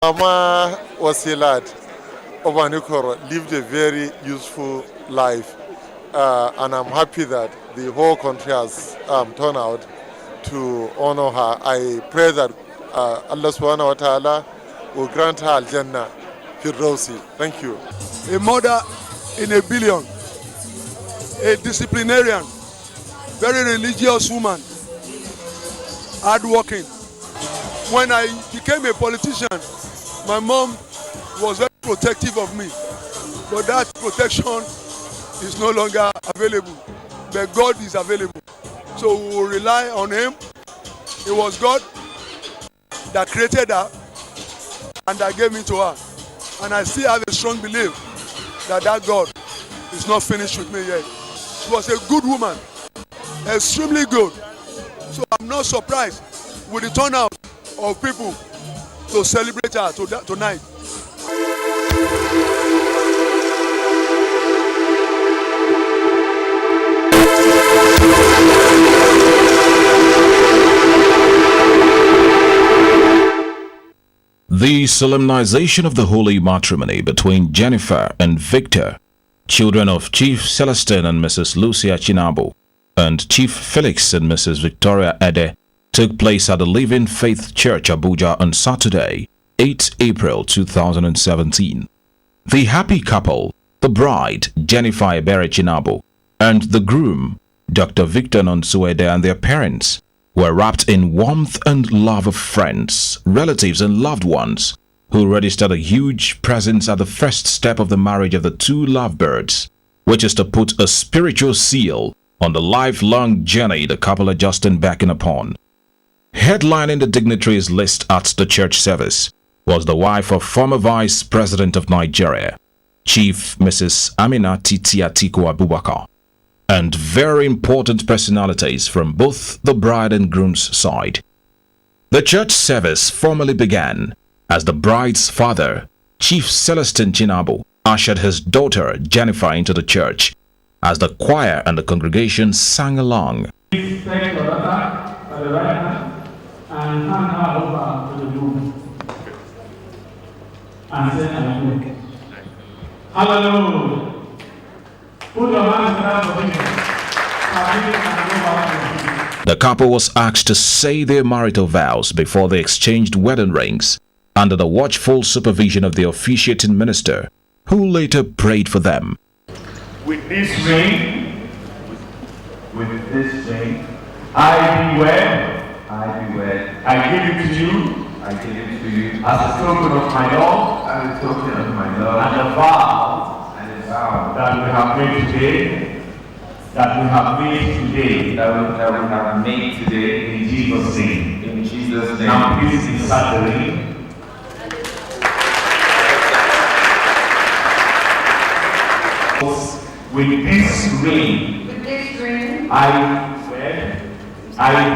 Mama Wasilat Obanikoro lived a very useful life, and I'm happy that the whole country has turned out to honor her. I pray that Allah subhanahu wa ta'ala will grant her Al-Jannah Firdausi. Thank you. A mother in a billion, a disciplinarian, very religious woman, hardworking. When I became a politician, my mom was very protective of me, but that protection is no longer available. But God is available, so we will rely on Him. It was God that created her and that gave me to her, and I still have a strong belief that God is not finished with me yet. She was a good woman, extremely good. So I'm not surprised with the turnout of people to celebrate her tonight. The solemnization of the holy matrimony between Jennifer and Victor, children of Chief Celestine and Mrs. Lucia Chinabo, and Chief Felix and Mrs. Victoria Ede, took place at the Living Faith Church, Abuja on Saturday, 8 April 2017. The happy couple, the bride, Jennifer Ebere Chinabo, and the groom, Dr. Victor Nonsuede, and their parents, were wrapped in warmth and love of friends, relatives, and loved ones who registered a huge presence at the first step of the marriage of the two lovebirds, which is to put a spiritual seal on the lifelong journey the couple are just embarking upon. Headlining the dignitaries list at the church service was the wife of former Vice President of Nigeria, Chief Mrs. Amina Titi Atiku Abubakar, and very important personalities from both the bride and groom's side. The church service formally began as the bride's father, Chief Celestine Chinabo, ushered his daughter Jennifer into the church as the choir and the congregation sang along. Please take your daughter by the right hand and hand her over to the groom and say hallelujah. Hallelujah. Put your hands together for me. The couple was asked to say their marital vows before they exchanged wedding rings under the watchful supervision of the officiating minister, who later prayed for them. With this ring, I be wed, I give it to you, as a token of my love, and a vow that we have made today, in Jesus' name. Now please insert the ring. With this ring, I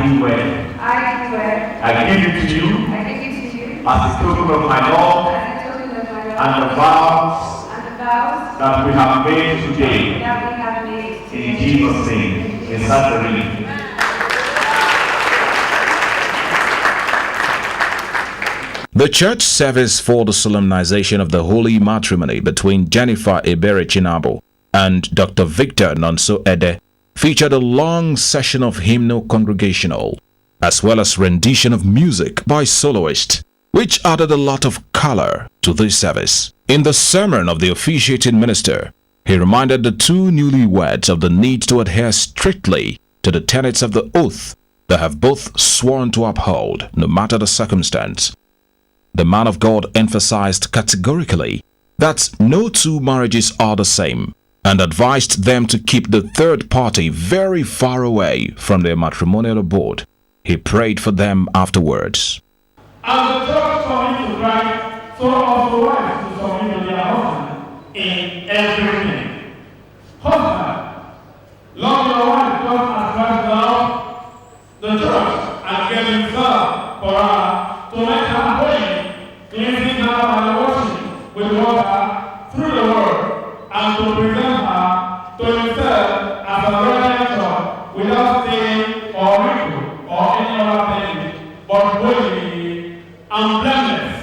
be wed, I give it to you, as a token of my love, and the vows that we have made today, in Jesus' name. Insert the ring. The church service for the solemnization of the holy matrimony between Jennifer Ebere Chinabo and Dr. Victor Nonso Ede featured a long session of hymnal congregational, as well as rendition of music by soloists, which added a lot of color to this service. In the sermon of the officiating minister, he reminded the two newlyweds of the need to adhere strictly to the tenets of the oath they have both sworn to uphold, no matter the circumstance. The man of God emphasized categorically that no two marriages are the same and advised them to keep the third party very far away from their matrimonial abode. He prayed for them afterwards. As the church submit to Christ, so also wives to submit to their husband in everything. Husband, love your wife just as Christ loved the church and gave himself for her to make her holy, cleansing her by washing with water through the word, and to present her to himself as a radiant church without stain or wrinkle or any other thing, but holy and blameless.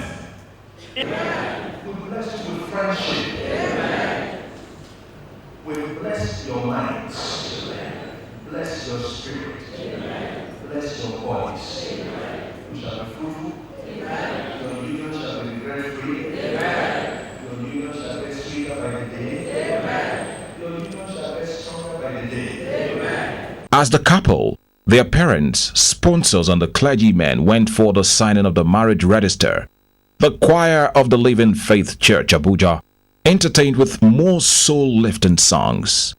We bless you with friendship. Amen. We bless your minds. Amen. Bless your spirit. Amen. Bless your bodies. Amen. You shall be fruitful. Amen. Your union shall be very free. Amen. Your union shall get sweeter by the day. Amen. Your union shall get stronger by the day. Amen. As the couple, their parents, sponsors, and the clergymen went for the signing of the marriage register, the choir of the Living Faith Church Abuja entertained with more soul-lifting songs.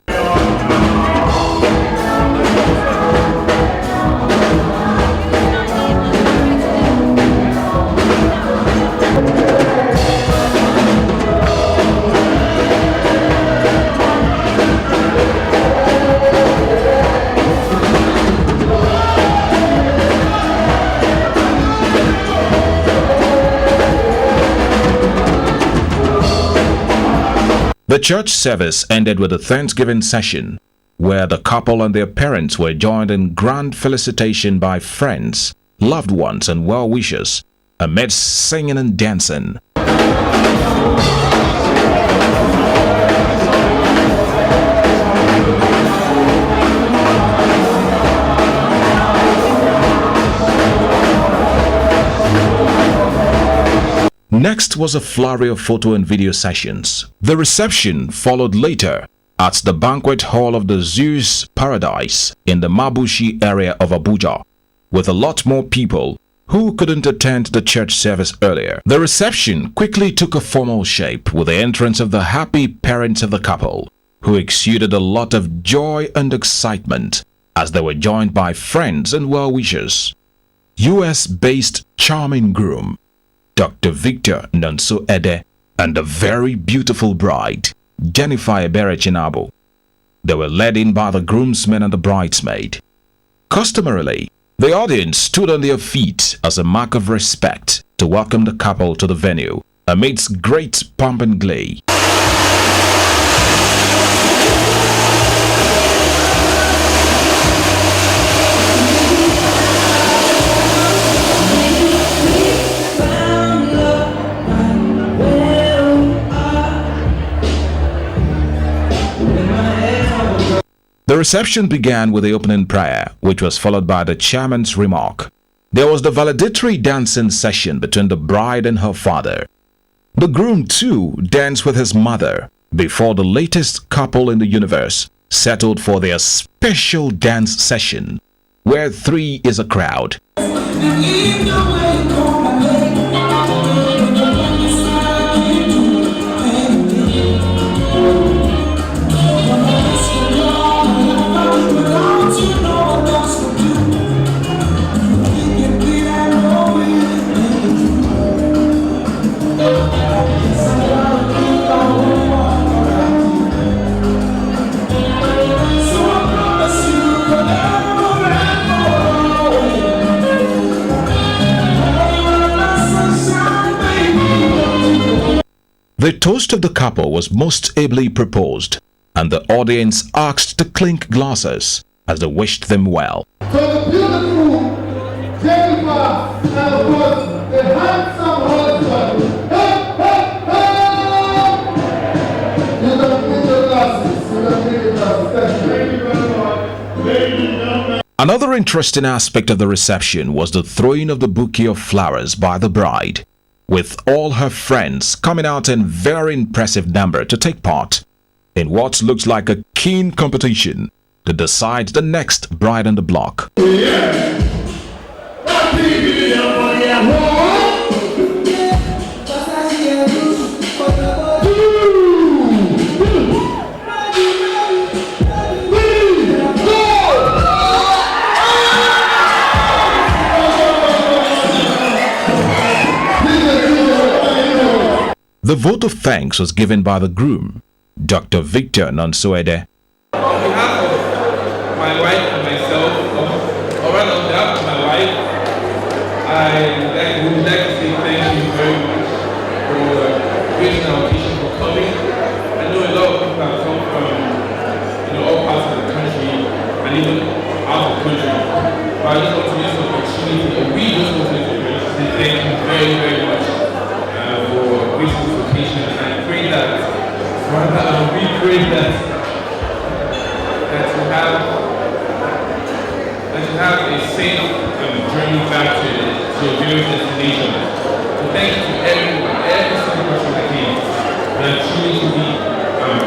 The church service ended with a Thanksgiving session, where the couple and their parents were joined in grand felicitation by friends, loved ones, and well-wishers, amidst singing and dancing. Next was a flurry of photo and video sessions. The reception followed later at the banquet hall of the Zeus Paradise in the Mabushi area of Abuja, with a lot more people who couldn't attend the church service earlier. The reception quickly took a formal shape with the entrance of the happy parents of the couple, who exuded a lot of joy and excitement as they were joined by friends and well-wishers. US-based charming groom Dr. Victor Nonso Ede, and a very beautiful bride, Jennifer Ebere Chinabo. They were led in by the groomsmen and the bridesmaid. Customarily, the audience stood on their feet as a mark of respect to welcome the couple to the venue amidst great pomp and glee. The reception began with the opening prayer, which was followed by the chairman's remark. There was the valedictory dancing session between the bride and her father. The groom, too, danced with his mother before the latest couple in the universe settled for their special dance session, where 3 is a crowd. The toast of the couple was most ably proposed, and the audience asked to clink glasses as they wished them well. So the beautiful Jennifer and of course the handsome husband. Hey, hey, hey! You don't need your glasses. You don't need your glasses. Thank you very much. Ladies and gentlemen. Another interesting aspect of the reception was the throwing of the bouquet of flowers by the bride, with all her friends coming out in very impressive number to take part in what looks like a keen competition to decide the next bride on the block. The vote of thanks was given by the groom, Dr. Victor Nonso Ede. On behalf of my wife and myself, or rather on behalf of my wife, I would like to say thank you very much for raising our occasion, for coming. I know a lot of people have come from all parts of the country and even out of the country. But I just want to use the opportunity, and we just want to say thank you very, very much for peaceful vacation, and I pray that, we pray that you have a safe journey back to your various destinations. So thank you to everyone, every single person that came. And I'm truly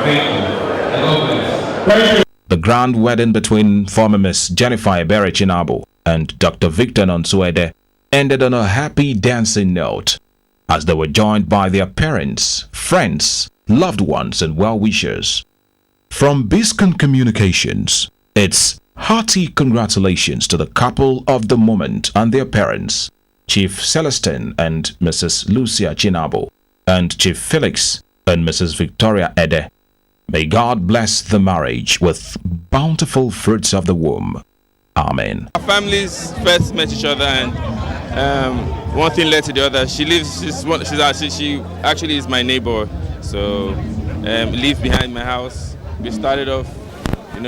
thankful. And God bless. Thank you. The grand wedding between former Miss Jennifer Ebere Chinabo and Dr. Victor Nonsuede ended on a happy dancing note, as they were joined by their parents, friends, loved ones, and well-wishers. From Biscon Communications, it's hearty congratulations to the couple of the moment and their parents, Chief Celestine and Mrs. Lucia Chinabo, and Chief Felix and Mrs. Victoria Ede. May God bless the marriage with bountiful fruits of the womb. Amen. Our families first met each other, and one thing led to the other. She actually is my neighbor, so lives behind my house. We started off,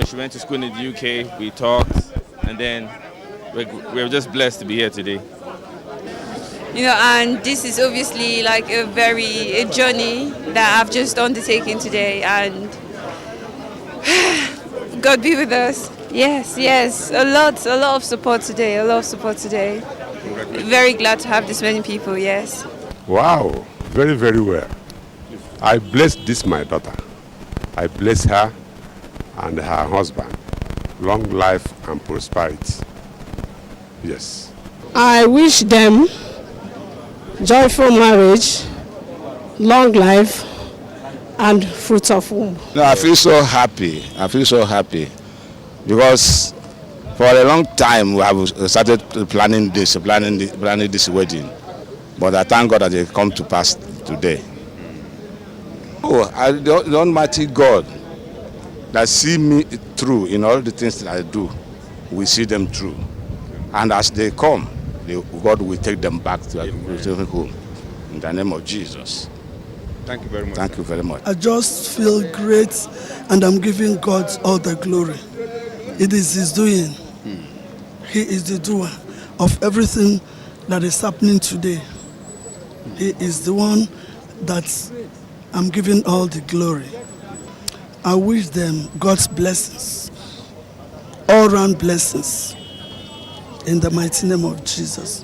she went to school in the UK. We talked, and then we're just blessed to be here today. And this is obviously like a journey that I've just undertaken today, and God be with us. Yes, a lot of support today, Very glad to have this many people, yes. Wow, very, very well. I bless this, my daughter. I bless her and her husband. Long life and prosperity. Yes. I wish them joyful marriage, long life, and fruits of womb. No, I feel so happy. Because for a long time we have started planning this wedding. But I thank God that it come to pass today. The Almighty God that see me through in all the things that I do, we see them through. And as they come, God will take them back to their home. In the name of Jesus. Thank you very much. Thank you very much. I just feel great, and I'm giving God all the glory. It is His doing. He is the doer of everything that is happening today. He is the one that I'm giving all the glory. I wish them God's blessings, all-round blessings, in the mighty name of Jesus.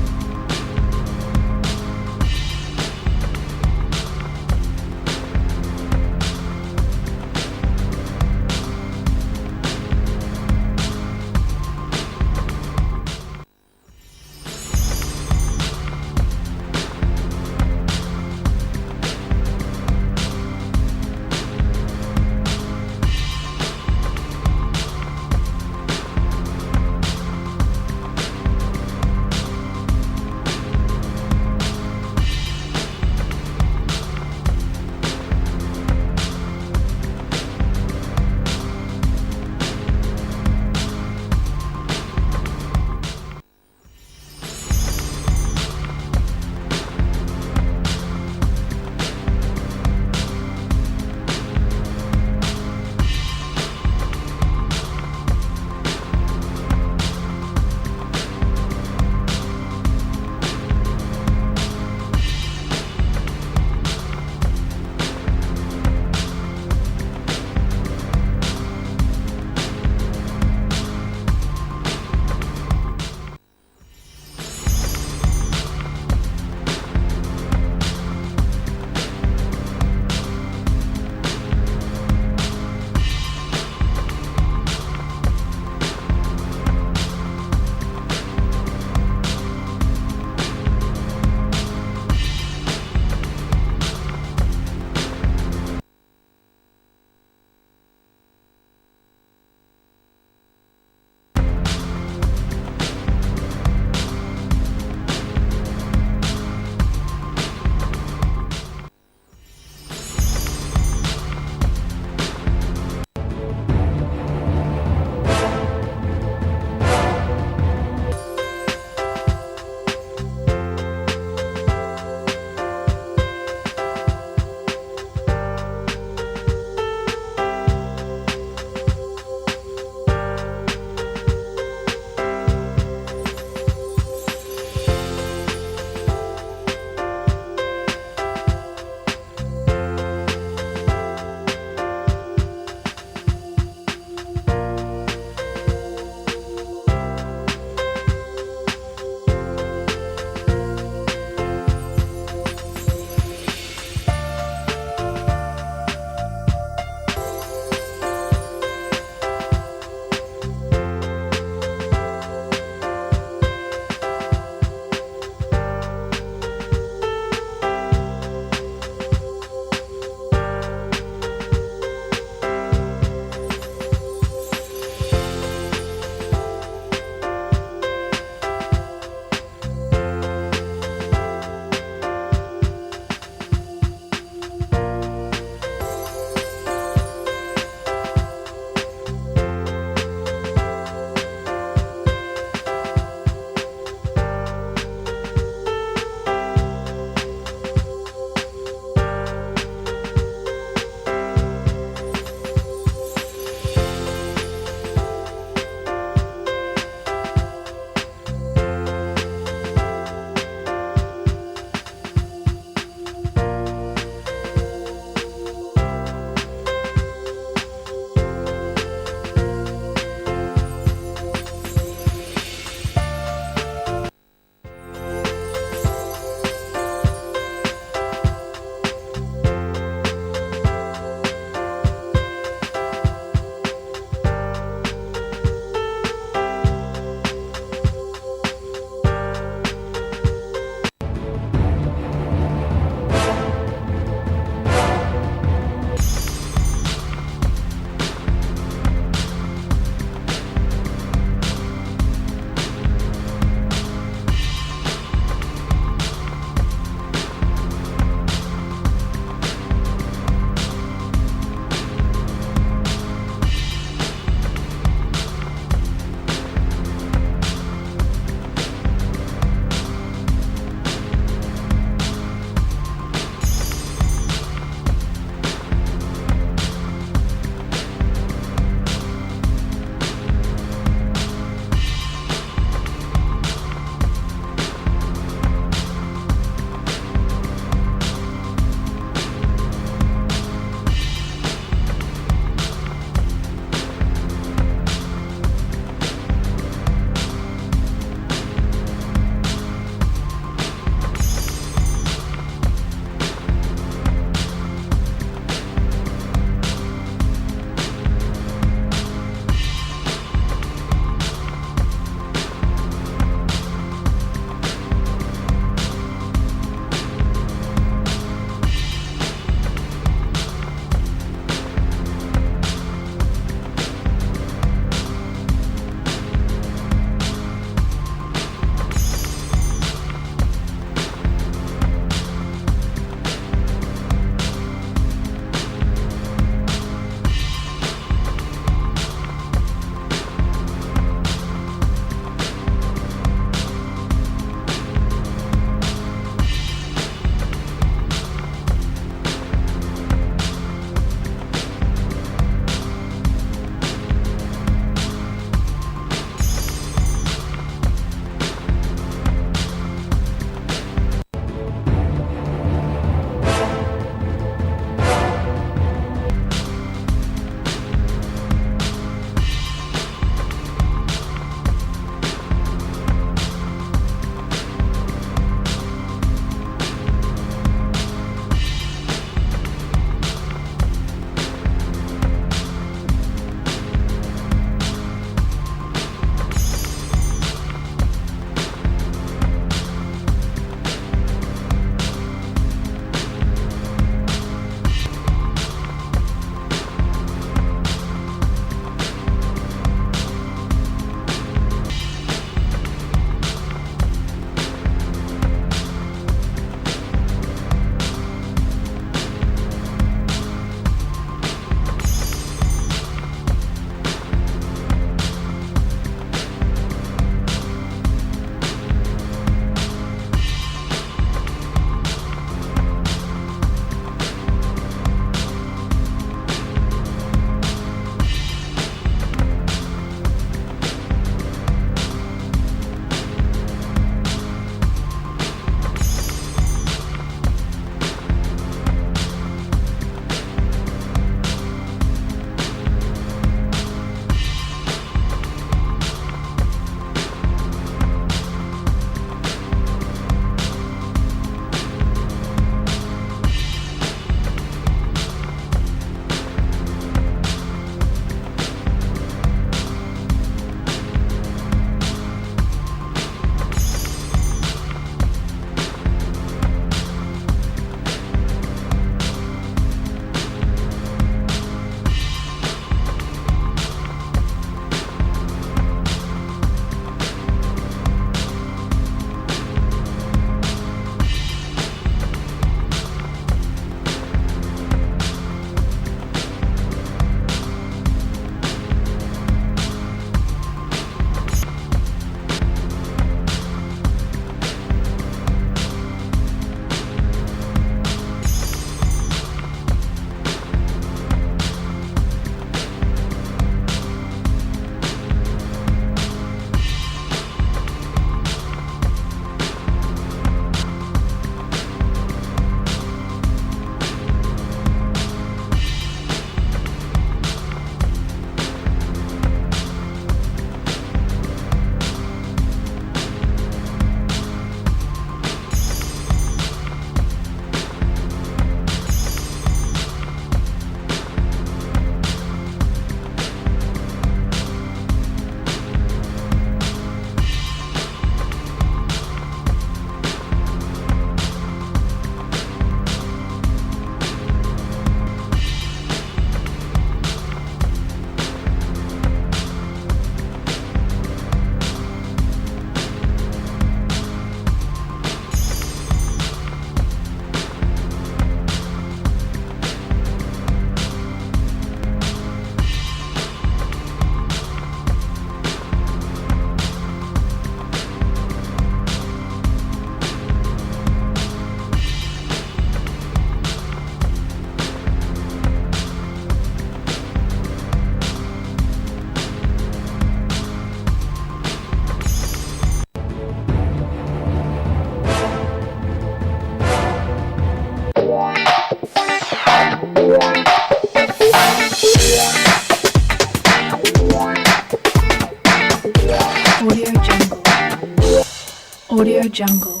Audio Jungle.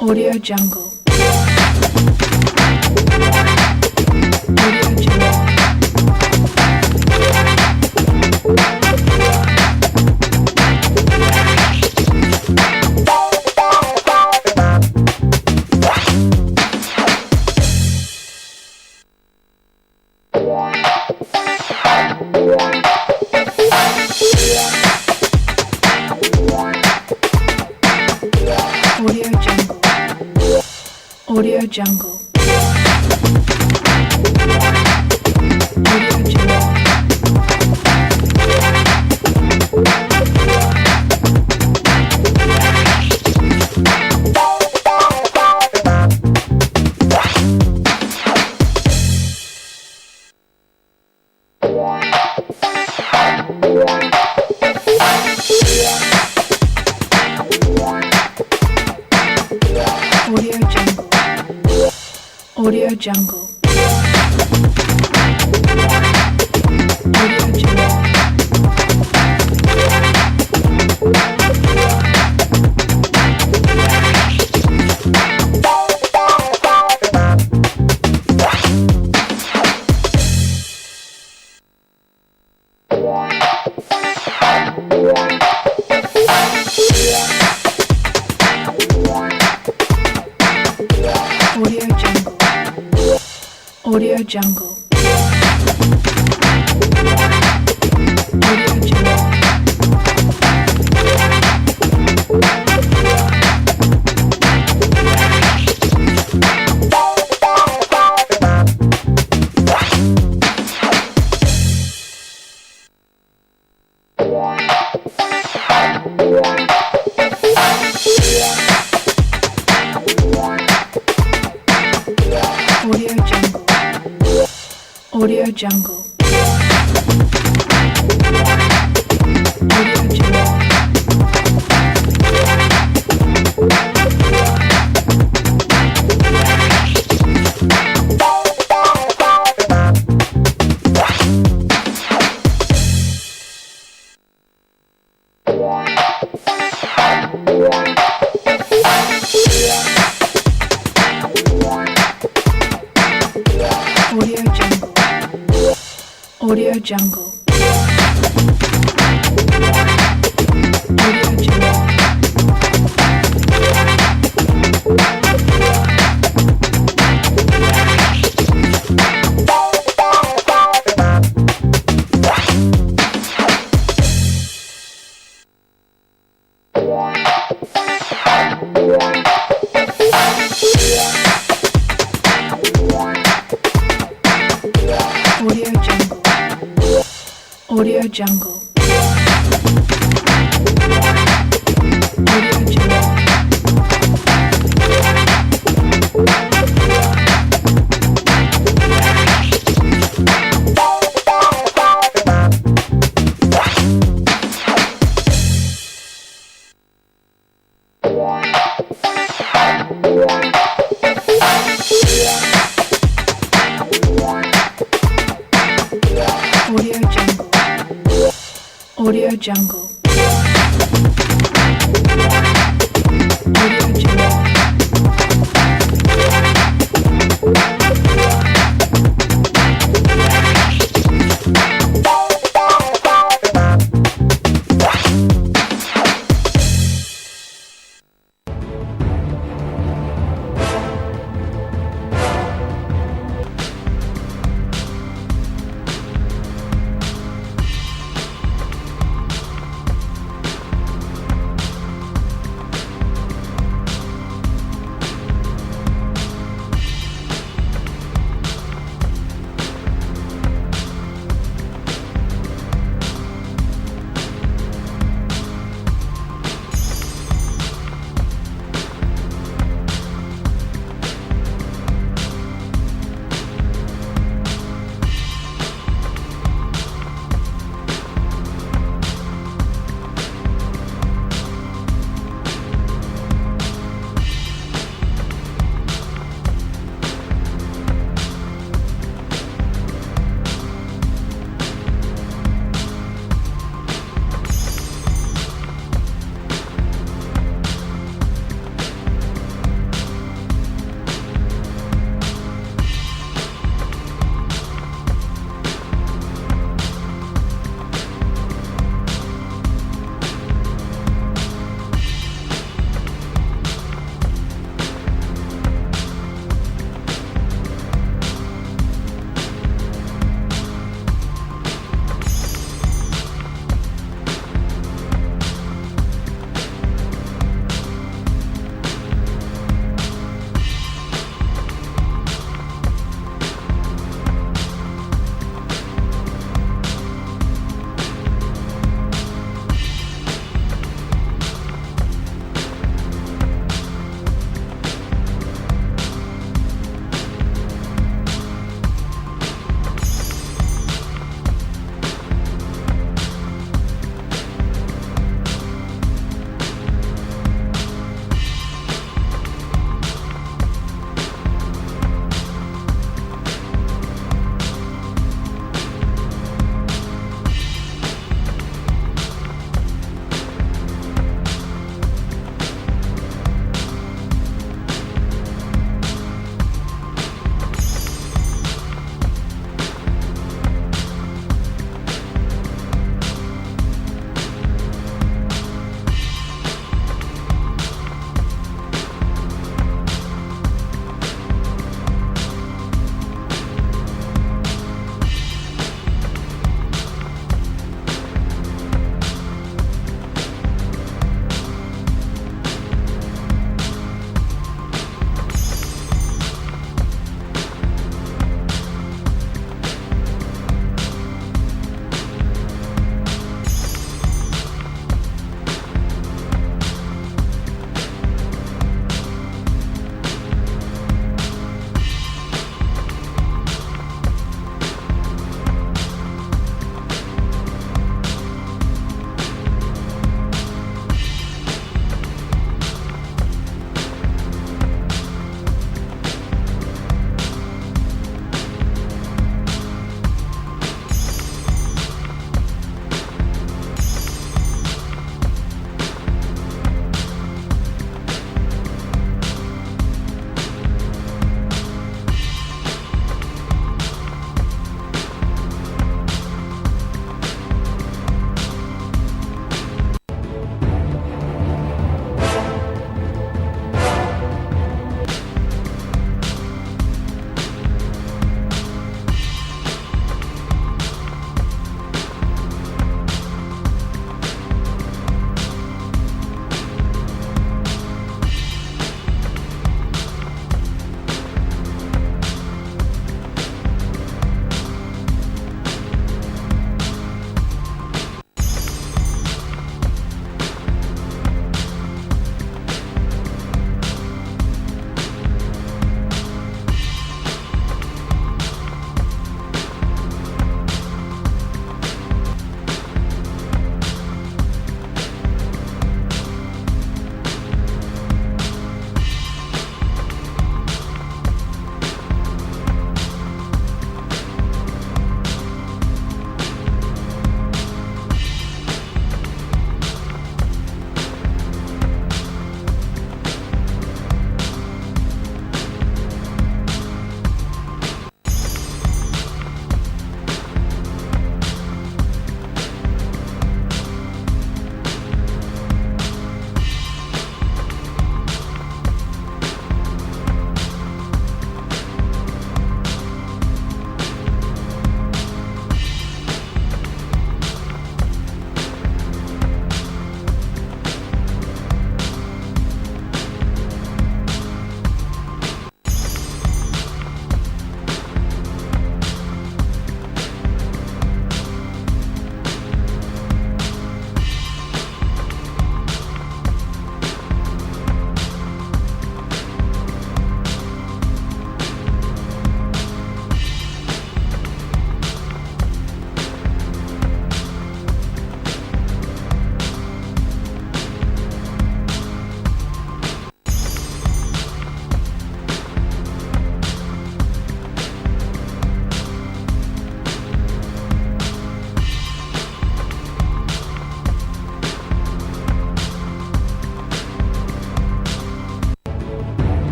Audio Jungle. Audio Jungle. Audio Jungle. Audio Jungle. Audio Jungle. Audio Jungle. Audio Jungle. Audio Jungle. Audio Jungle. Audio Jungle. Audio Jungle.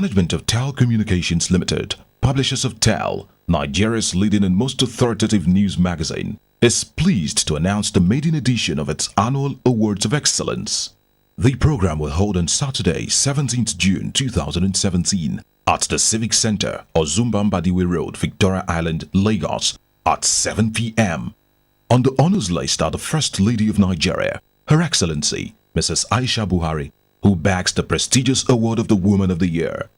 management of TEL Communications Limited, publishers of TEL, Nigeria's leading and most authoritative news magazine, is pleased to announce the maiden edition of its annual Awards of Excellence. The program will hold on Saturday, 17th June 2017 at the Civic Center, Ozumbambadiwe Road, Victoria Island, Lagos at 7 p.m. On the honors list are the First Lady of Nigeria, Her Excellency, Mrs. Aisha Buhari, who bags the prestigious award of the Woman of the Year.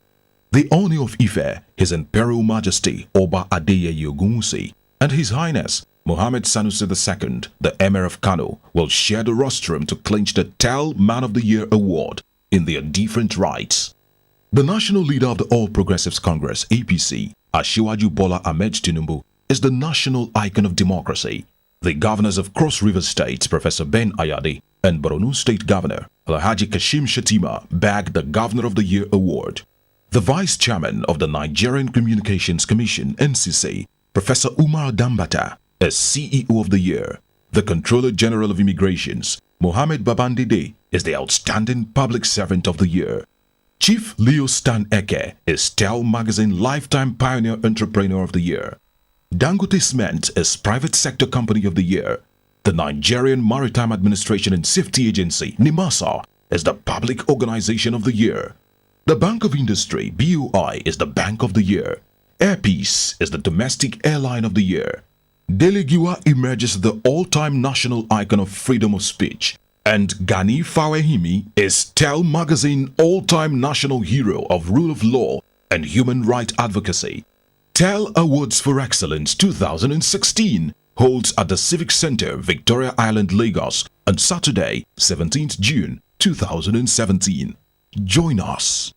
The Oni of Ife, His Imperial Majesty Oba Adeyeye Ogunwusi, and His Highness Mohammed Sanusi II, the Emir of Kano, will share the rostrum to clinch the TEL Man of the Year award in their different rights. The national leader of the All Progressives Congress, APC, Asiwaju Bola Ahmed Tinubu, is the national icon of democracy. The governors of Cross River State, Professor Ben Ayade, and Borno State Governor, Alhaji Kashim Shettima, bagged the Governor of the Year award. The Vice Chairman of the Nigerian Communications Commission, NCC, Professor Umar Dambata, is CEO of the Year. The Controller General of Immigrations, Mohammed Babandide, is the Outstanding Public Servant of the Year. Chief Leo Stan Eke is TEL Magazine Lifetime Pioneer Entrepreneur of the Year. Dangote Cement is Private Sector Company of the Year. The Nigerian Maritime Administration and Safety Agency, NIMASA, is the Public Organization of the Year. The Bank of Industry, BOI, is the Bank of the Year. Air Peace is the Domestic Airline of the Year. Delegiwa emerges as the all-time national icon of freedom of speech, and Gani Fawehimi is TEL Magazine all-time national hero of rule of law and human rights advocacy. TEL Awards for Excellence 2016 holds at the Civic Center, Victoria Island, Lagos on Saturday, 17th June 2017. Join us.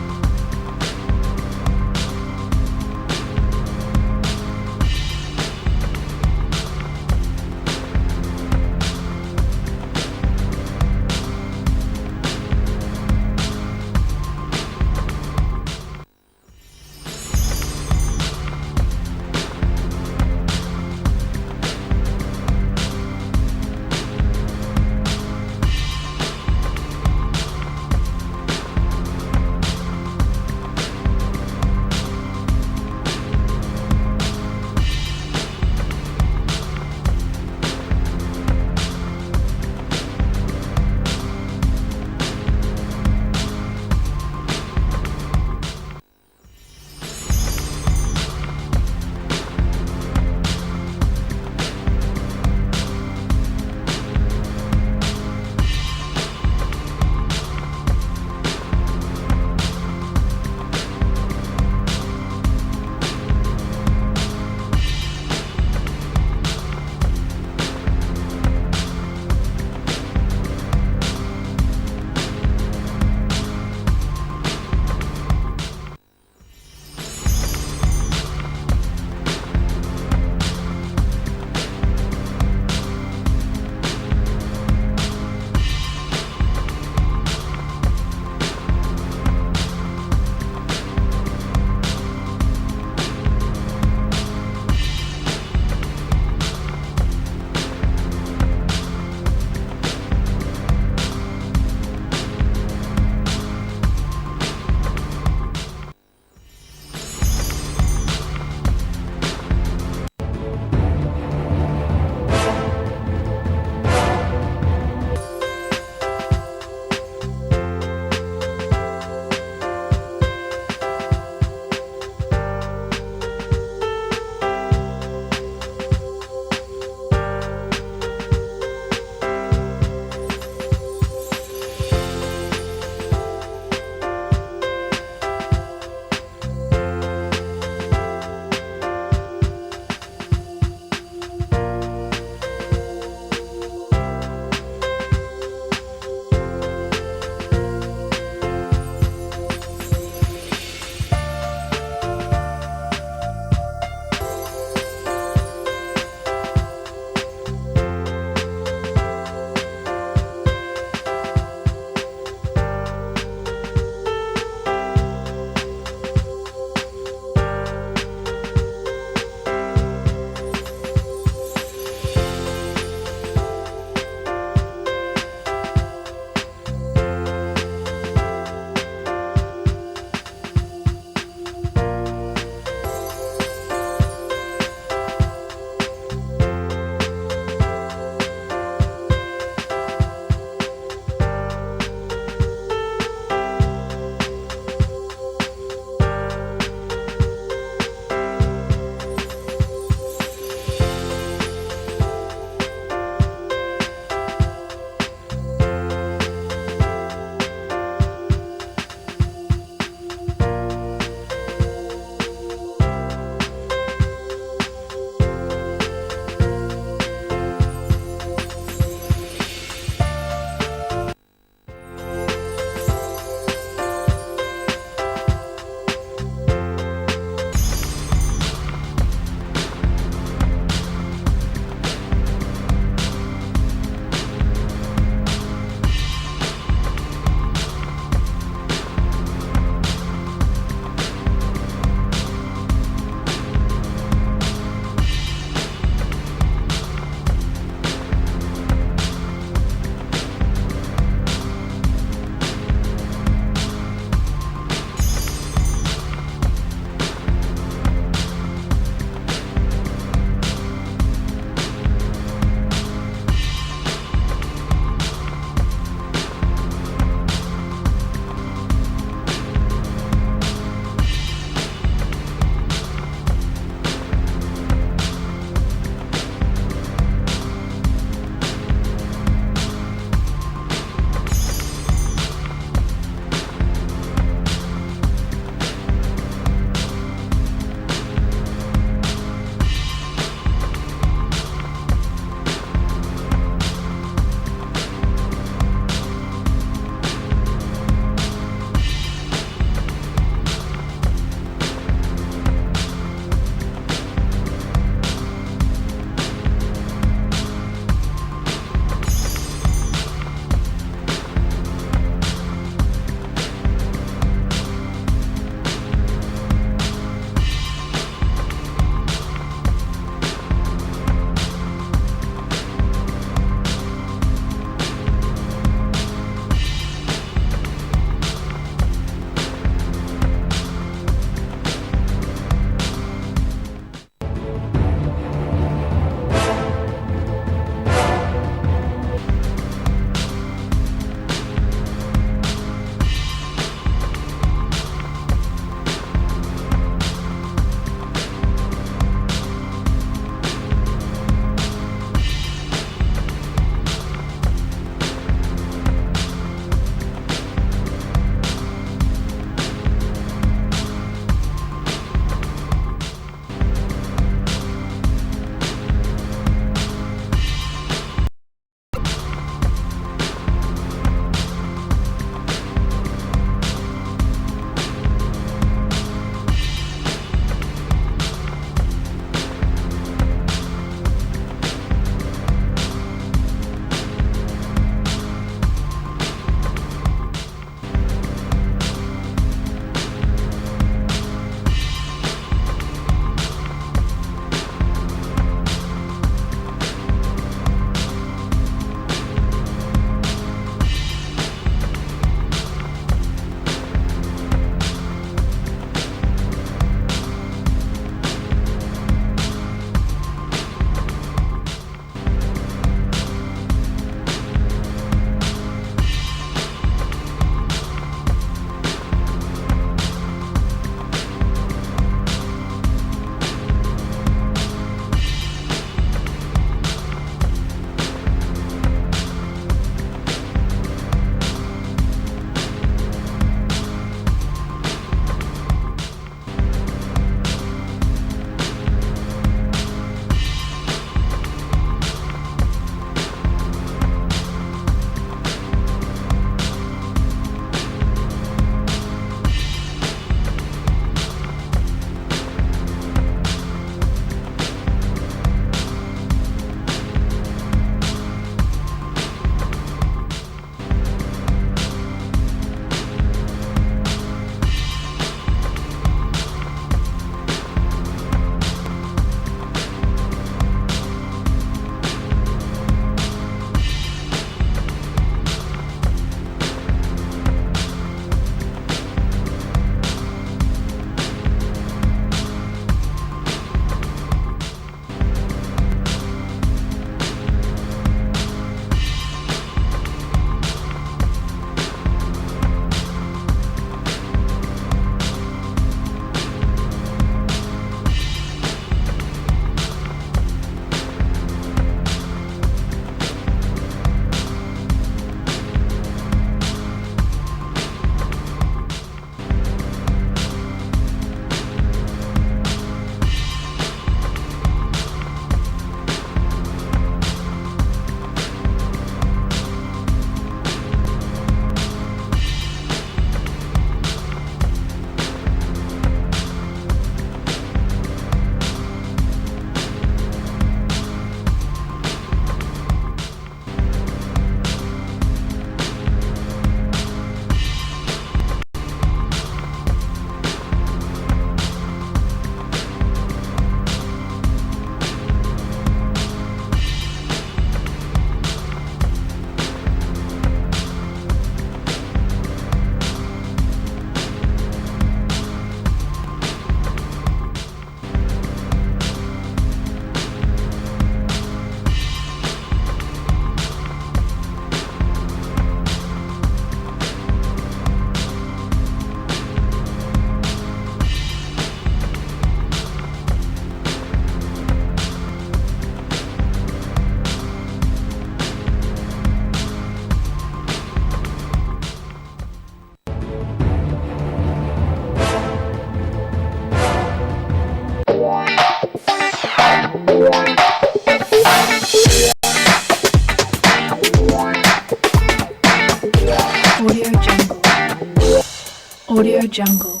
Audio Jungle.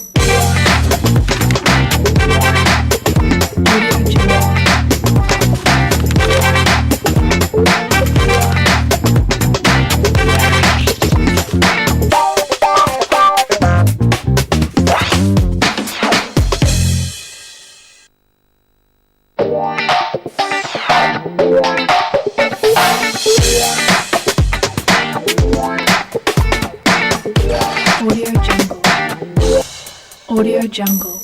Audio Jungle.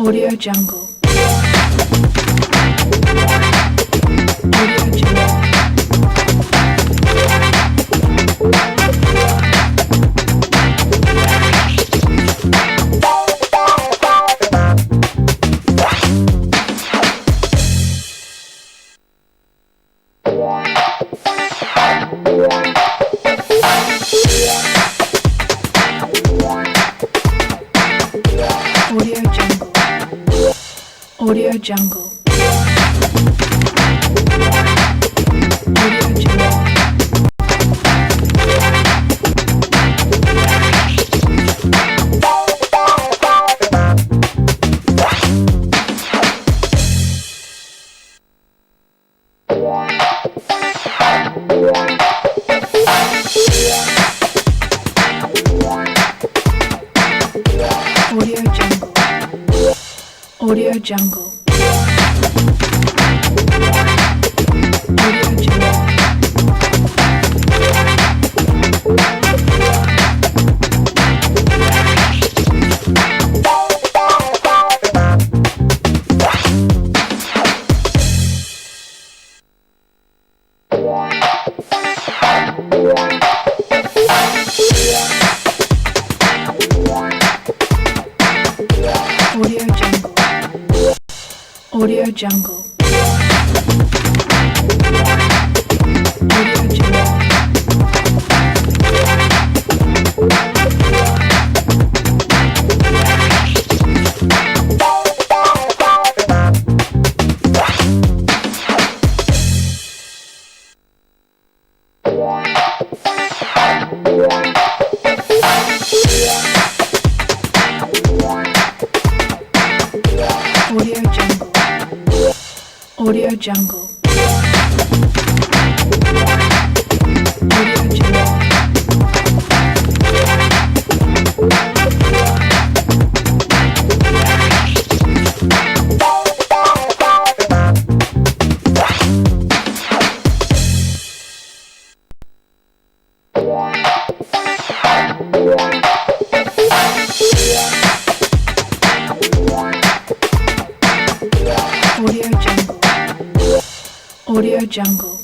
Audio Jungle. Audio Jungle. Audio Jungle. Audio Jungle. Audio Jungle. Audio Jungle. Audio Jungle.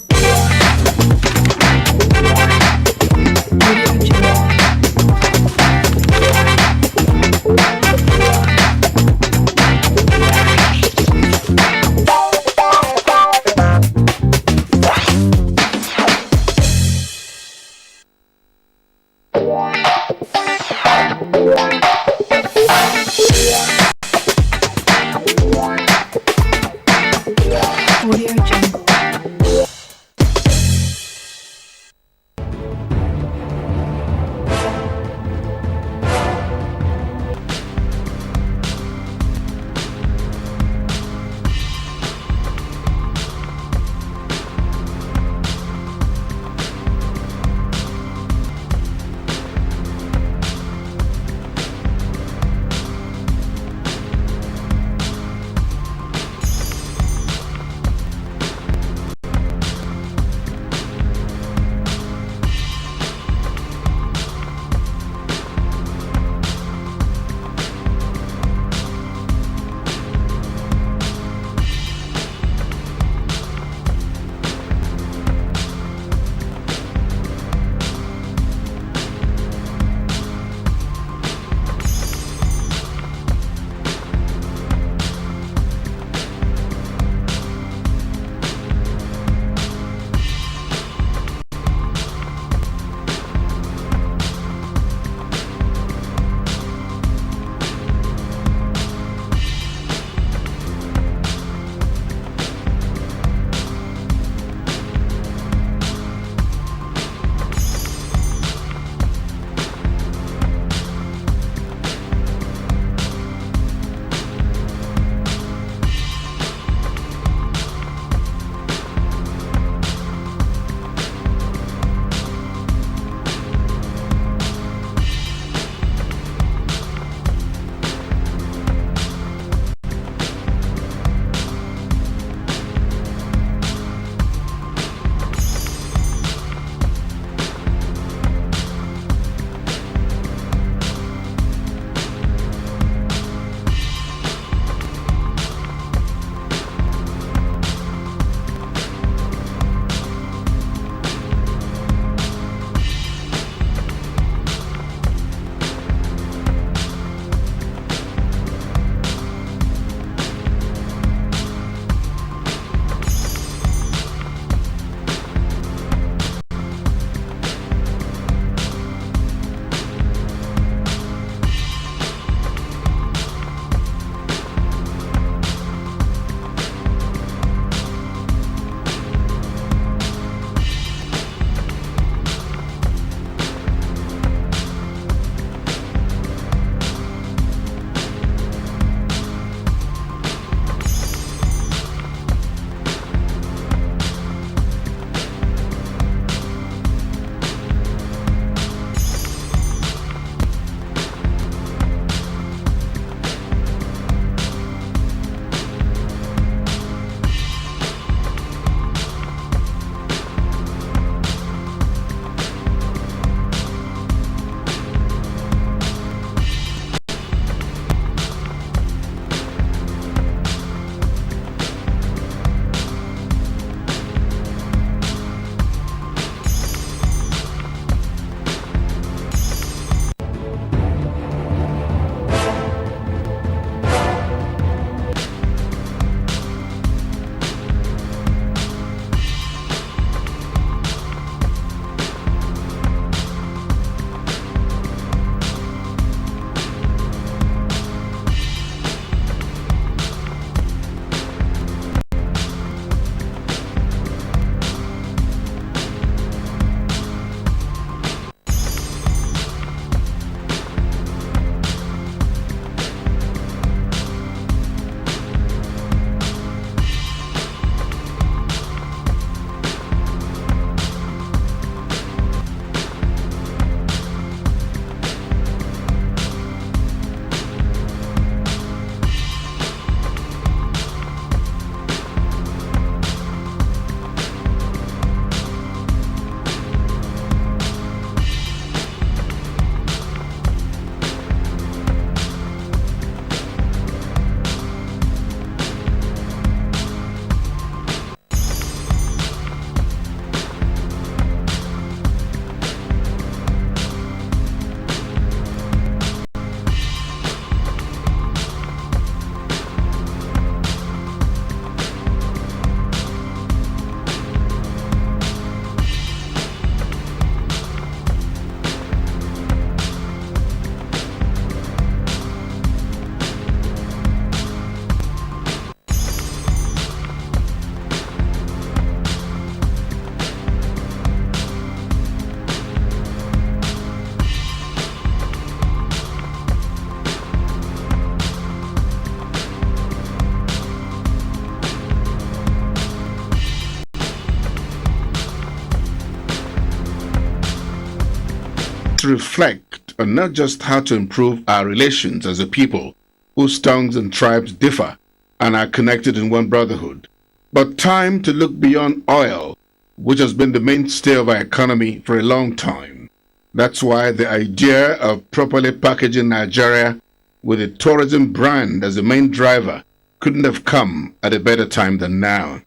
to reflect on not just how to improve our relations as a people whose tongues and tribes differ and are connected in one brotherhood, but time to look beyond oil, which has been the mainstay of our economy for a long time. That's why the idea of properly packaging Nigeria with a tourism brand as the main driver couldn't have come at a better time than now.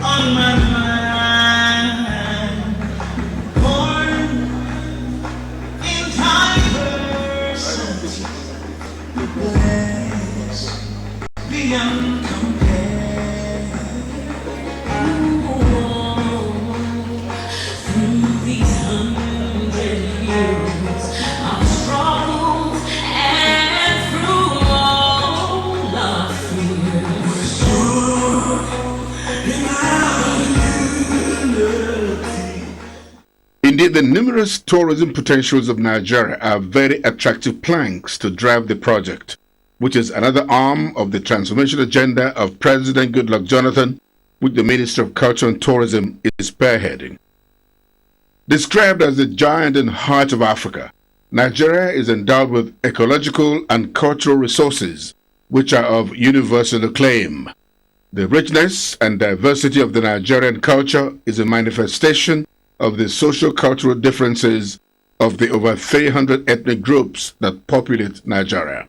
On my mind, born in diversity, blessed beyond compare. Through these 100 years of struggles and through all our fears, Indeed, the numerous tourism potentials of Nigeria are very attractive planks to drive the project, which is another arm of the transformation agenda of President Goodluck Jonathan, which the Minister of Culture and Tourism is spearheading. Described as the giant and heart of Africa, Nigeria is endowed with ecological and cultural resources which are of universal acclaim. The richness and diversity of the Nigerian culture is a manifestation of the socio-cultural differences of the over 300 ethnic groups that populate Nigeria.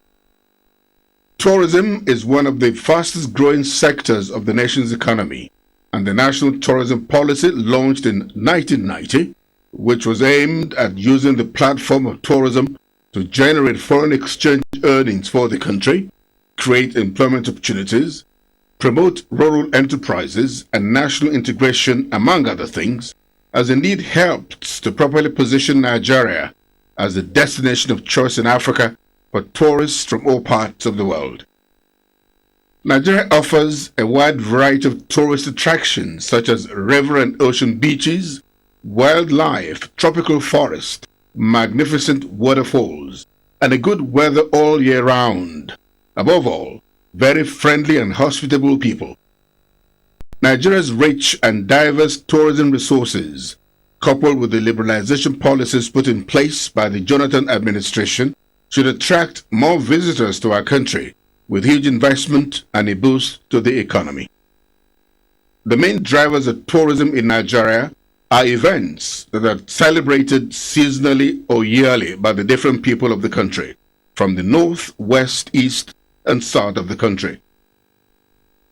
Tourism is one of the fastest growing sectors of the nation's economy, and the National Tourism Policy launched in 1990, which was aimed at using the platform of tourism to generate foreign exchange earnings for the country, create employment opportunities, promote rural enterprises and national integration, among other things, has indeed helped to properly position Nigeria as a destination of choice in Africa for tourists from all parts of the world. Nigeria offers a wide variety of tourist attractions such as river and ocean beaches, wildlife, tropical forest, magnificent waterfalls, and a good weather all year round. Above all, very friendly and hospitable people. Nigeria's rich and diverse tourism resources, coupled with the liberalization policies put in place by the Jonathan administration, should attract more visitors to our country, with huge investment and a boost to the economy. The main drivers of tourism in Nigeria are events that are celebrated seasonally or yearly by the different people of the country, from the north, west, east, and south of the country.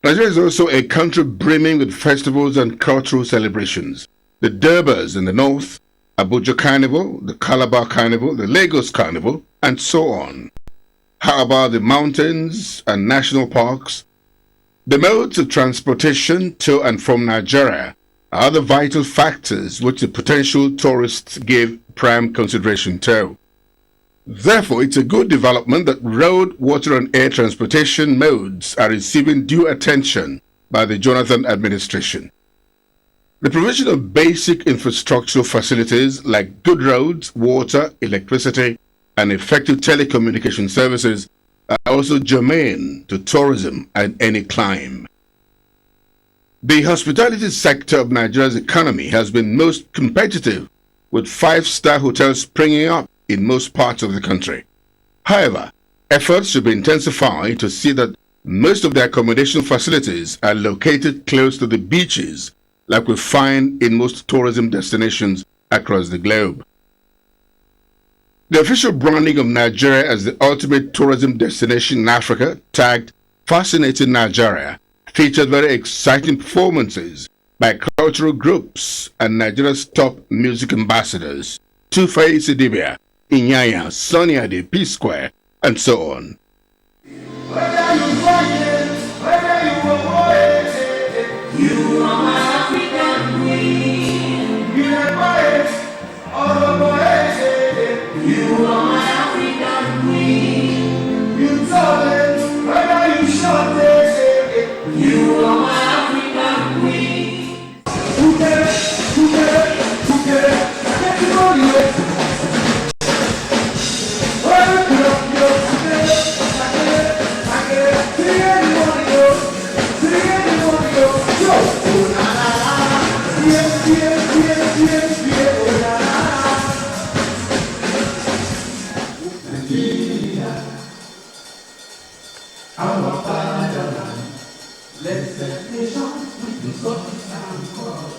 Nigeria is also a country brimming with festivals and cultural celebrations. The Durbas in the north, Abuja Carnival, the Calabar Carnival, the Lagos Carnival, and so on. How about the mountains and national parks? The modes of transportation to and from Nigeria are other vital factors which the potential tourists give prime consideration to. Therefore, it's a good development that road, water and air transportation modes are receiving due attention by the Jonathan administration. The provision of basic infrastructural facilities like good roads, water, electricity, and effective telecommunication services are also germane to tourism at any clime. The hospitality sector of Nigeria's economy has been most competitive, with 5-star hotels springing up in most parts of the country. However, efforts should be intensified to see that most of the accommodation facilities are located close to the beaches, like we find in most tourism destinations across the globe. The official branding of Nigeria as the ultimate tourism destination in Africa, tagged Fascinating Nigeria, featured very exciting performances by cultural groups and Nigeria's top music ambassadors, Tuface Idibia, Inyanya, Sunny Ade, P-Square, and so on. Whether you find it, whether you avoid it, you are my African queen. You avoid it, or avoid it, you are my African queen. You told it, whether you shot it, you are my African queen. Who cares, who cares, who cares, everybody. Our fatherland, blessed nation, the God and God.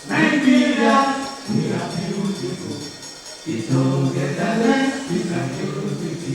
Nigeria, we are beautiful. It's togetherness, we can unity.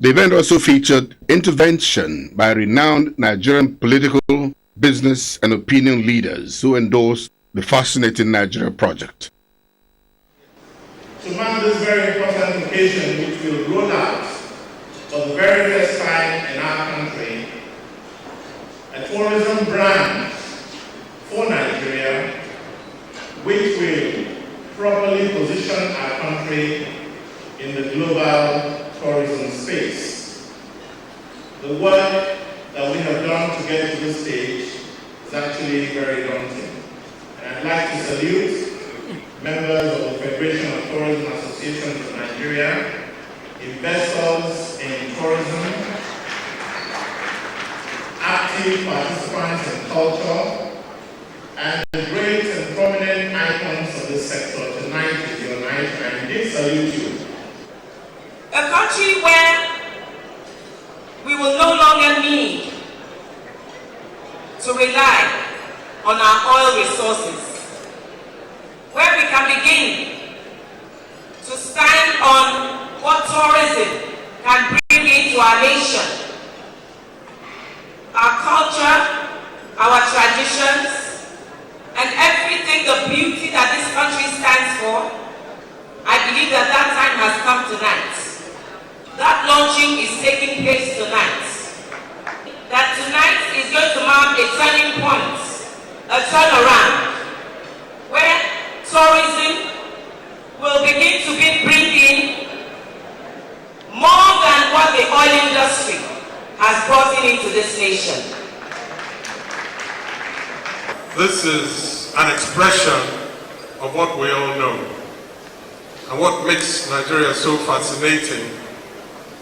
The event also featured intervention by renowned Nigerian political, business, and opinion leaders who endorsed the Fascinating Nigeria project. To mark this very important occasion, which will roll out for the very first time in our country, a tourism brand for Nigeria, which will properly position our country in the global tourism space. The work that we have done to get to this stage is actually very daunting. And I'd like to salute members of the Federation of Tourism Associations of Nigeria, investors in tourism, active participants in culture, and the great and prominent icons of this sector. Tonight is your night, and I did salute you. A country where we will no longer need to rely on our oil resources, where we can begin to stand on what tourism can bring into our nation, our culture, our traditions, and everything, the beauty that this country stands for. I believe that that time has come tonight. That launching is taking place tonight. That tonight is going to mark a turning point, a turnaround, where tourism will begin to bring in more than what the oil industry has brought into this nation. This is an expression of what we all know. And what makes Nigeria so fascinating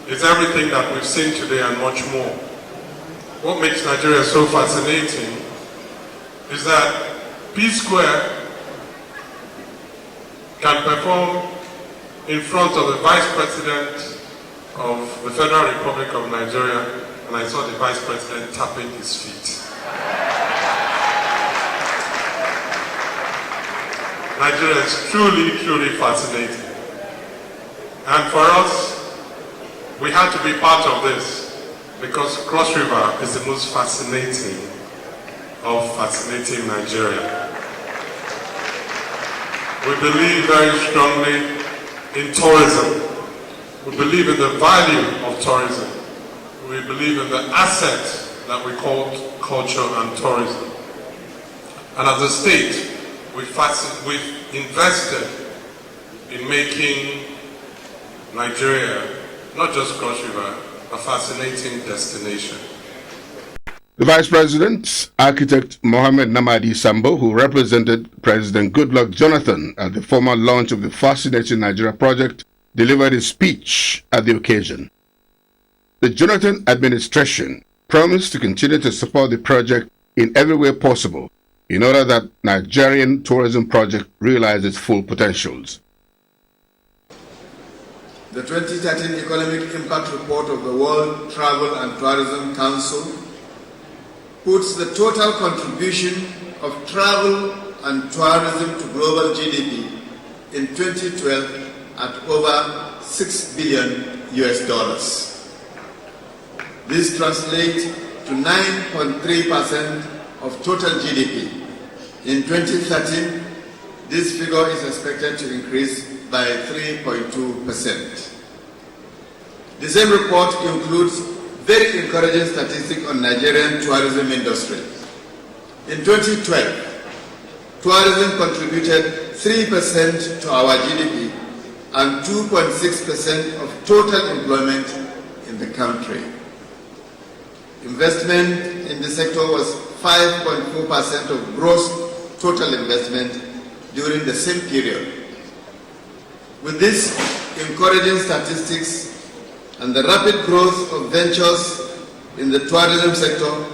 is everything that we've seen today and much more. What makes Nigeria so fascinating is that P Square can perform in front of the Vice President of the Federal Republic of Nigeria, and I saw the Vice President tapping his feet. Nigeria is truly, truly fascinating. And for us, we had to be part of this because Cross River is the most fascinating of fascinating Nigeria. We believe very strongly in tourism. We believe in the value of tourism. We believe in the asset that we call culture and tourism. And as a state, we've invested in making Nigeria, not just Cross River, a fascinating destination. The Vice President, Architect Mohammed Namadi Sambo, who represented President Goodluck Jonathan at the formal launch of the Fascinating Nigeria project, delivered a speech at the occasion. The Jonathan administration promised to continue to support the project in every way possible in order that Nigerian tourism project realize its full potentials. The 2013 Economic Impact Report of the World Travel and Tourism Council puts the total contribution of travel and tourism to global GDP in 2012 at over $6 billion. This translates to 9.3% of total GDP. In 2013, this figure is expected to increase by 3.2%. The same report includes very encouraging statistic on Nigerian tourism industry. In 2012, tourism contributed 3% to our GDP and 2.6% of total employment in the country. Investment in the sector was 5.4% of gross total investment during the same period. With these encouraging statistics and the rapid growth of ventures in the tourism sector,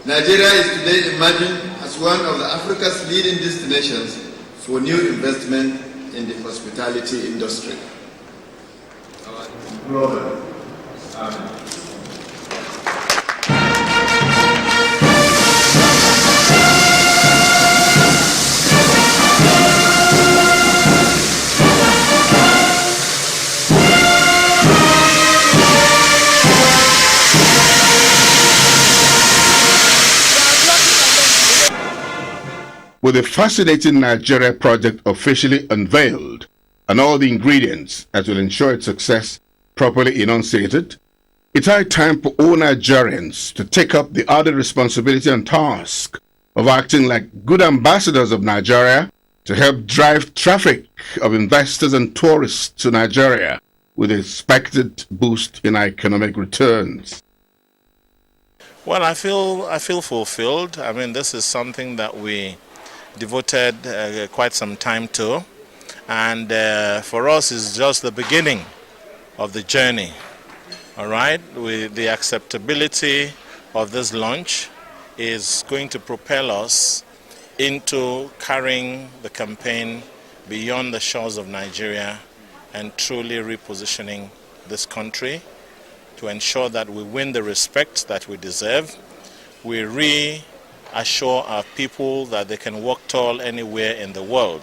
Nigeria is today emerging as one of Africa's leading destinations for new investment in the hospitality industry. With the fascinating Nigeria project officially unveiled and all the ingredients that will ensure its success properly enunciated, it's high time for all Nigerians to take up the added responsibility and task of acting like good ambassadors of Nigeria to help drive traffic of investors and tourists to Nigeria with the expected boost in our economic returns. Well, I feel fulfilled. I mean, this is something that we devoted quite some time to, and for us it's just the beginning of the journey. All right, with the acceptability of this launch is going to propel us into carrying the campaign beyond the shores of Nigeria and truly repositioning this country to ensure that we win the respect that we deserve. We reassure our people that they can walk tall anywhere in the world.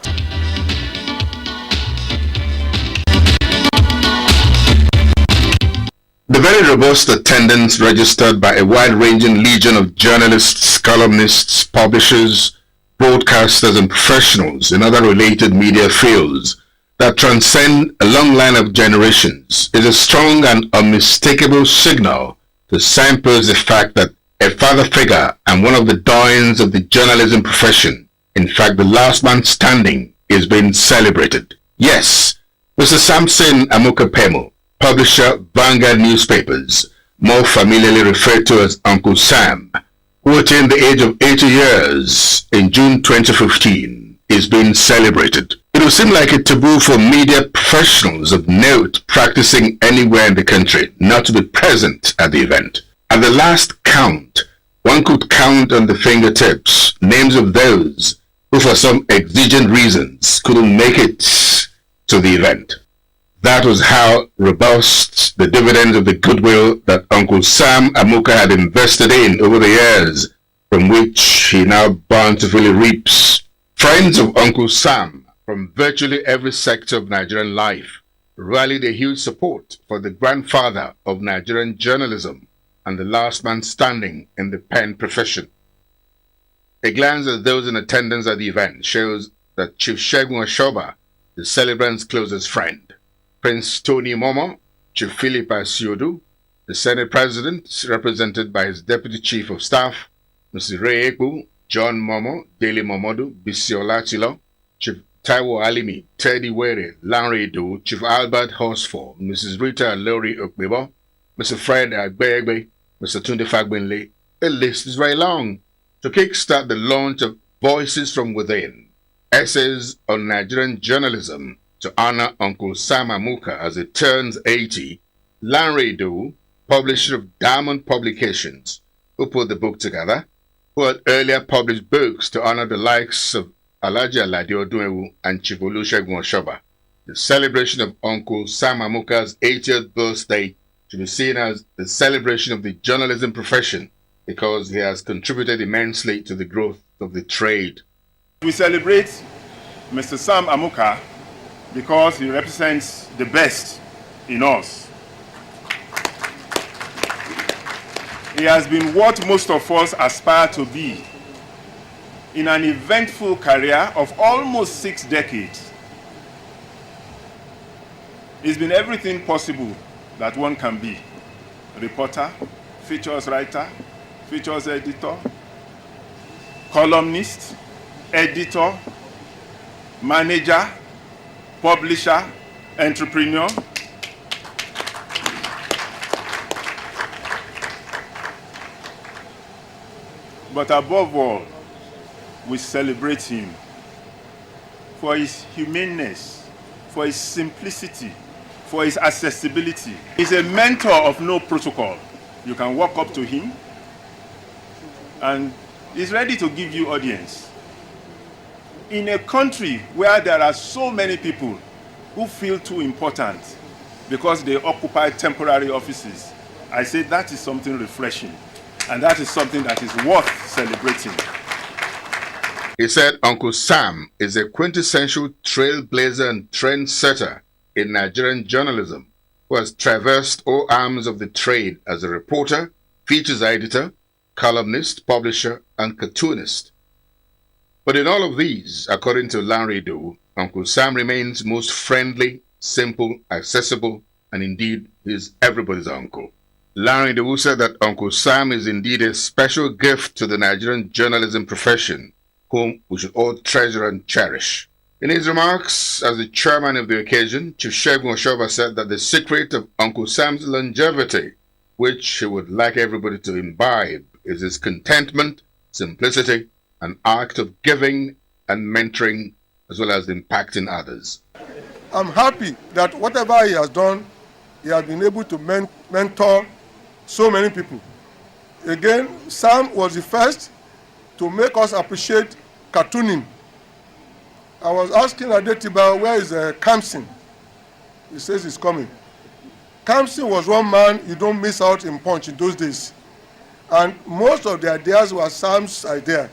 The very robust attendance registered by a wide-ranging legion of journalists, columnists, publishers, broadcasters and professionals in other related media fields that transcend a long line of generations is a strong and unmistakable signal to signpost the fact that a father figure and one of the doyens of the journalism profession, in fact the last man standing, is being celebrated. Yes, Mr. Samson Amuka Pemo, publisher, Vanguard newspapers, more familiarly referred to as Uncle Sam, who attained the age of 80 years in June 2015, is being celebrated. It would seem like a taboo for media professionals of note practicing anywhere in the country not to be present at the event. At the last count, one could count on the fingertips names of those who for some exigent reasons couldn't make it to the event. That was how robust the dividends of the goodwill that Uncle Sam Amuka had invested in over the years, from which he now bountifully reaps. Friends of Uncle Sam from virtually every sector of Nigerian life rallied a huge support for the grandfather of Nigerian journalism and the last man standing in the pen profession. A glance at those in attendance at the event shows that Chief Segun Oshoba, the celebrant's closest friend, Prince Tony Momo, Chief Philip Asiodu, the Senate President, represented by his Deputy Chief of Staff, Mr. Ray Ekbu, John Momo, Dele Momodu, Bisi Olatilo, Chief Taiwo Alimi, Teddy Were, Lanre Do, Chief Albert Horsford, Mrs. Rita Lori Okbebo, Mr. Fred Agbegbe, Mr. Tunde Fagbinle. The list is very long. To kickstart the launch of Voices from Within, Essays on Nigerian Journalism, to honor Uncle Sam Amuka as he turns 80, Lanre Do, publisher of Diamond Publications, who put the book together, who had earlier published books to honor the likes of Alhaji Alade Odunewu and Chief Olusegun Oshoba. The celebration of Uncle Sam Amuka's 80th birthday should be seen as the celebration of the journalism profession because he has contributed immensely to the growth of the trade. We celebrate Mr. Sam Amuka because he represents the best in us. He has been what most of us aspire to be in an eventful career of almost 6 decades. He's been everything possible that one can be: a reporter, features writer, features editor, columnist, editor, manager, publisher, entrepreneur. But above all, we celebrate him for his humaneness, for his simplicity, for his accessibility. He's a mentor of no protocol. You can walk up to him and he's ready to give you audience. In a country where there are so many people who feel too important because they occupy temporary offices, I say that is something refreshing, and that is something that is worth celebrating. He said Uncle Sam is a quintessential trailblazer and trendsetter in Nigerian journalism, who has traversed all arms of the trade as a reporter, features editor, columnist, publisher, and cartoonist. But in all of these, according to Larry Doe, Uncle Sam remains most friendly, simple, accessible, and indeed is everybody's uncle. Larry Doe said that Uncle Sam is indeed a special gift to the Nigerian journalism profession, whom we should all treasure and cherish. In his remarks as the chairman of the occasion, Chief Segun Oshoba said that the secret of Uncle Sam's longevity, which he would like everybody to imbibe, is his contentment, simplicity, an act of giving and mentoring, as well as impacting others. I'm happy that whatever he has done, he has been able to mentor so many people. Again, Sam was the first to make us appreciate cartooning. I was asking Adetiba, where is Kamsin? He says he's coming. Kamsin was one man you don't miss out in Punch in those days. And most of the ideas were Sam's idea.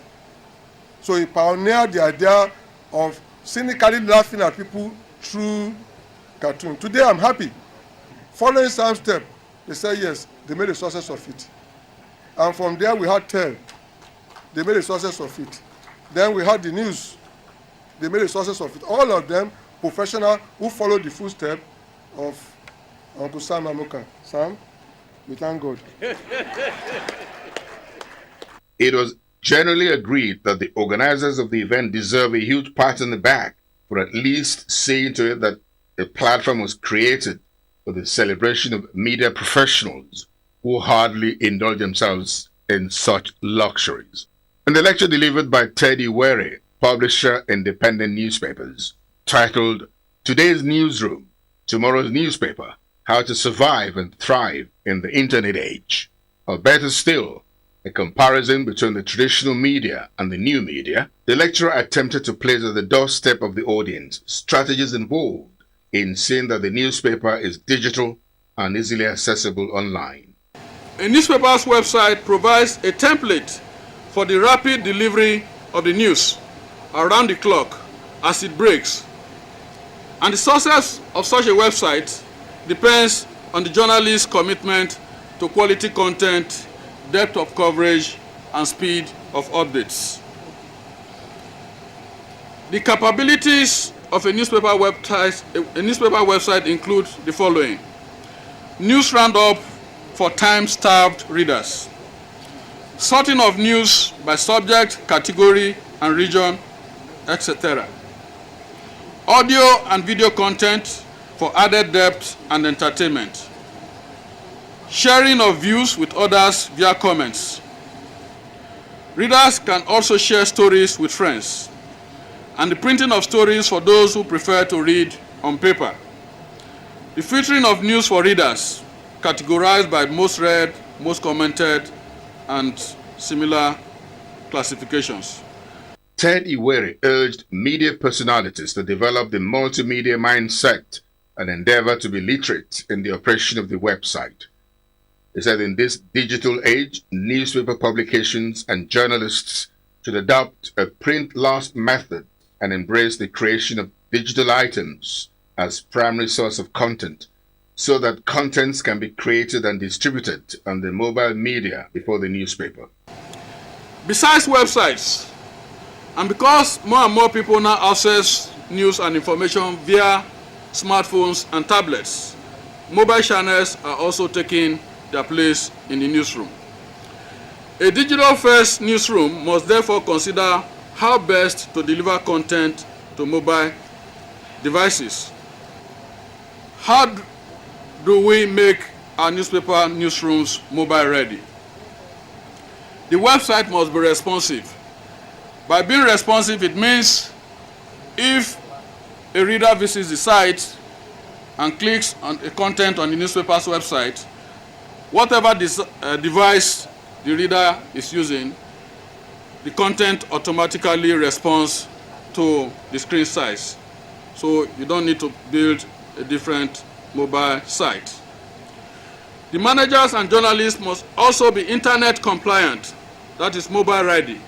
So he pioneered the idea of cynically laughing at people through cartoon. Today I'm happy. Following Sam's step, they said yes, they made a success of it. And from there we had Tell. They made a success of it. Then we had the news. They made a success of it. All of them professional who followed the footsteps of Uncle Sam Amoka. Sam, we thank God. It was generally agreed that the organizers of the event deserve a huge pat on the back for at least seeing to it that a platform was created for the celebration of media professionals who hardly indulge themselves in such luxuries. In the lecture delivered by Teddy Were, publisher independent newspapers, titled Today's Newsroom, Tomorrow's Newspaper, How to Survive and Thrive in the Internet Age, or better still, a comparison between the traditional media and the new media, the lecturer attempted to place at the doorstep of the audience strategies involved in seeing that the newspaper is digital and easily accessible online. A newspaper's website provides a template for the rapid delivery of the news around the clock as it breaks. And the success of such a website depends on the journalist's commitment to quality content, depth of coverage, and speed of updates. The capabilities of a newspaper website include the following: news roundup for time-starved readers, sorting of news by subject, category, and region, etc. Audio and video content for added depth and entertainment. Sharing of views with others via comments. Readers can also share stories with friends. And the printing of stories for those who prefer to read on paper. The filtering of news for readers, categorized by most read, most commented, and similar classifications. Ted Iwere urged media personalities to develop the multimedia mindset and endeavor to be literate in the operation of the website. He said in this digital age, newspaper publications and journalists should adopt a print-last method and embrace the creation of digital items as primary source of content, so that contents can be created and distributed on the mobile media before the newspaper. Besides websites, and because more and more people now access news and information via smartphones and tablets, mobile channels are also taking their place in the newsroom. A digital-first newsroom must therefore consider how best to deliver content to mobile devices. How do we make our newspaper newsrooms mobile ready? The website must be responsive. By being responsive, it means if a reader visits the site and clicks on the content on the newspaper's website, whatever device the reader is using, the content automatically responds to the screen size. So you don't need to build a different mobile site. The managers and journalists must also be internet compliant, that is mobile ready,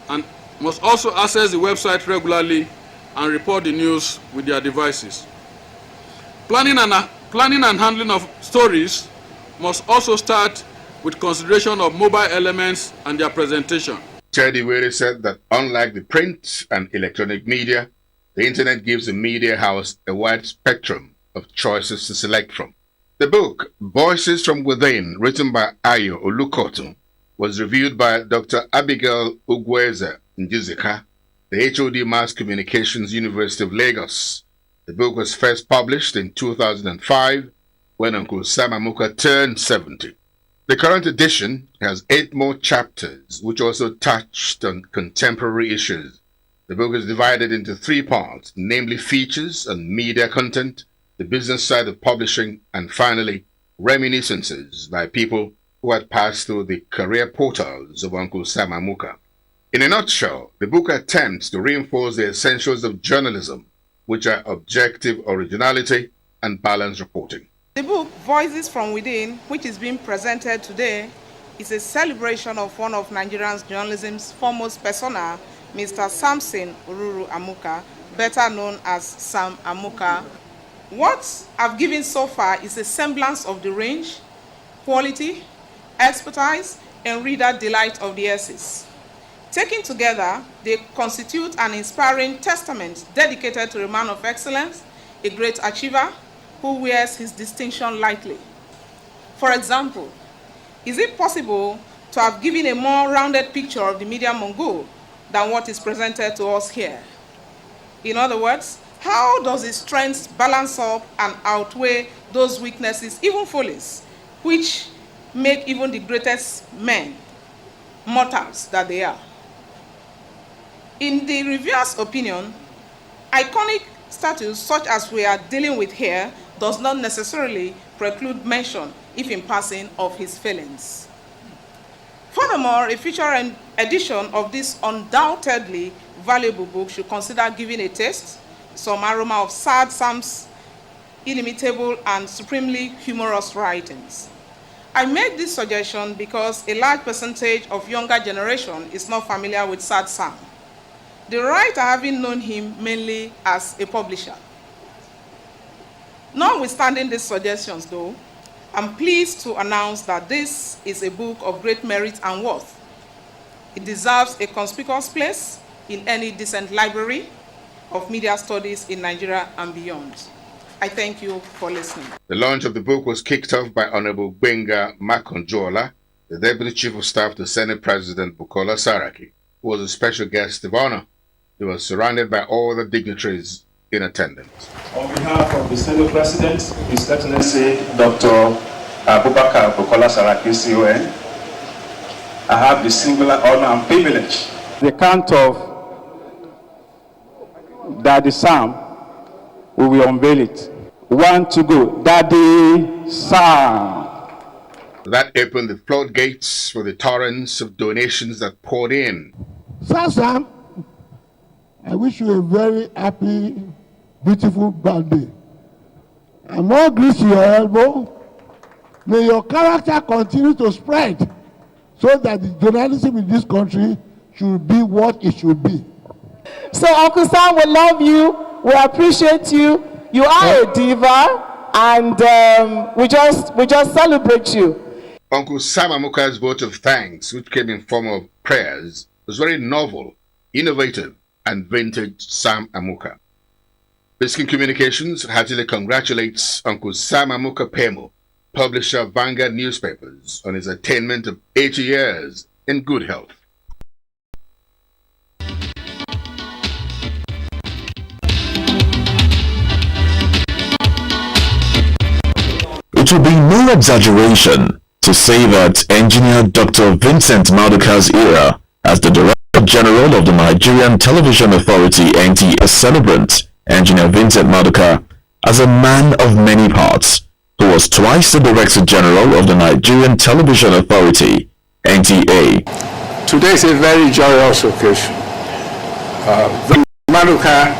and must also access the website regularly and report the news with their devices. Planning and handling of stories must also start with consideration of mobile elements and their presentation. Teddy Were said that unlike the print and electronic media, the internet gives the media house a wide spectrum of choices to select from. The book, Voices from Within, written by Ayo Olukotu, was reviewed by Dr. Abigail Ugweze Njizika, the HOD Mass Communications, University of Lagos. The book was first published in 2005 when Uncle Sam Amuka turned 70. The current edition has 8 more chapters, which also touched on contemporary issues. The book is divided into 3 parts, namely features and media content, the business side of publishing, and finally, reminiscences by people who had passed through the career portals of Uncle Sam Amuka. In a nutshell, the book attempts to reinforce the essentials of journalism, which are objective originality and balanced reporting. The book, Voices from Within, which is being presented today, is a celebration of one of Nigerian journalism's foremost persona, Mr. Samson Oruru Amuka, better known as Sam Amuka. What I've given so far is a semblance of the range, quality, expertise, and reader delight of the essays. Taken together, they constitute an inspiring testament dedicated to a man of excellence, a great achiever, who wears his distinction lightly. For example, is it possible to have given a more rounded picture of the media Mongol than what is presented to us here? In other words, how does his strengths balance up and outweigh those weaknesses, even follies, which make even the greatest men mortals that they are? In the reviewer's opinion, iconic status such as we are dealing with here does not necessarily preclude mention, if in passing, of his failings. Furthermore, a future edition of this undoubtedly valuable book should consider giving a taste, some aroma of Sad Sam's inimitable and supremely humorous writings. I made this suggestion because a large percentage of younger generation is not familiar with Sad Sam, the writer having known him mainly as a publisher. Notwithstanding these suggestions, though, I'm pleased to announce that this is a book of great merit and worth. It deserves a conspicuous place in any decent library of media studies in Nigeria and beyond. I thank you for listening. The launch of the book was kicked off by Honorable Benga Makonjola, the Deputy Chief of Staff to Senate President Bukola Saraki, who was a special guest of honor. He was surrounded by all the dignitaries in attendance. On behalf of the Senate President, His Excellency Dr. Abubakar Bukola Saraki, CON, I have the singular honor and privilege. The count of Daddy Sam, we will unveil it. 1 to go. Daddy Sam. That opened the floodgates for the torrents of donations that poured in. Sam, I wish you a very happy, beautiful birthday. And more grease to your elbow. May your character continue to spread so that the journalism in this country should be what it should be. So Uncle Sam, we love you, we appreciate you. You are a diva, and we just celebrate you. Uncle Sam Amuka's vote of thanks, which came in form of prayers, was very novel, innovative, and vintage Sam Amuka. Biskin Communications heartily congratulates Uncle Sam Amuka Pemo publisher of Vanguard newspapers, on his attainment of 80 years in good health. It will be no exaggeration to say that Engineer Dr. Vincent Maduka's era as the Director General of the Nigerian Television Authority (NTA) celebrant, Engineer Vincent Maduka, as a man of many parts, who was twice the Director General of the Nigerian Television Authority (NTA). Today is a very joyous occasion. Maduka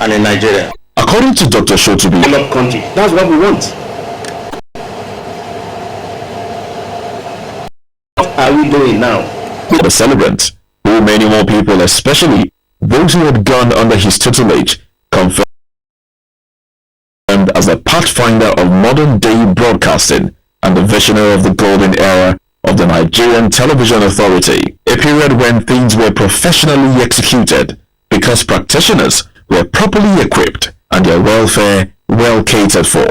and in Nigeria. According to Dr. Shotubi, country. That's what we want. What are we doing now? The celebrant, who many more people, especially those who had gone under his tutelage, confirmed as a pathfinder of modern-day broadcasting and the visionary of the golden era of the Nigerian Television Authority, a period when things were professionally executed because practitioners were properly equipped and their welfare well catered for.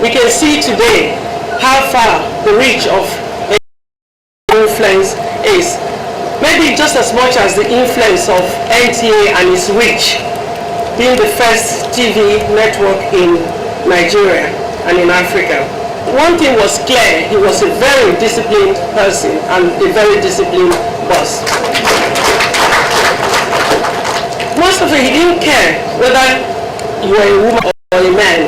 We can see today how far the reach of influence is. Maybe just as much as the influence of NTA and its reach, being the first TV network in Nigeria and in Africa. One thing was clear, he was a very disciplined person and a very disciplined boss. Most of it, he didn't care whether you were a woman or a man,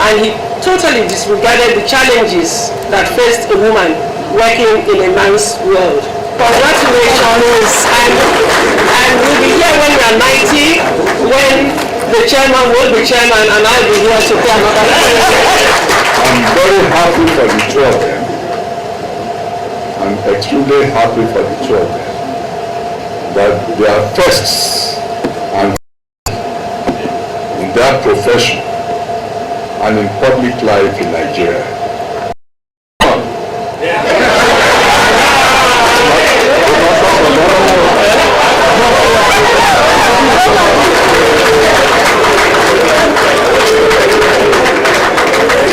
and he totally disregarded the challenges that faced a woman working in a man's world. Congratulations, and we'll be here when we are 90, when the chairman will be chairman, and I'll be here to play another. I'm very happy for the two of them. I'm extremely happy for the two of them that they are firsts and in their profession and in public life in Nigeria.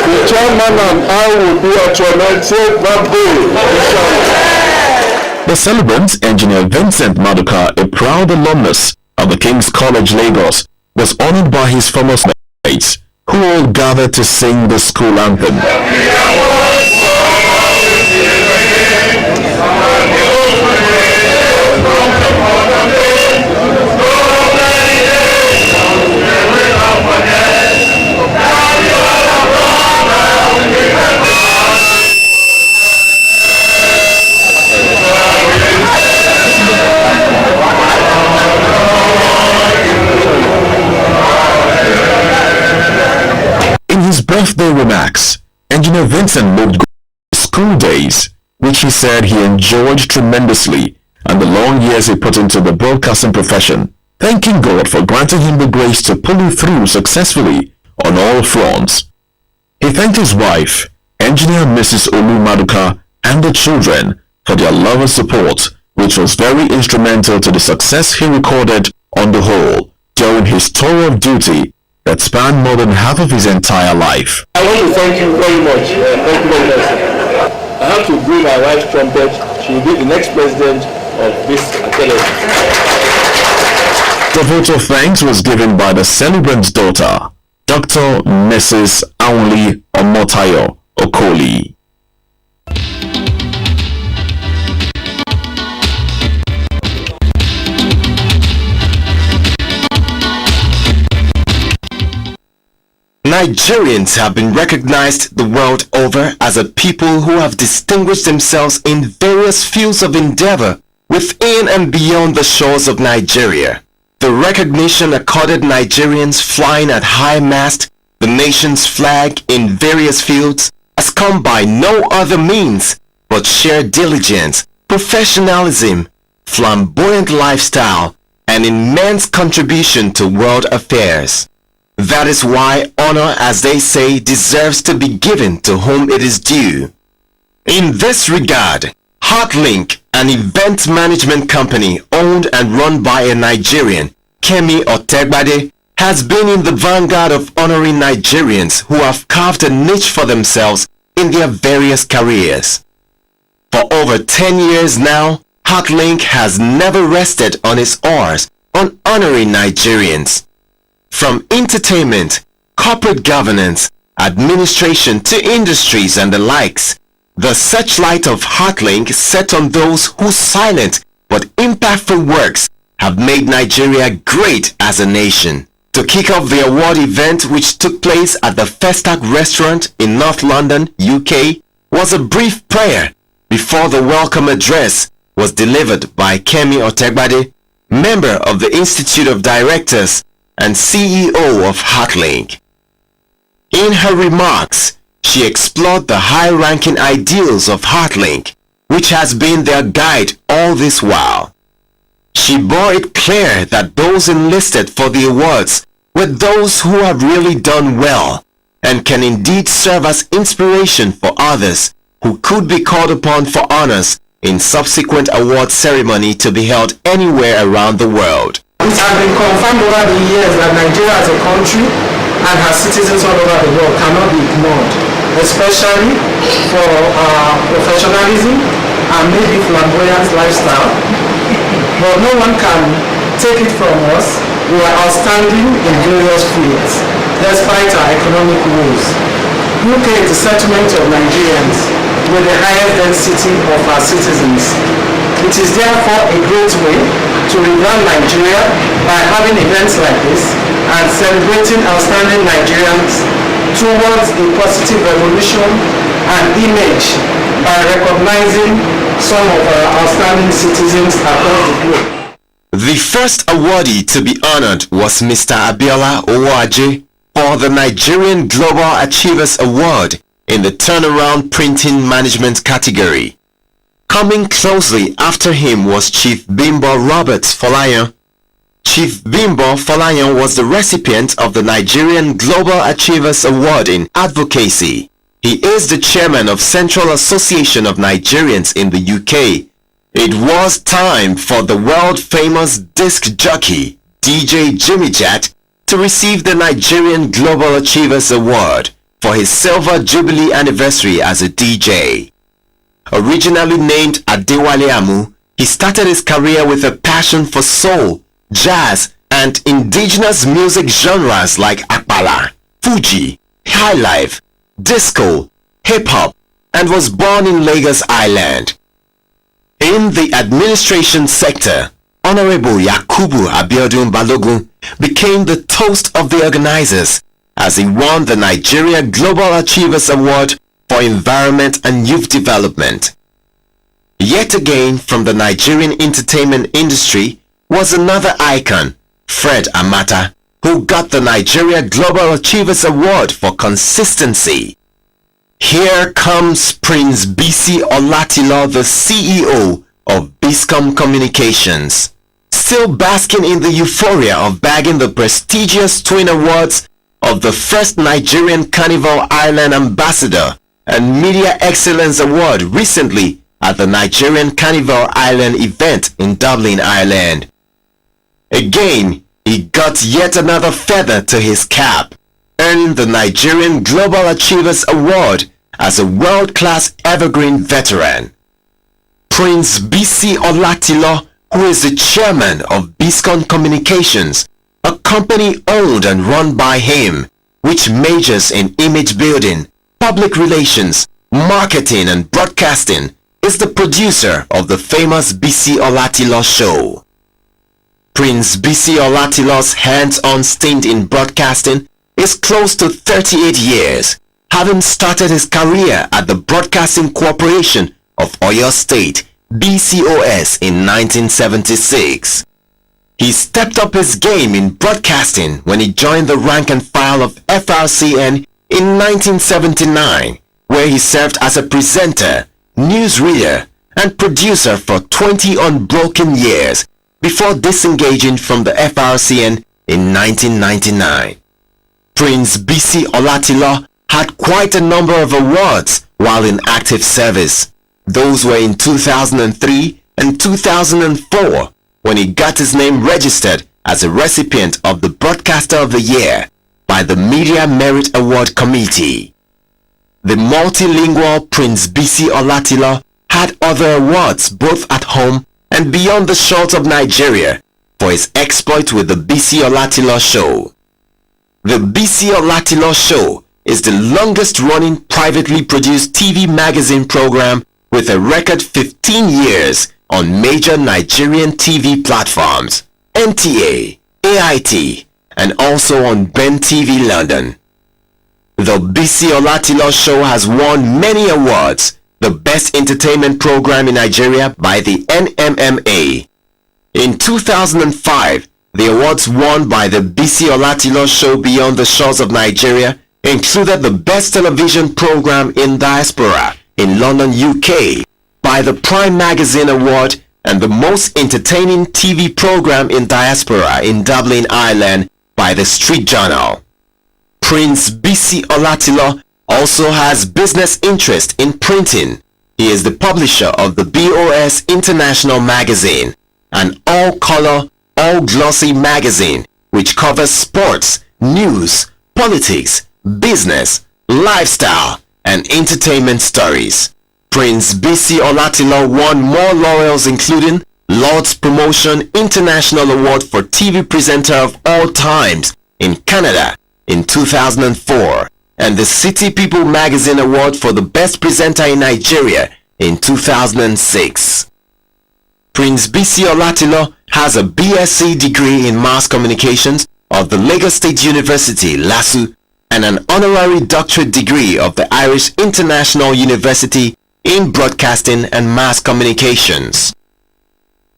The chairman and I will be at your 90th birthday. The celebrant, Engineer Vincent Maduka, a proud alumnus of the King's College Lagos, was honored by his former mates, who all gathered to sing the school anthem. Birthday remarks, Engineer Vincent looked good at school days, which he said he enjoyed tremendously, and the long years he put into the broadcasting profession, thanking God for granting him the grace to pull it through successfully on all fronts. He thanked his wife, Engineer Mrs. Olu Maduka, and the children for their love and support, which was very instrumental to the success he recorded on the whole during his tour of duty that spanned more than half of his entire life. I want to thank you very much. Thank you very much. I have to blow my wife's trumpet. She will be the next president of this academy. The vote of thanks was given by the celebrant's daughter, Dr. Mrs. Aunli Omotayo Okoli. Nigerians have been recognized the world over as a people who have distinguished themselves in various fields of endeavor within and beyond the shores of Nigeria. The recognition accorded Nigerians flying at high mast the nation's flag in various fields has come by no other means but sheer diligence, professionalism, flamboyant lifestyle, and immense contribution to world affairs. That is why honor, as they say, deserves to be given to whom it is due. In this regard, Heartlink, an event management company owned and run by a Nigerian, Kemi Otegbade, has been in the vanguard of honoring Nigerians who have carved a niche for themselves in their various careers. For over 10 years now, Heartlink has never rested on its oars on honoring Nigerians. From entertainment, corporate governance, administration to industries and the likes, the searchlight of Heartlink set on those whose silent but impactful works have made Nigeria great as a nation. To kick off the award event, which took place at the Festac restaurant in North London, UK, was a brief prayer before the welcome address was delivered by Kemi Otegbade, member of the Institute of Directors and CEO of Heartlink. In her remarks, she explored the high-ranking ideals of Heartlink, which has been their guide all this while. She bore it clear that those enlisted for the awards were those who have really done well and can indeed serve as inspiration for others who could be called upon for honors in subsequent award ceremony to be held anywhere around the world. It has been confirmed over the years that Nigeria as a country and her citizens all over the world cannot be ignored, especially for our professionalism and maybe flamboyant lifestyle. But no one can take it from us. We are outstanding in various fields, despite our economic woes. UK is the settlement of Nigerians with the highest density of our citizens. It is therefore a great way to rebrand Nigeria by having events like this and celebrating outstanding Nigerians towards a positive evolution and image by recognizing some of our outstanding citizens across the globe. The first awardee to be honored was Mr. Abiola Owoaje for the Nigerian Global Achievers Award in the Turnaround Printing Management category. Coming closely after him was Chief Bimbo Roberts Folayan. Chief Bimbo Folayan was the recipient of the Nigerian Global Achievers Award in Advocacy. He is the chairman of Central Association of Nigerians in the UK. It was time for the world-famous disc jockey, DJ Jimmy Jat, to receive the Nigerian Global Achievers Award for his Silver Jubilee anniversary as a DJ. Originally named Adewale Amu, he started his career with a passion for soul, jazz, and indigenous music genres like Akbala, Fuji, highlife, disco, hip-hop, and was born in Lagos Island. In the administration sector, Honorable Yakubu Abiodun Balogun became the toast of the organizers as he won the Nigeria Global Achievers Award for Environment and Youth Development. Yet again from the Nigerian entertainment industry was another icon, Fred Amata, who got the Nigeria Global Achievers Award for consistency. Here comes Prince BC Olatilo, the CEO of Biscom Communications, still basking in the euphoria of bagging the prestigious twin awards of the first Nigerian Carnival Island Ambassador and Media Excellence Award recently at the Nigerian Carnival Island event in Dublin, Ireland. Again, he got yet another feather to his cap, earning the Nigerian Global Achievers Award as a world-class evergreen veteran. Prince BC Olatilo, who is the chairman of Biscom Communications, a company owned and run by him, which majors in image building, public relations, marketing and broadcasting, is the producer of the famous BC Olatilo show. Prince BC Olatilo's hands-on stint in broadcasting is close to 38 years, having started his career at the Broadcasting Corporation of Oyo State, BCOS, in 1976. He stepped up his game in broadcasting when he joined the rank and file of FRCN in 1979, where he served as a presenter, newsreader, and producer for 20 unbroken years before disengaging from the FRCN in 1999. Prince BC Olatilo had quite a number of awards while in active service. Those were in 2003 and 2004 when he got his name registered as a recipient of the Broadcaster of the Year by the Media Merit Award Committee. The multilingual Prince Bisi Olatilo had other awards both at home and beyond the shores of Nigeria for his exploit with the Bisi Olatilo Show. The Bisi Olatilo Show is the longest running privately produced TV magazine program with a record 15 years on major Nigerian TV platforms, NTA, AIT, and also on Ben TV London. The Bisi Olatilo Show has won many awards, the best entertainment program in Nigeria by the NMMA. In 2005, the awards won by the Bisi Olatilo Show beyond the shores of Nigeria included the best television program in diaspora in London, UK by the Prime Magazine Award and the most entertaining TV program in diaspora in Dublin, Ireland by the Street Journal. Prince Bisi Olatilo also has business interest in printing. He is the publisher of the BOS International Magazine, an all-color, all-glossy magazine which covers sports, news, politics, business, lifestyle, and entertainment stories. Prince Bisi Olatilo won more laurels including Lord's Promotion International Award for TV Presenter of All Times in Canada in 2004 and the City People Magazine Award for the Best Presenter in Nigeria in 2006. Prince Bisi Olatilo has a BSc degree in Mass Communications of the Lagos State University, LASU, and an honorary doctorate degree of the Irish International University in Broadcasting and Mass Communications.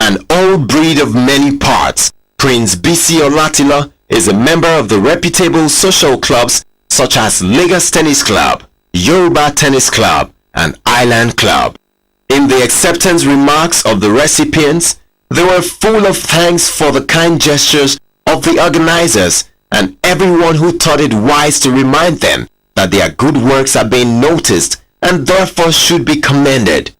An old breed of many parts, Prince Bisi Olatilo is a member of the reputable social clubs such as Lagos Tennis Club, Yoruba Tennis Club, and Island Club. In the acceptance remarks of the recipients, they were full of thanks for the kind gestures of the organizers and everyone who thought it wise to remind them that their good works are being noticed and therefore should be commended.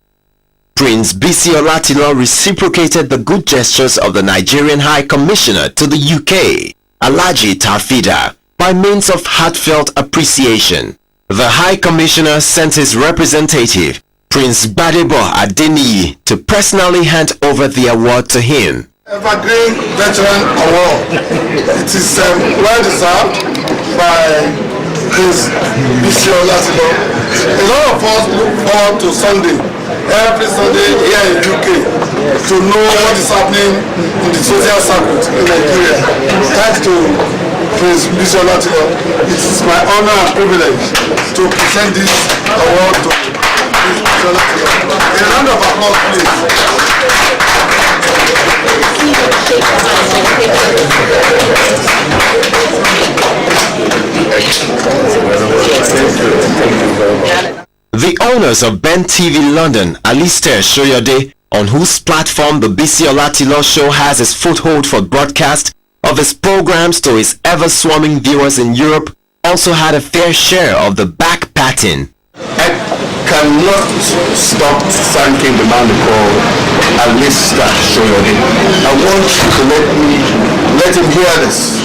Prince Bisi Olatilo reciprocated the good gestures of the Nigerian High Commissioner to the UK, Alhaji Tafida, by means of heartfelt appreciation. The High Commissioner sent his representative, Prince Badebo Adeniyi, to personally hand over the award to him. Evergreen Veteran Award. It is well deserved by Prince Bisi Olatilo. A lot of us look forward to Sunday, every Sunday here in UK, to know what is happening in the social circuit in Nigeria. Thanks to Prince Bisi Olatilo. It is my honor and privilege to present this award to Prince Bisi Olatilo. A round of applause, please. The owners of Ben TV London, Alistair Shoyode, on whose platform the Bisi Olatilo Show has its foothold for broadcast of his programs to his ever-swarming viewers in Europe, also had a fair share of the back patting. I cannot stop thanking the man called Alistair Shoyode. I want you to let him hear this.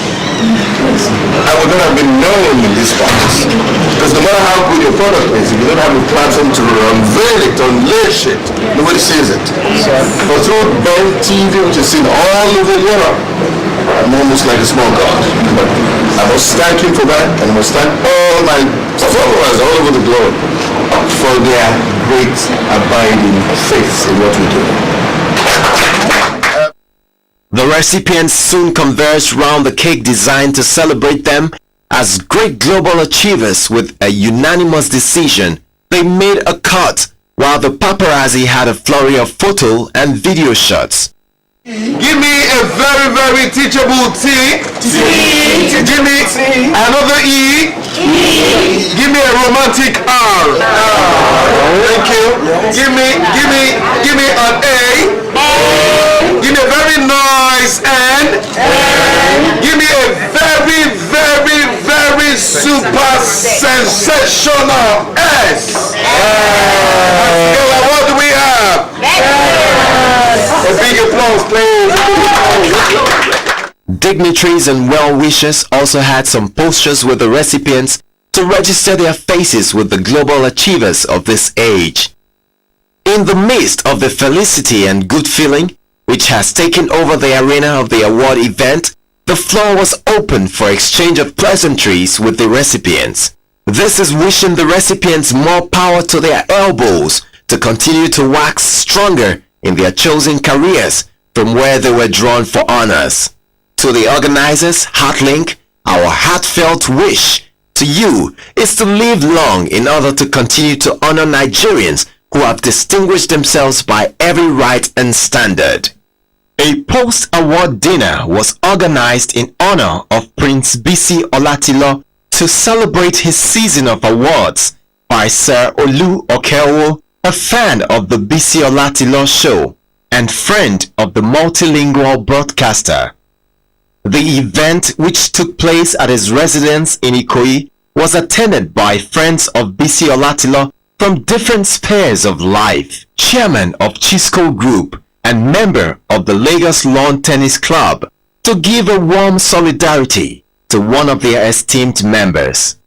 I would not have been known in this parts. Because no matter how good your product is, if you don't have a platform to unveil it, unleash it, nobody sees it. But through Ben TV, which is seen all over Europe, I'm almost like a small god. But I must thank him for that, and I must thank all my followers all over the globe for their great abiding faith in what we do. The recipients soon converged round the cake designed to celebrate them as great global achievers. With a unanimous decision, they made a cut, while the paparazzi had a flurry of photo and video shots. Give me a very, very teachable T. Give me another E. Give me a romantic R. Thank you. Give me an A. Give me a very nice N. Give me a very, very, very super sensational S. And what do we have? A big applause, please. Dignitaries and well-wishers also had some postures with the recipients to register their faces with the global achievers of this age. In the midst of the felicity and good feeling which has taken over the arena of the award event, the floor was open for exchange of pleasantries with the recipients. This is wishing the recipients more power to their elbows to continue to wax stronger in their chosen careers from where they were drawn for honors. To the organizers, Heartlink, our heartfelt wish to you is to live long in order to continue to honor Nigerians who have distinguished themselves by every right and standard. A post-award dinner was organized in honor of Prince Bisi Olatilo to celebrate his season of awards by Sir Olu Okeowo, a fan of the Bisi Olatilo show and friend of the multilingual broadcaster. The event, which took place at his residence in Ikoyi, was attended by friends of Bisi Olatilo from different spheres of life, chairman of Chisco Group and member of the Lagos Lawn Tennis Club, to give a warm solidarity to one of their esteemed members.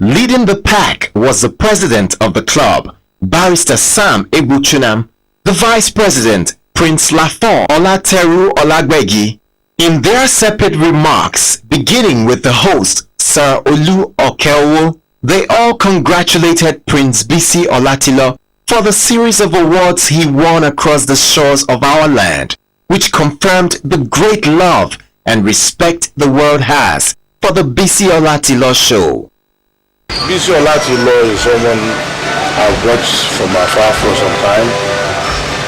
Leading the pack was the president of the club, Barrister Sam Ebuchunam, the vice president, Prince Lafon Olateru Olagbegi. In their separate remarks, beginning with the host, Sir Olu Okeowo, they all congratulated Prince Bisi Olatilo for the series of awards he won across the shores of our land, which confirmed the great love and respect the world has for the Bisi Olatilo show. Bisi Olatilo is someone I've watched from afar for some time.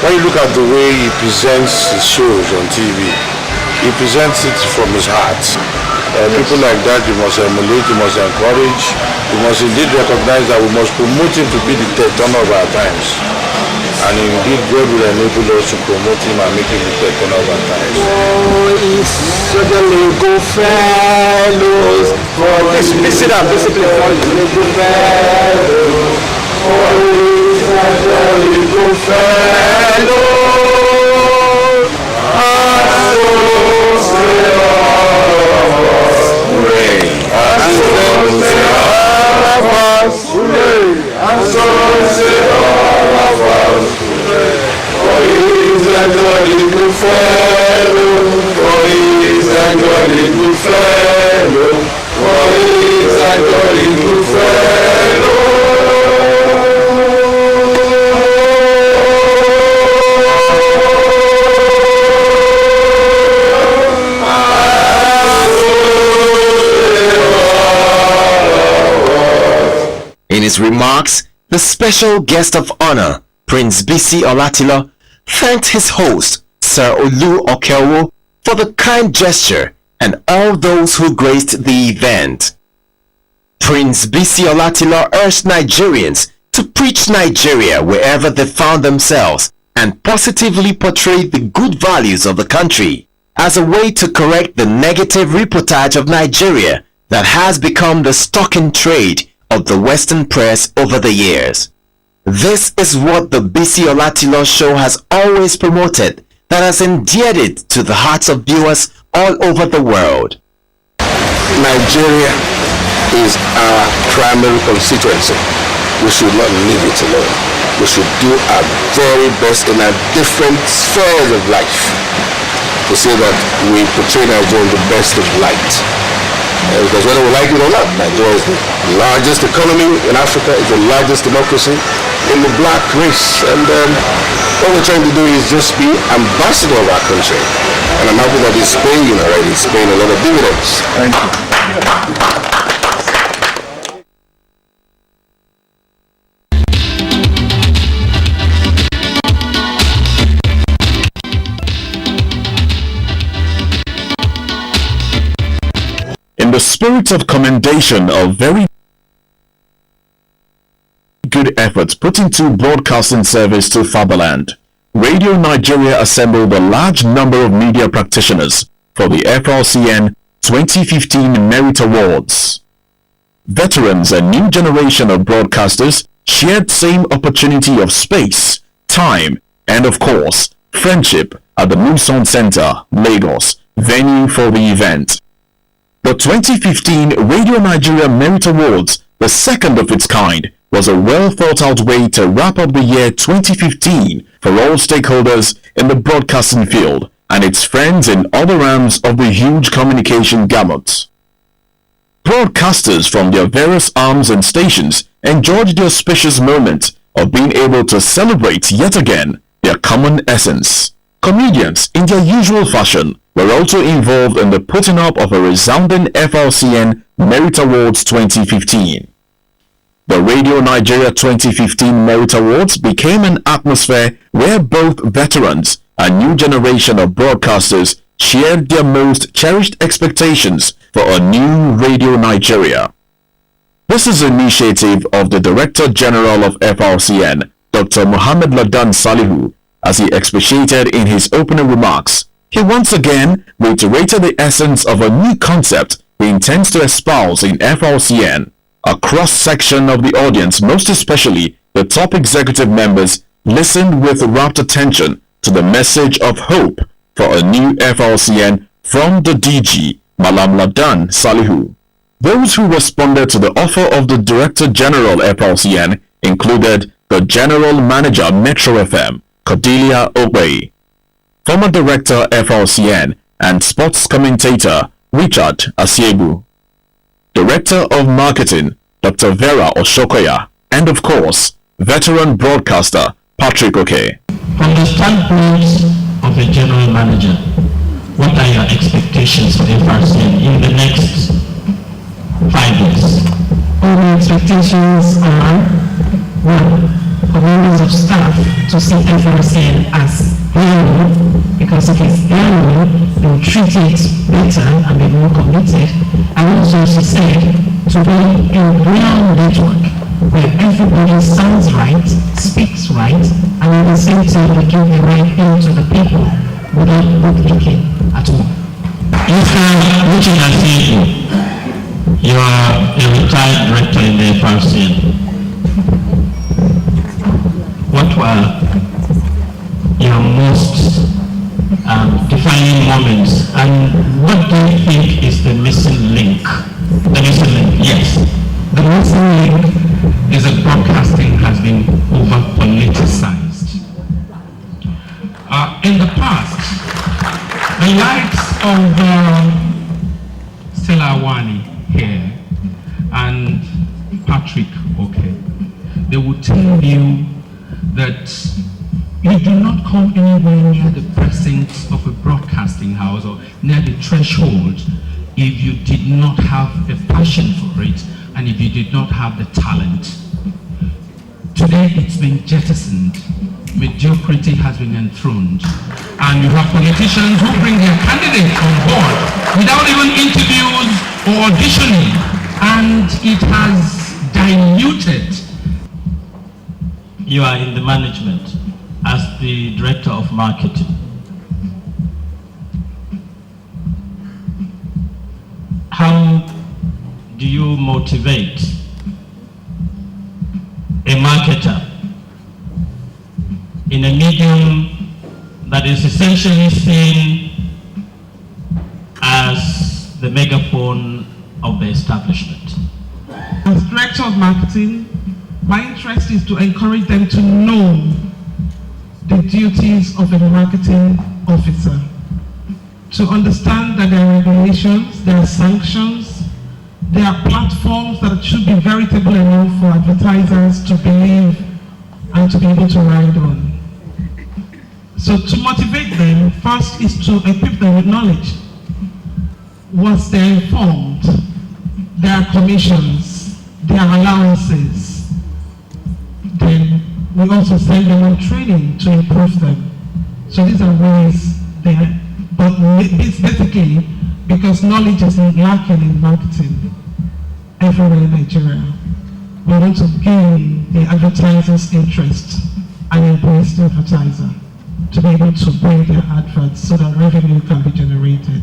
When you look at the way he presents his shows on TV, he presents it from his heart. People like that you must emulate, you must encourage, you must indeed recognize that we must promote him to be the turn of our times. And indeed God will enable us to promote him and make him the turn of our times. Oh, it's certainly good fellows. Sit down, basically. Good fellows. Oh, it's certainly good fellows. In his remarks, the special guest of honor, Prince Bisi Olatilo, thanked his host, Sir Olu Okeowo, for the kind gesture and all those who graced the event. Prince Bisi Olatilo urged Nigerians to preach Nigeria wherever they found themselves and positively portray the good values of the country as a way to correct the negative reportage of Nigeria that has become the stock in trade of the Western press over the years. This is what the Bisi Olatilo show has always promoted, that has endeared it to the hearts of viewers all over the world. Nigeria is our primary constituency. We should not leave it alone. We should do our very best in our different spheres of life to say that we portray Nigeria in the best of light. Because whether we like it or not, Nigeria is the largest economy in Africa, is the largest democracy in the black race. And what we're trying to do is just be ambassador of our country. And I'm happy that it's paying already. It's paying a lot of dividends. Thank you. In the spirit of commendation of very good efforts put into broadcasting service to fatherland, Radio Nigeria assembled a large number of media practitioners for the FRCN 2015 Merit Awards. Veterans and new generation of broadcasters shared same opportunity of space, time, and of course, friendship at the Muson Center, Lagos, venue for the event. The 2015 Radio Nigeria Merit Awards, the second of its kind, was a well-thought-out way to wrap up the year 2015 for all stakeholders in the broadcasting field and its friends in other arms of the huge communication gamut. Broadcasters from their various arms and stations enjoyed the auspicious moment of being able to celebrate yet again their common essence. Comedians, in their usual fashion, were also involved in the putting up of a resounding FRCN Merit Awards 2015. The Radio Nigeria 2015 Merit Awards became an atmosphere where both veterans and new generation of broadcasters shared their most cherished expectations for a new Radio Nigeria. This is an initiative of the Director General of FRCN, Dr. Mohammed Ladan Salihu, as he expatiated in his opening remarks. He once again reiterated the essence of a new concept he intends to espouse in FRCN. A cross-section of the audience, most especially the top executive members, listened with rapt attention to the message of hope for a new FRCN from the DG, Malam Ladan Salihu. Those who responded to the offer of the Director General FRCN included the General Manager Metro FM, Cordelia Obey, former Director FRCN and Sports Commentator Richard Asiegu, Director of Marketing Dr. Vera Oshokoya, and of course, veteran broadcaster Patrick Oke. From the standpoint of a General Manager, what are your expectations for FRCN in the next 5 years? All the expectations are, one, for members of staff to see FRCN as annual, because if it's annual, they'll treat it better and be more committed. And also, as you said, to be a real network where everybody sounds right, speaks right, and at the same time we give the right thing to the people without bookkeeping at all. Mr. Richard Asiegu, you are a retired director in the FRCN. What were your most defining moments, and what do you think is the missing link? The missing link, yes. The missing link is that broadcasting has been over-politicized. In the past, the likes of Stella Awani here and Patrick Oke, they would tell you that you do not come anywhere near the presence of a broadcasting house or near the threshold if you did not have a passion for it and if you did not have the talent. Today it's been jettisoned. Mediocrity has been enthroned. And you have politicians who bring their candidate on board without even interviews or auditioning. And it has diluted. You are in the management as the Director of Marketing. How do you motivate a marketer in a medium that is essentially seen as the megaphone of the establishment? As Director of Marketing, my interest is to encourage them to know the duties of a marketing officer, to understand that there are regulations, there are sanctions, there are platforms that should be veritable enough for advertisers to believe and to be able to ride on. So to motivate them, first is to equip them with knowledge. Once they're informed, there are commissions, there are allowances, then we also send them on training to improve them. So these are ways there, but it's basically because knowledge is lacking in marketing everywhere in Nigeria. We want to gain the advertiser's interest and embrace the advertiser to be able to bring their adverts so that revenue can be generated.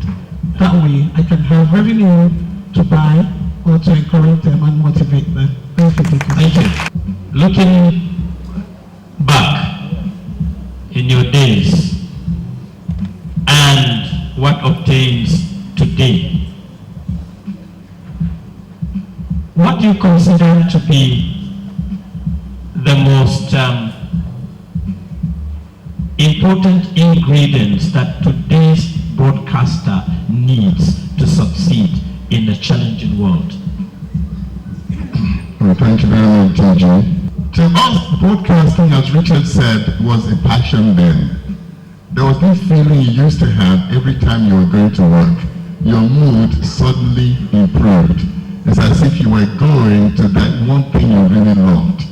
That way I can have revenue to buy or to encourage them and motivate them. Thank you. Looking back in your days and what obtains today, what do you consider to be the most important ingredients that today's broadcaster needs to succeed in a challenging world? Well, thank you very much, TJ. To us, broadcasting, as Richard said, was a passion then. There was this feeling you used to have every time you were going to work. Your mood suddenly improved. It's as if you were going to that one thing you really loved.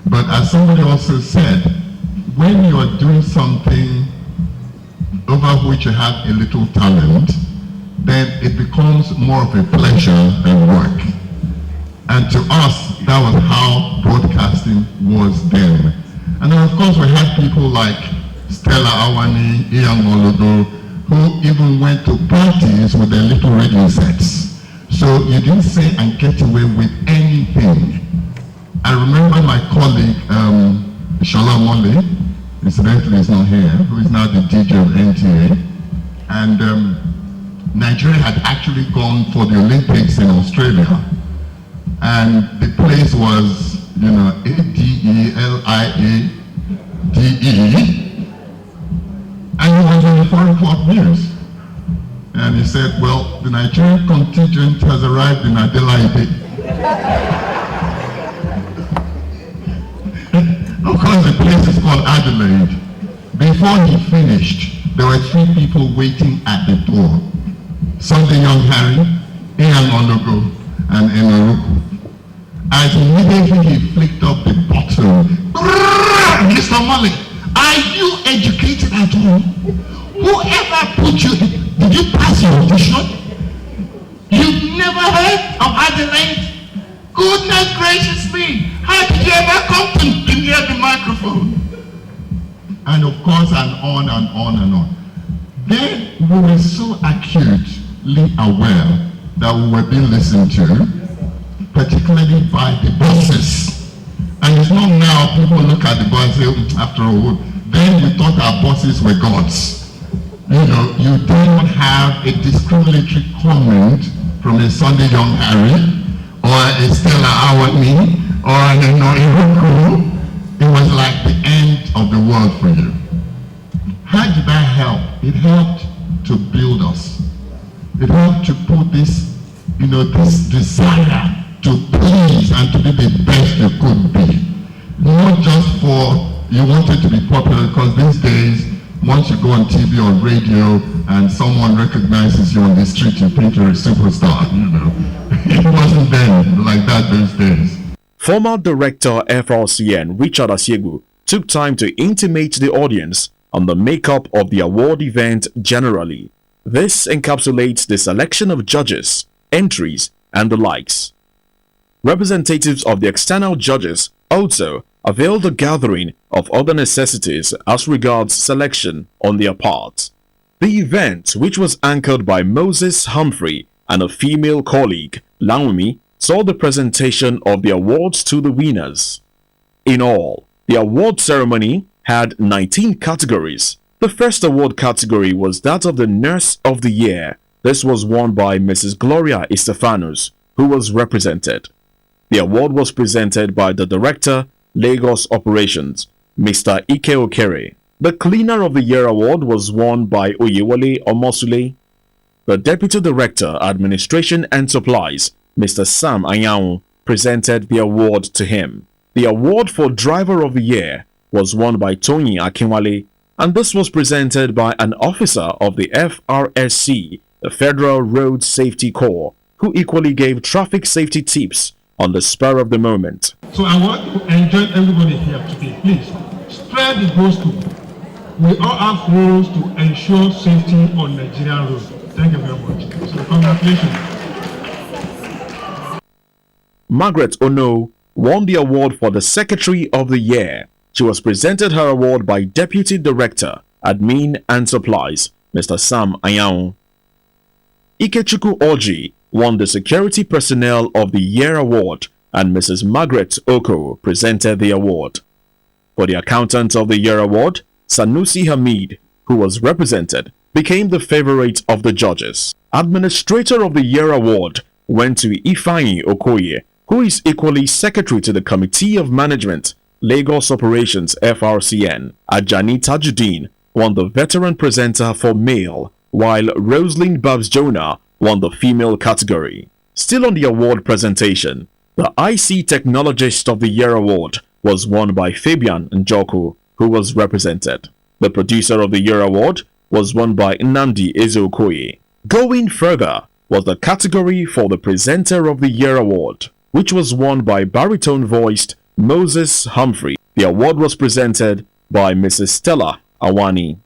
But as somebody also said, when you are doing something over which you have a little talent, then it becomes more of a pleasure than work. And to us, that was how broadcasting was then. And then of course we had people like Stella Awani, Ian Ologo, who even went to parties with their little radio sets. So you didn't say and get away with anything. I remember my colleague, Shalom Mole, incidentally is not here, who is now the DJ of NTA. And Nigeria had actually gone for the Olympics in Australia. And the place was, you know, ADELIADE. And he was on the Foreign Court News. And he said, well, the Nigerian contingent has arrived in Adelaide. Of course, the place is called Adelaide. Before he finished, there were 3 people waiting at the door. Sunday Young Harry, Ian Ologo, and Enoruku. As immediately he flicked up the bottle, Mr. Molly, are you educated at all? Whoever put you, did you pass your audition? You've never heard of Adelaide? Goodness gracious me, how did you ever come to near the microphone? And of course, and on and on and on. Then we were so acutely aware that we were being listened to, particularly by the bosses. And it's not now people look at the boss and say, after all, then we thought our bosses were gods. You know, you don't have a discriminatory comment from a Sunday Young Harry, or a Stella Awani, or an Enoruku. It was like the end of the world for you. How did that help? It helped to build us. It helped to put this, you know, this desire to please and to be the best you could be. Not just for you wanted to be popular, because these days, once you go on TV or radio and someone recognizes you on the street, you think you're a superstar, you know. It wasn't then like that those days. Former Director FRCN Richard Asiegu took time to intimate the audience on the makeup of the award event generally. This encapsulates the selection of judges, entries, and the likes. Representatives of the external judges also availed the gathering of other necessities as regards selection on their part. The event, which was anchored by Moses Humphrey and a female colleague, Laumi, saw the presentation of the awards to the winners. In all, the award ceremony had 19 categories. The first award category was that of the Nurse of the Year. This was won by Mrs. Gloria Estefanos, who was represented. The award was presented by the Director, Lagos Operations, Mr. Ike Okere. The Cleaner of the Year award was won by Oyewole Omosule. The Deputy Director, Administration and Supplies, Mr. Sam Anyanwu, presented the award to him. The award for Driver of the Year was won by Tony Akinwale, and this was presented by an officer of the FRSC, the Federal Road Safety Corps, who equally gave traffic safety tips on the spur of the moment. So I want to enjoin everybody here today, please, spread the gospel. We all have roles to ensure safety on Nigerian roads. Thank you very much. So congratulations. Margaret Ono won the award for the Secretary of the Year. She was presented her award by Deputy Director, Admin and Supplies, Mr. Sam Anyanwu. Ikechukwu Oji won the Security Personnel of the Year award, and Mrs. Margaret Oko presented the award. For the Accountant of the Year award, Sanusi Hamid, who was represented, became the favorite of the judges. Administrator of the Year award went to Ifeanyi Okoye, who is equally secretary to the Committee of Management, Lagos Operations FRCN, Ajani Tajuddin, won the veteran presenter for male, while Rosalind Babs Jonah won the female category. Still on the award presentation, the IC Technologist of the Year award was won by Fabian Njoku, who was represented. The Producer of the Year award was won by Nnamdi Ezeokoye. Going further was the category for the Presenter of the Year award, which was won by baritone-voiced Moses Humphrey. The award was presented by Mrs. Stella Awani.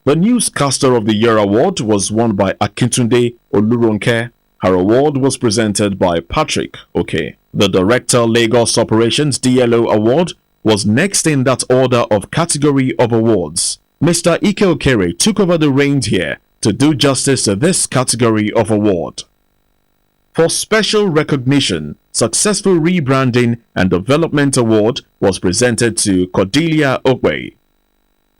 The Newscaster of the Year award was won by Akintunde Oluronke. Her award was presented by Patrick Oke. The Director Lagos Operations DLO award was next in that order of category of awards. Mr. Ike Okere took over the reins here to do justice to this category of award. For special recognition, Successful Rebranding and Development Award was presented to Cordelia Okwe.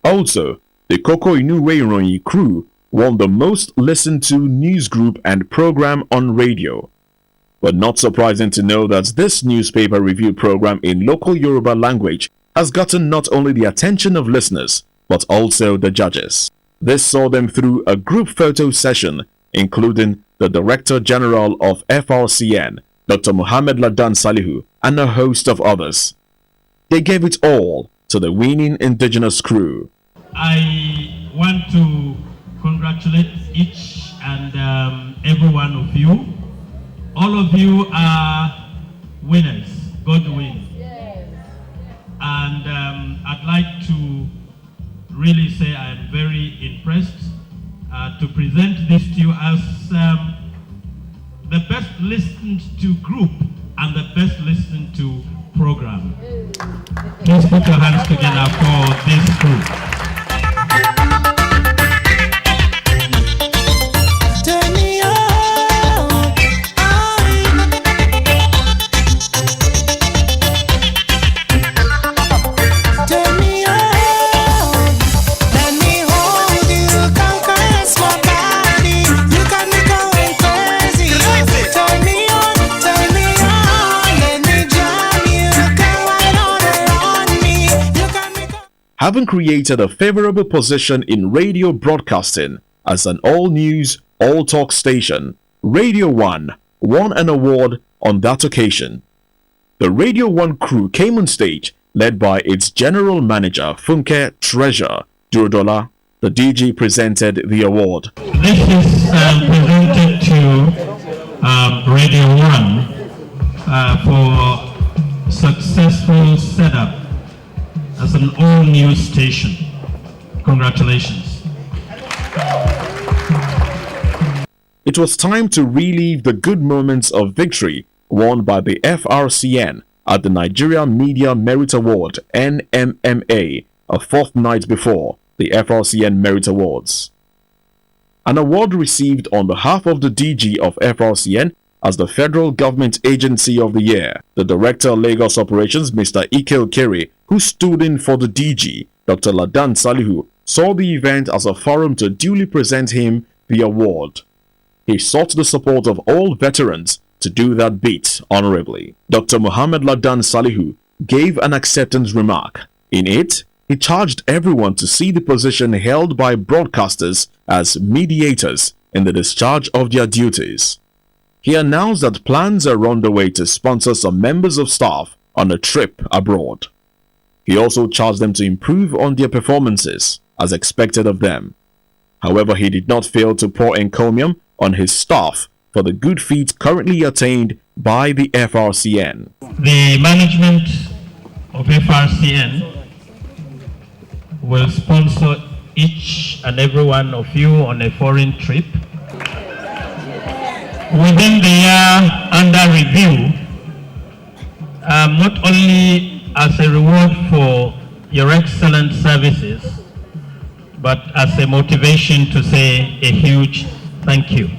Also, the Koko Inuwe Iroyin crew won the most listened to news group and program on radio. But not surprising to know that this newspaper review program in local Yoruba language has gotten not only the attention of listeners, but also the judges. This saw them through a group photo session, including the Director General of FRCN, Dr. Mohammed Ladan Salihu, and a host of others. They gave it all to the winning indigenous crew. I want to congratulate each and every one of you. All of you are winners, God wins. And I'd like to really say I am very impressed to present this to you as the best listened to group and the best listened to program. Please put your hands together for this group. Having created a favorable position in radio broadcasting as an all-news, all-talk station, Radio 1 won an award on that occasion. The Radio 1 crew came on stage led by its general manager Funke Treasure Durodola. The DG presented the award. This is presented to Radio 1 for successful setup as an all-news station. Congratulations. It was time to relive the good moments of victory won by the FRCN at the Nigeria Media Merit Award NMMA a fortnight before the FRCN Merit Awards. An award received on behalf of the DG of FRCN as the Federal Government Agency of the Year, the Director Lagos Operations Mr. Ike Okere, who stood in for the DG, Dr. Ladan Salihu, saw the event as a forum to duly present him the award. He sought the support of all veterans to do that bit honorably. Dr. Mohammed Ladan Salihu gave an acceptance remark. In it, he charged everyone to see the position held by broadcasters as mediators in the discharge of their duties. He announced that plans are underway to sponsor some members of staff on a trip abroad. He also charged them to improve on their performances as expected of them. However, he did not fail to pour encomium on his staff for the good feat currently attained by the FRCN. The management of FRCN will sponsor each and every one of you on a foreign trip. Within the year under review, not only as a reward for your excellent services, but as a motivation to say a huge thank you.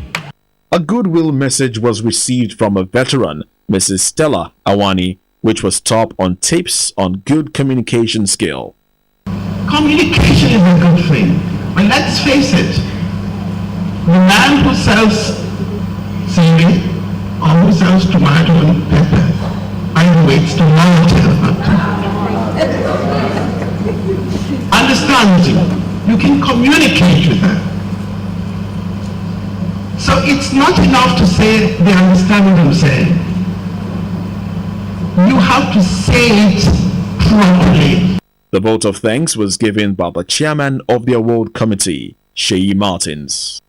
A goodwill message was received from a veteran, Mrs. Stella Awani, which was top on tips on good communication skill. Communication is a good thing, but let's face it, the man who sells siri or who sells tomato and pepper waits to monitor. Understands you. You can communicate with her. So it's not enough to say they understand what I'm saying. You have to say it properly. The vote of thanks was given by the chairman of the award committee, Sheyi Martins.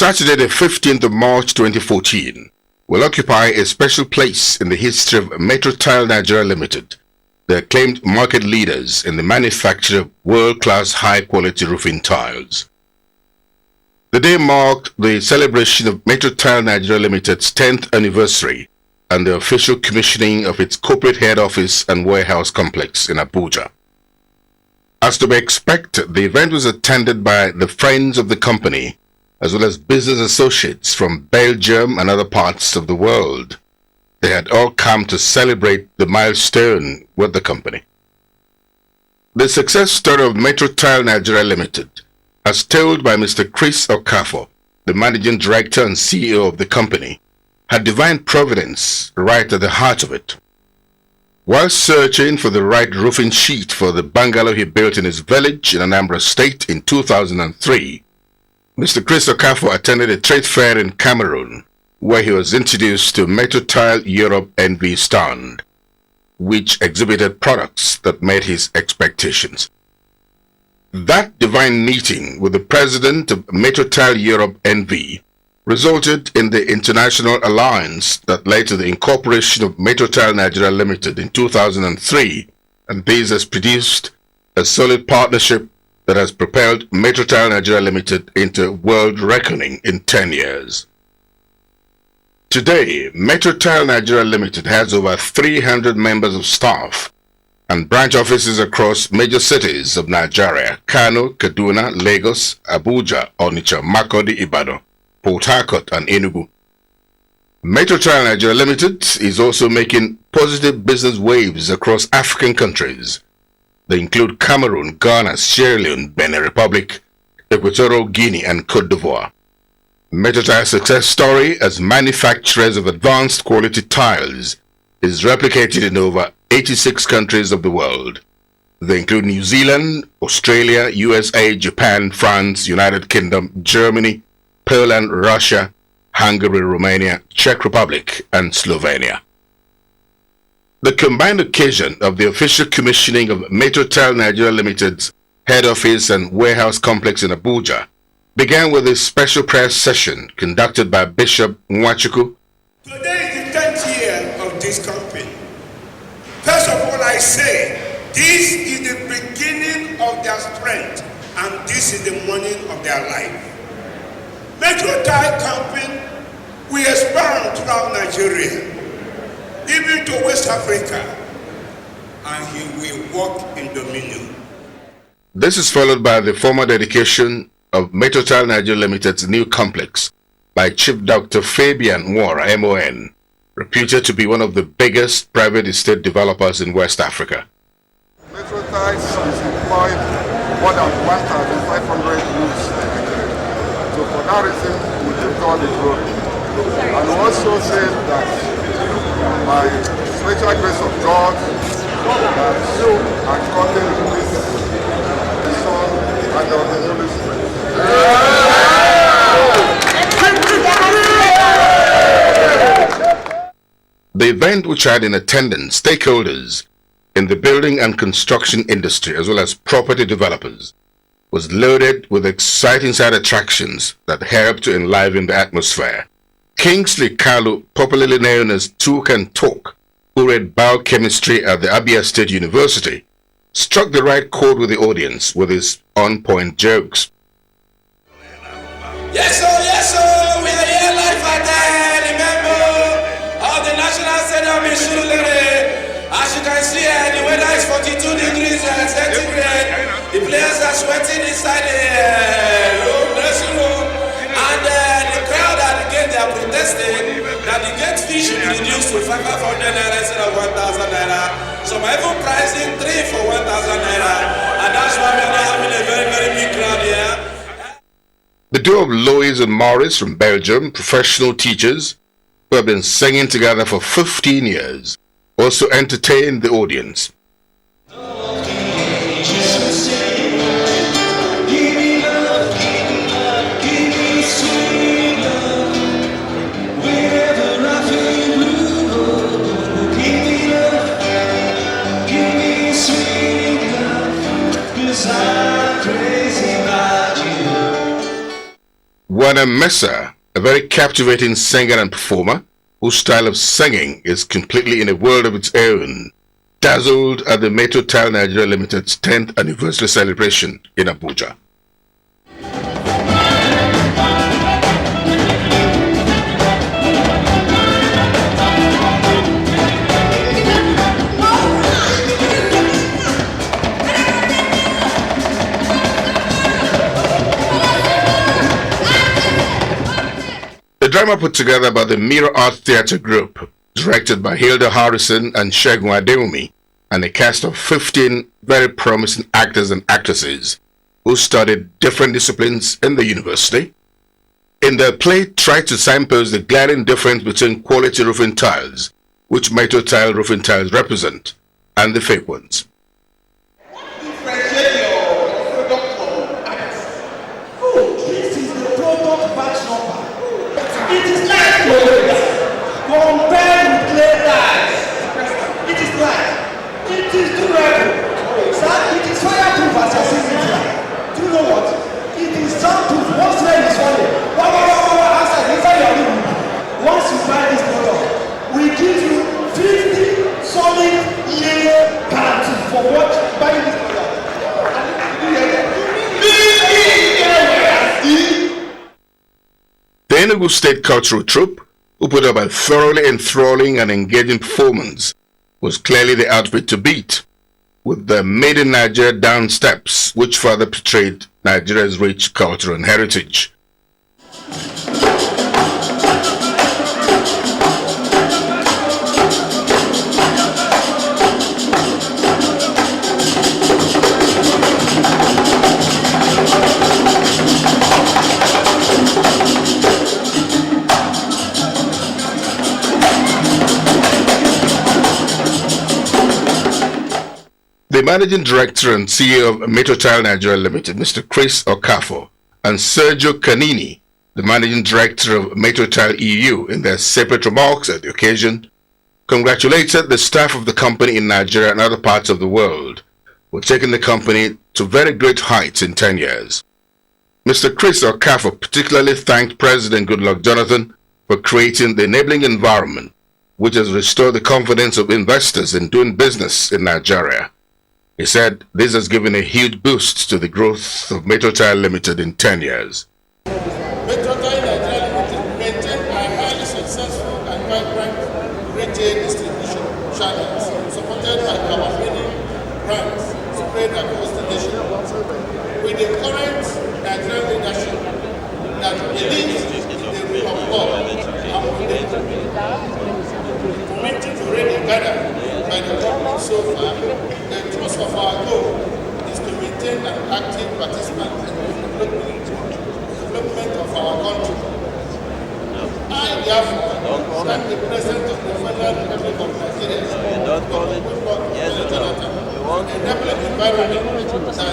Saturday, the 15th of March 2014, will occupy a special place in the history of Metro Tile Nigeria Limited, the acclaimed market leaders in the manufacture of world-class high-quality roofing tiles. The day marked the celebration of Metro Tile Nigeria Limited's 10th anniversary and the official commissioning of its corporate head office and warehouse complex in Abuja. As to be expected, the event was attended by the friends of the company, as well as business associates from Belgium and other parts of the world. They had all come to celebrate the milestone with the company. The success story of Metro Tile Nigeria Limited, as told by Mr. Chris Okafor, the managing director and CEO of the company, had divine providence right at the heart of it. While searching for the right roofing sheet for the bungalow he built in his village in Anambra State in 2003, Mr. Chris Okafor attended a trade fair in Cameroon, where he was introduced to Metro Tile Europe NV stand, which exhibited products that met his expectations. That divine meeting with the president of Metro Tile Europe NV resulted in the international alliance that led to the incorporation of Metro Tile Nigeria Limited in 2003, and this has produced a solid partnership that has propelled Metro Tile Nigeria Limited into world reckoning in 10 years. Today, Metro Tile Nigeria Limited has over 300 members of staff and branch offices across major cities of Nigeria: Kano, Kaduna, Lagos, Abuja, Onitsha, Makurdi, Ibadan, Port Harcourt, and Enugu. Metro Tile Nigeria Limited is also making positive business waves across African countries. They include Cameroon, Ghana, Sierra Leone, Benin Republic, Equatorial Guinea, and Cote d'Ivoire. Metro Tile's success story as manufacturers of advanced quality tiles is replicated in over 86 countries of the world. They include New Zealand, Australia, USA, Japan, France, United Kingdom, Germany, Poland, Russia, Hungary, Romania, Czech Republic, and Slovenia. The combined occasion of the official commissioning of Metro Tile Nigeria Limited's head office and warehouse complex in Abuja began with a special prayer session conducted by Bishop Nwachukwu. Today is the 10th year of this company. First of all, I say, this is the beginning of their strength, and this is the morning of their life. Metro Tile Company will expand throughout Nigeria, even to West Africa, and he will walk in dominion. This is followed by the formal dedication of Metro Tile Nigeria Limited's new complex by Chief Dr. Fabian Nwora, MON, reputed to be one of the biggest private estate developers in West Africa. Metro Tile is employed more than 1,500 youths. So for that reason, we give God the glory. And we also say that by the spiritual grace of God, that you are calling this the Son and of the Holy Spirit. The event, which had in attendance stakeholders in the building and construction industry as well as property developers, was loaded with exciting side attractions that helped to enliven the atmosphere. Kingsley Kalu, popularly known as Talk and Talk, who read biochemistry at the Abia State University, struck the right chord with the audience with his on-point jokes. Yes, sir, we are here live at remember of the National Stadium in Surulere. As you can see here, the weather is 42 degrees centigrade. The players are sweating inside the dressing room. And the crowd at the gate, they are protesting that the gate fee should be reduced to 500 naira instead of 1,000 naira. So my even pricing 3 for 1,000 naira. And that's why we are not having a very, very big crowd here. The duo of Lois and Morris from Belgium, professional teachers who have been singing together for 15 years, also entertained the audience. Joanna Mesa, a very captivating singer and performer whose style of singing is completely in a world of its own, dazzled at the Metro Tile Nigeria Limited's 10th anniversary celebration in Abuja. The drama put together by the Mirror Art Theatre Group, directed by Hilda Harrison and Segun Adeomi, and a cast of 15 very promising actors and actresses who studied different disciplines in the university. In the play, tried to signpost the glaring difference between quality roofing tiles, which Metro Tile roofing tiles represent, and the fake ones. It is like compared with clay tiles. It is like it is durable. Sir, it is fireproof as you see it here. Do you know what? It is soundproof. Once rain is falling, outside inside your room. Once you buy this product, we give you 50 solid year guarantee for what buying this product. The Enugu State Cultural Troupe, who put up a thoroughly enthralling and engaging performance, was clearly the outfit to beat, with the Made in Nigeria dance steps, which further portrayed Nigeria's rich culture and heritage. The Managing Director and CEO of Metro Tile Nigeria Limited, Mr. Chris Okafor, and Sergio Canini, the Managing Director of Metro Tile EU, in their separate remarks at the occasion, congratulated the staff of the company in Nigeria and other parts of the world for taking the company to very great heights in 10 years. Mr. Chris Okafor particularly thanked President Goodluck Jonathan for creating the enabling environment which has restored the confidence of investors in doing business in Nigeria. He said this has given a huge boost to the growth of Metro Tile Limited in 10 years. Metro Tile Nigeria Limited maintained a highly successful and vibrant retail distribution channels supported by our many brands spread across the nation. With the current Nigerian leadership that believes in the rule of law and with the committed already gathered by the government so far, the thrust of our goal is to maintain an active participant in the development of our country. I, therefore, stand the President of the Federal Republic of Nigeria, Jonathan, enabling environment that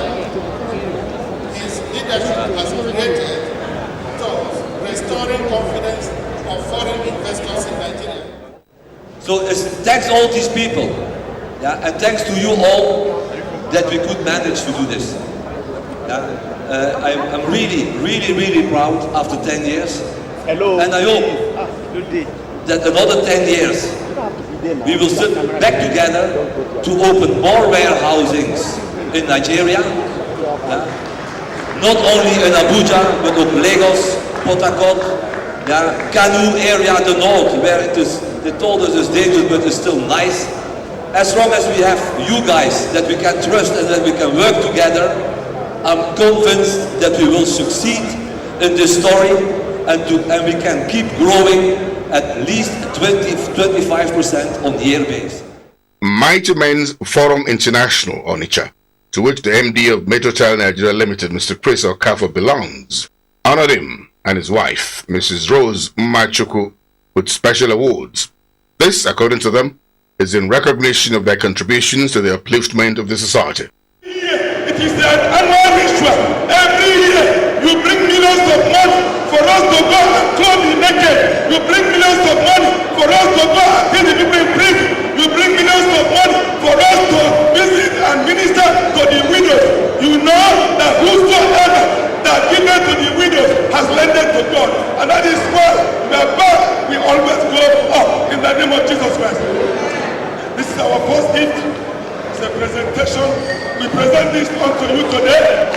his leadership has created towards restoring confidence of foreign investors in Nigeria. So thanks all these people, and thanks to you all that we could manage to do this. I'm really proud after 10 years. Hello. And I hope that another 10 years we will sit back together to open more warehousings in Nigeria. Not only in Abuja, but also Lagos, Port Harcourt, Kanu area, the north, where it is. They told us it's dangerous, but it's still nice. As long as we have you guys that we can trust and that we can work together, I'm convinced that we will succeed in this story and we can keep growing at least 20-25% on a year base. Mighty Men's Forum International, Onitsha, to which the MD of Metro Tile Nigeria Limited, Mr. Chris Okafor, belongs, honored him and his wife, Mrs. Rose Machuku, with special awards. This, according to them, is in recognition of their contributions to the upliftment of the society. It is an annual ritual. Every year, you bring millions of money for us to go and clothe the naked. You bring millions of money for us to go and pay the people in prison. You bring millions of money for us to visit and minister to the widows. You know that whosoever that given to the widows has lended to God. our first gift. It's a presentation. We present this unto you today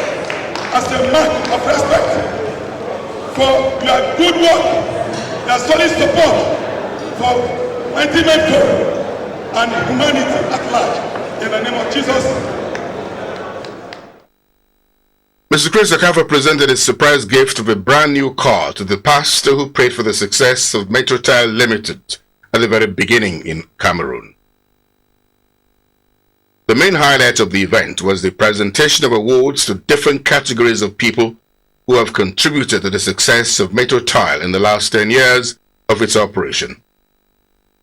as a mark of respect for your good work, your solid support for mighty mentor and humanity at large. In the name of Jesus. Mr. Chris Okafor presented a surprise gift of a brand new car to the pastor who prayed for the success of Metro Tile Limited at the very beginning in Cameroon. The main highlight of the event was the presentation of awards to different categories of people who have contributed to the success of Metro Tile in the last 10 years of its operation.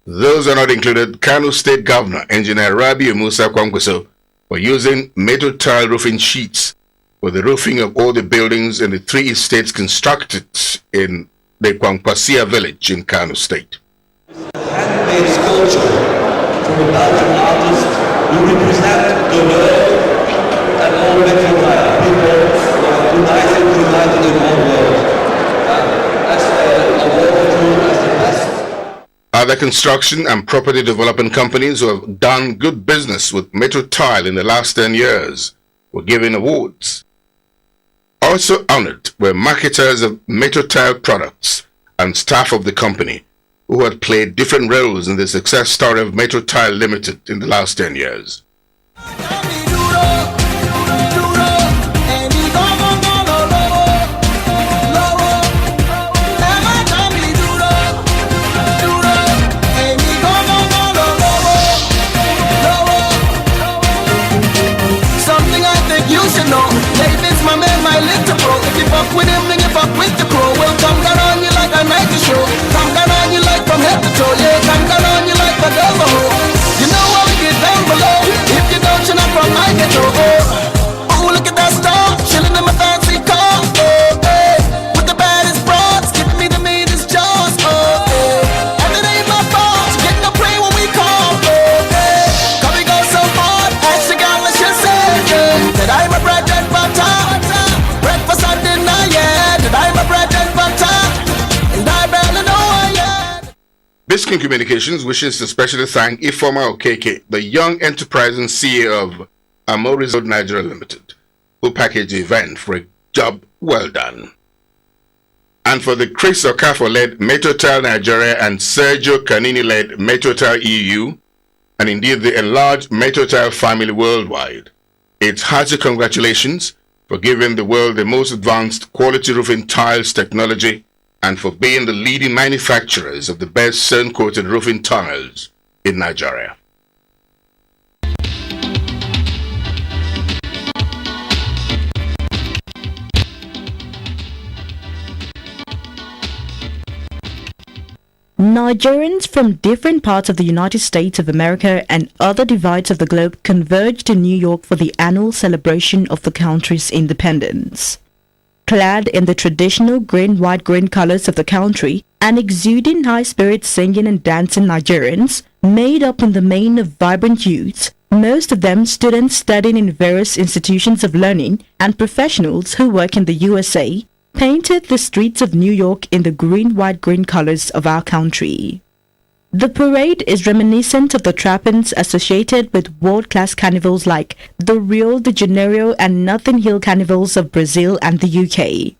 Those are not included Kano State Governor Engineer Rabi Musa Kwangweso for using Metro Tile roofing sheets for the roofing of all the buildings in the 3 estates constructed in the Kwangpasia village in Kano State. Handmade sculpture from a Belgian artist who represent the world and all Metro Tile people who are united in one world. That's awarded to as the best. Other construction and property development companies who have done good business with Metro Tile in the last 10 years were given awards. Also honored were marketers of Metro Tile products and staff of the company who had played different roles in the success story of Metro Tile Limited in the last 10 years. Something I think you should know. David's my man, my little bro. If you fuck with him, then you fuck with the pro. Well, come down on you like a night show. Come down on you like from head to toe. Yeah, come down on you like the devil. You know how we get down below. If you don't, you're not from my ghetto. Oh, look at that star, chilling in my fancy car. Oh, hey, with the baddest broads, giving me the meanest jaws. Oh, hey, and it ain't my fault. You get no pray when we call. Oh, hey, cause we go so hard. Actually, God, let's just say that I'm a bread and butter. Breakfast and dinner, yeah. That I'm a bread and butter. And I barely know I am. Biskin Communications wishes to specially thank Ifeoma Okeke, the young enterprising CEO of Amori Road Nigeria Limited, who packaged the event for a job well done. And for the Chris Okafor-led Metro Tile Nigeria and Sergio Canini-led Metro Tile EU, and indeed the enlarged Metro Tile family worldwide, it's hearty congratulations for giving the world the most advanced quality roofing tiles technology and for being the leading manufacturers of the best sun-coated roofing tiles in Nigeria. Nigerians from different parts of the United States of America and other divides of the globe converged in New York for the annual celebration of the country's independence. Clad in the traditional green-white-green colors of the country and exuding high-spirit singing and dancing Nigerians, made up in the main of vibrant youths, most of them students studying in various institutions of learning and professionals who work in the USA, painted the streets of New York in the green-white-green colors of our country. The parade is reminiscent of the trappings associated with world-class carnivals like the Rio de Janeiro and Notting Hill carnivals of Brazil and the UK.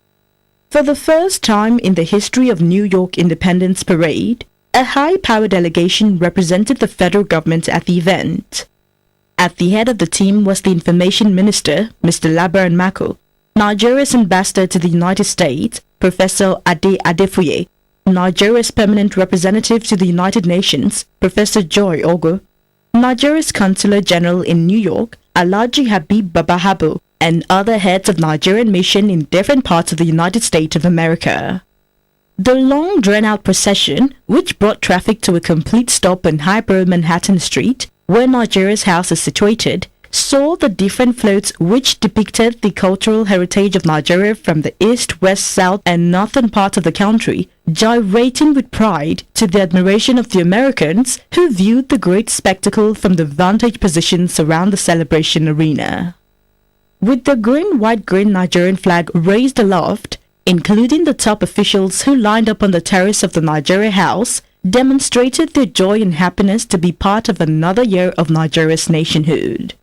For the first time in the history of New York Independence Parade, a high-power delegation represented the federal government at the event. At the head of the team was the Information Minister, Mr. Labaran Mako, Nigeria's ambassador to the United States, Professor Ade Adefuye, Nigeria's permanent representative to the United Nations, Professor Joy Ogo, Nigeria's Consular General in New York, Alhaji Habib Babahabo, and other heads of Nigerian mission in different parts of the United States of America. The long drawn-out procession, which brought traffic to a complete stop on Hyper Manhattan Street, where Nigeria's house is situated, saw the different floats which depicted the cultural heritage of Nigeria from the east, west, south, and northern parts of the country, gyrating with pride to the admiration of the Americans who viewed the great spectacle from the vantage positions around the celebration arena. With the green-white-green Nigerian flag raised aloft, including the top officials who lined up on the terrace of the Nigeria House, demonstrated their joy and happiness to be part of another year of Nigeria's nationhood.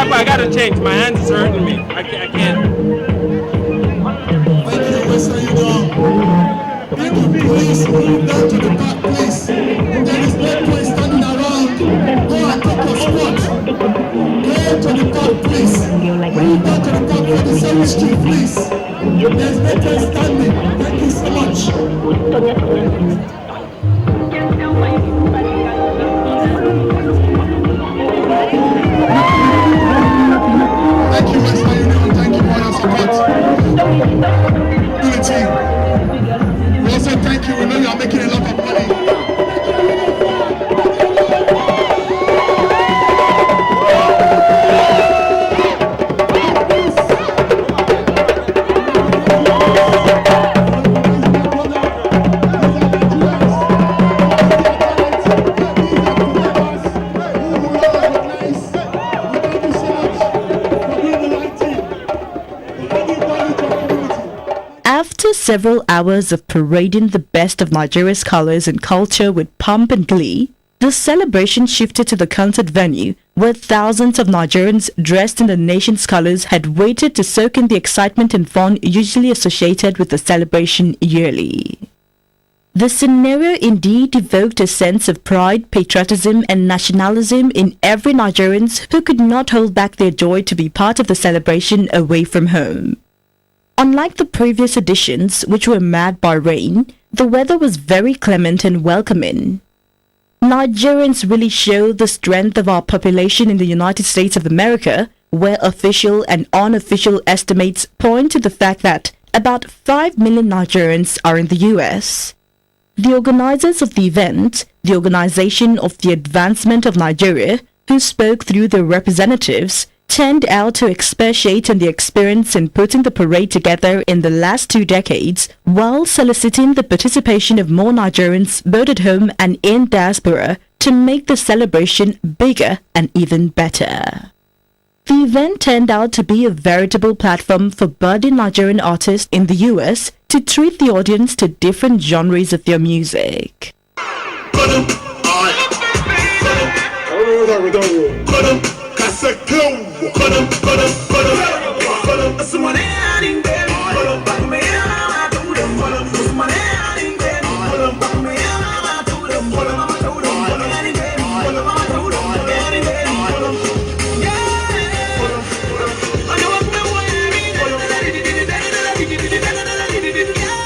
I gotta change. My hands is hurting me. I can't. Thank you, Mr. Udon. Thank you. Please move down to the back, please. There is no point standing around. Go and take your spot. Go to the back, please. Move down to the back for the service chief, please. There is no point standing. Thank you so much. Thank you, Mr. Union. Thank you for your support. Unity. We also thank you. We know you are making a lot of money. After several hours of parading the best of Nigeria's colors and culture with pomp and glee, the celebration shifted to the concert venue, where thousands of Nigerians dressed in the nation's colors had waited to soak in the excitement and fun usually associated with the celebration yearly. The scenario indeed evoked a sense of pride, patriotism and nationalism in every Nigerian who could not hold back their joy to be part of the celebration away from home. Unlike the previous editions, which were marred by rain, the weather was very clement and welcoming. Nigerians really show the strength of our population in the United States of America, where official and unofficial estimates point to the fact that about 5 million Nigerians are in the US. The organizers of the event, the Organization of the Advancement of Nigeria, who spoke through their representatives, turned out to expatiate on the experience in putting the parade together in the last 2 decades, while soliciting the participation of more Nigerians both at home and in diaspora to make the celebration bigger and even better. The event turned out to be a veritable platform for budding Nigerian artists in the US to treat the audience to different genres of their music. Yeah.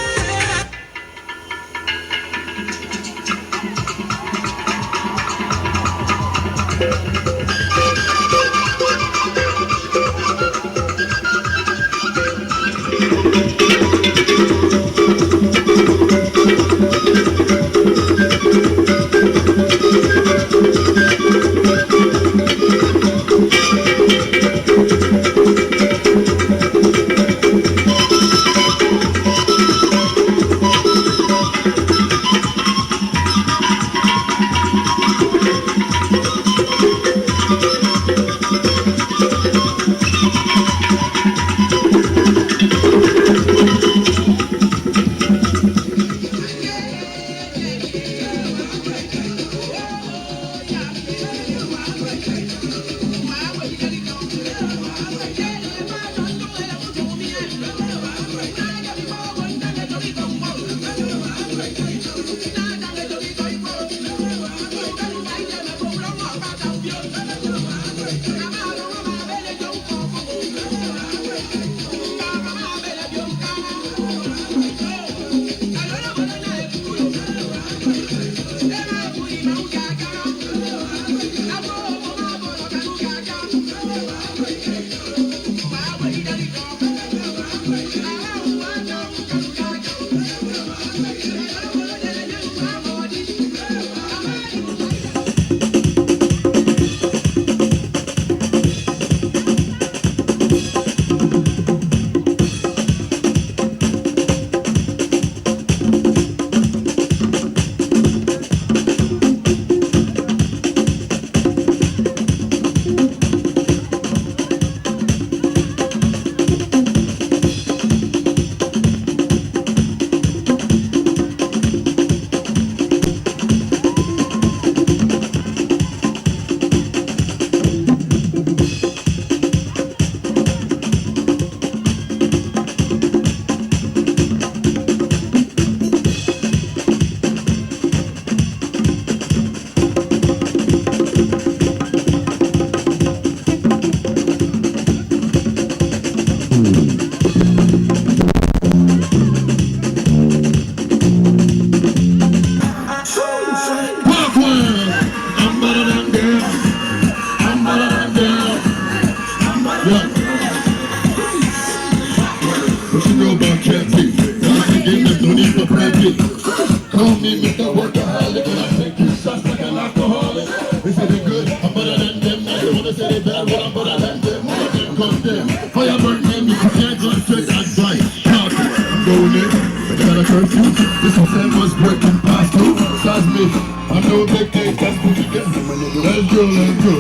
just a workaholic. When I take two shots like an alcoholic. They say they good, I'm better than them. Now they wanna say they bad, well I'm better than them. All of them condemn. Fire burn them, you can't go straight and fight. I'm going in, I got a curfew. This is 10 was working past two. Size me, I know big days, that's what you get. Let's go, let's go.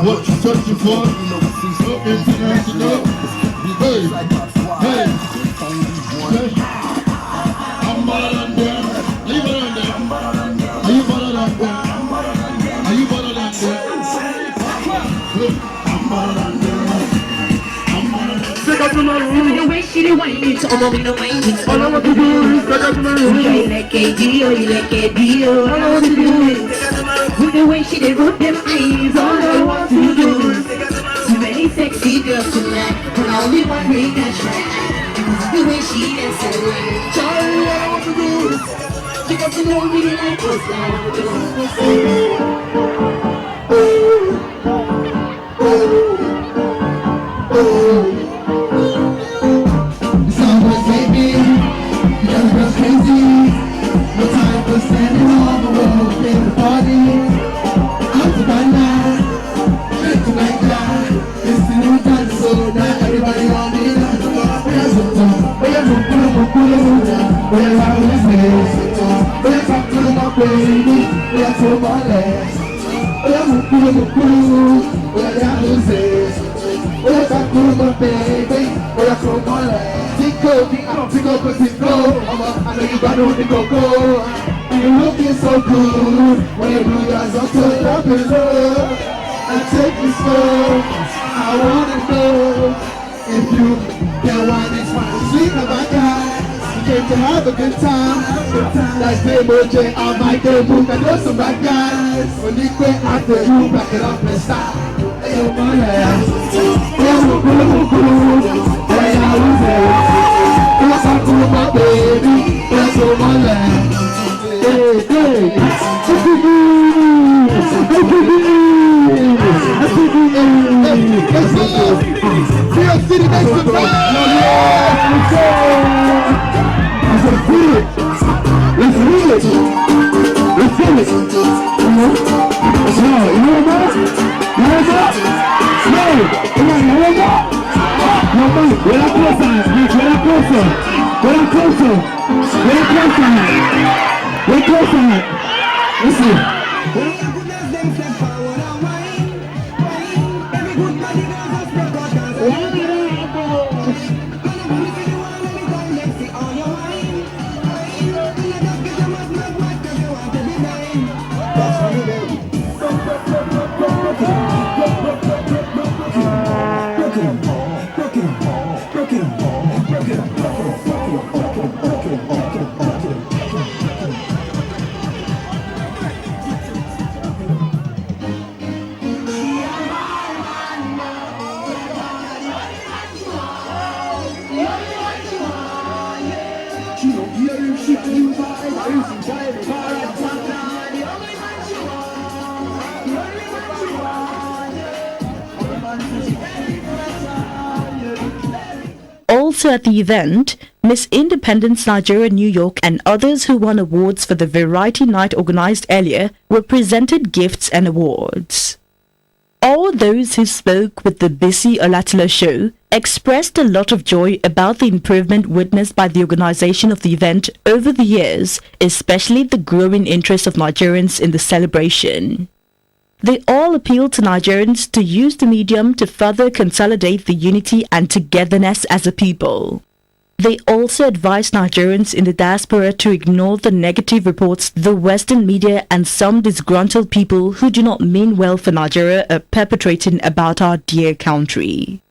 What you searching for? So international. Hey, hey. I'm better than them. Are you better than them? Are you better than them? Are you better than them? Look, I'm better than them. The way she did whine me, so I'm gonna whine me. All I want to do is take her to my room. You like a deal, you like a deal. All I want to do is with the way she did rub them eyes. All I want to do is too many sexy girls tonight, but only one ring can shine. The way she is so right. All I want to do is you got to know me like us now. Baby, you got girls crazy. No time for standing on the wall in the party. Out to my night, straight to my guy. It's the new dance, so now everybody on me. Where's the top? Where's the where's our business? Where's our my baby? Where's all my legs? Where's the where's our business? Where's our my baby? Where's all my legs? Tico, Tico, I know you got on the go-go. You're looking so good. When you do guys up to up in love and take me slow. I wanna know if you can wine this fine. Sweet of my guys, you came to have a good time. Like theBOJ, I might go book and there's some bad guys. When you quit out there, you back it up and stop. Hey, oh my ass. Hey, I was there. What's up to my baby? That's all my land. Hey, hey. Let's go. New York City next to me. Let's do it. Let's do it. Let's do it. Let's go. You know what? You know what? No. Come on, you know what? No, move. We're not closer. We're not closer. We're not closer. We're not closer. We're closer. Listen. Also at the event, Miss Independence Nigeria New York and others who won awards for the Variety Night organized earlier were presented gifts and awards. All those who spoke with the Bisi Olatila show expressed a lot of joy about the improvement witnessed by the organization of the event over the years, especially the growing interest of Nigerians in the celebration. They all appealed to Nigerians to use the medium to further consolidate the unity and togetherness as a people. They also advised Nigerians in the diaspora to ignore the negative reports the Western media and some disgruntled people who do not mean well for Nigeria are perpetrating about our dear country.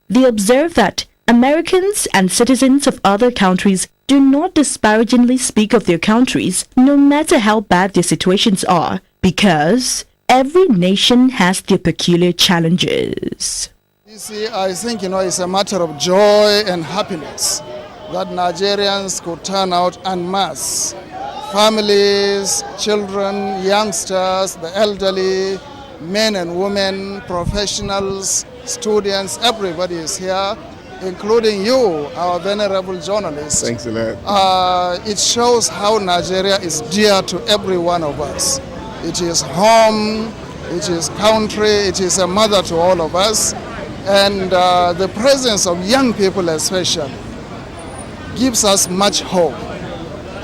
They observed that Americans and citizens of other countries do not disparagingly speak of their countries, no matter how bad their situations are, because every nation has their peculiar challenges. You see, I think, it's a matter of joy and happiness that Nigerians could turn out en masse. Families, children, youngsters, the elderly, men and women, professionals, students, everybody is here including you, our venerable journalist. Thanks a lot. It shows how Nigeria is dear to every one of us. It is home, it is country, it is a mother to all of us. And the presence of young people especially gives us much hope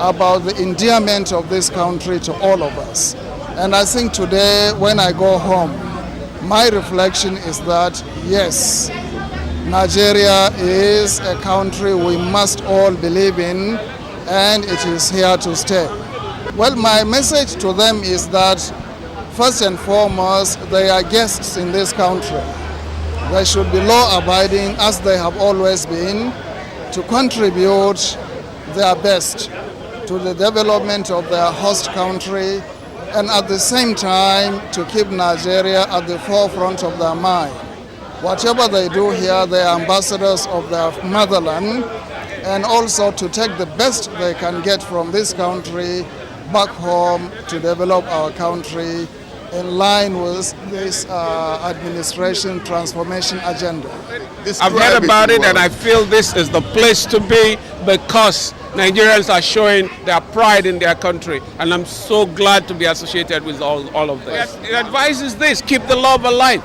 about the endearment of this country to all of us. And I think today when I go home, my reflection is that yes, Nigeria is a country we must all believe in, and it is here to stay. Well, my message to them is that first and foremost, they are guests in this country. They should be law-abiding as they have always been, to contribute their best to the development of their host country, and at the same time to keep Nigeria at the forefront of their mind. Whatever they do here, they are ambassadors of their motherland, and also to take the best they can get from this country back home to develop our country in line with this administration transformation agenda. I've heard about it and I feel this is the place to be because Nigerians are showing their pride in their country, and I'm so glad to be associated with all of this. The advice is this: keep the love alive.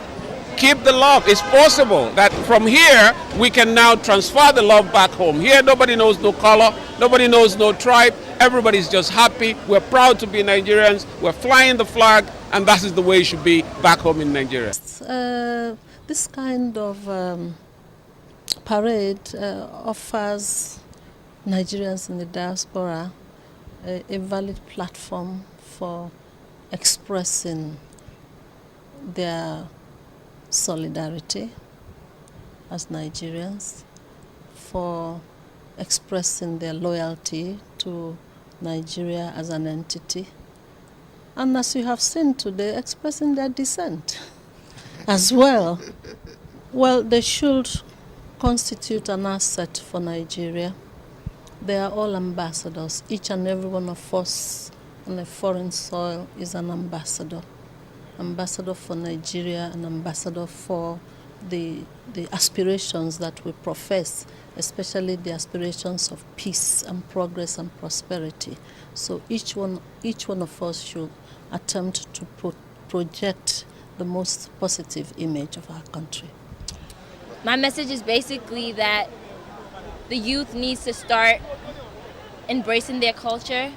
Keep the love. It's possible that from here we can now transfer the love back home. Here nobody knows no color, nobody knows no tribe, everybody's just happy. We're proud to be Nigerians, we're flying the flag, and that is the way it should be back home in Nigeria. This kind of parade offers Nigerians in the diaspora a valid platform for expressing their solidarity as Nigerians, for expressing their loyalty to Nigeria as an entity, and as you have seen today, expressing their dissent as well. Well, they should constitute an asset for Nigeria. They are all ambassadors. Each and every one of us on a foreign soil is an ambassador. Ambassador for Nigeria, an ambassador for the aspirations that we profess, especially the aspirations of peace and progress and prosperity. So each one of us should attempt to project the most positive image of our country. My message is basically that the youth needs to start embracing their culture.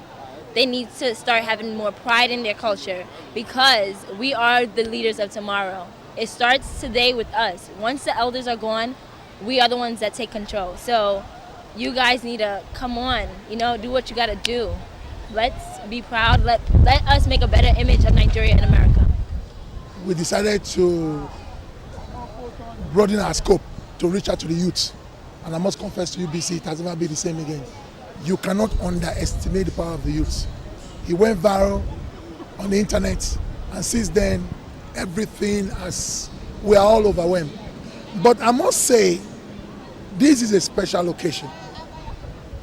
They need to start having more pride in their culture because we are the leaders of tomorrow. It starts today with us. Once the elders are gone, we are the ones that take control. So you guys need to come on, do what you gotta do. Let's be proud. Let us make a better image of Nigeria and America. We decided to broaden our scope to reach out to the youth. And I must confess to you, BC, it has never been the same again. You cannot underestimate the power of the youth. He went viral on the internet, and since then, everything we are all overwhelmed. But I must say, this is a special occasion.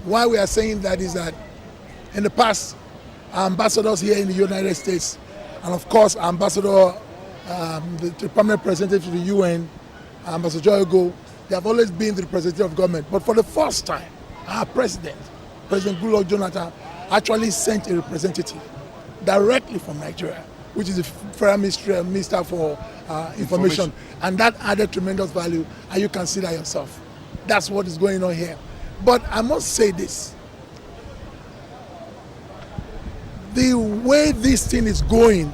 Why we are saying that is that in the past, our ambassadors here in the United States, and of course, our ambassador, the permanent representative to the UN, Ambassador Joygo, they have always been the representative of government. But for the first time, our President Goodluck Jonathan, actually sent a representative directly from Nigeria, which is the Federal Minister for Information. And that added tremendous value, and you can see that yourself. That's what is going on here. But I must say this. The way this thing is going,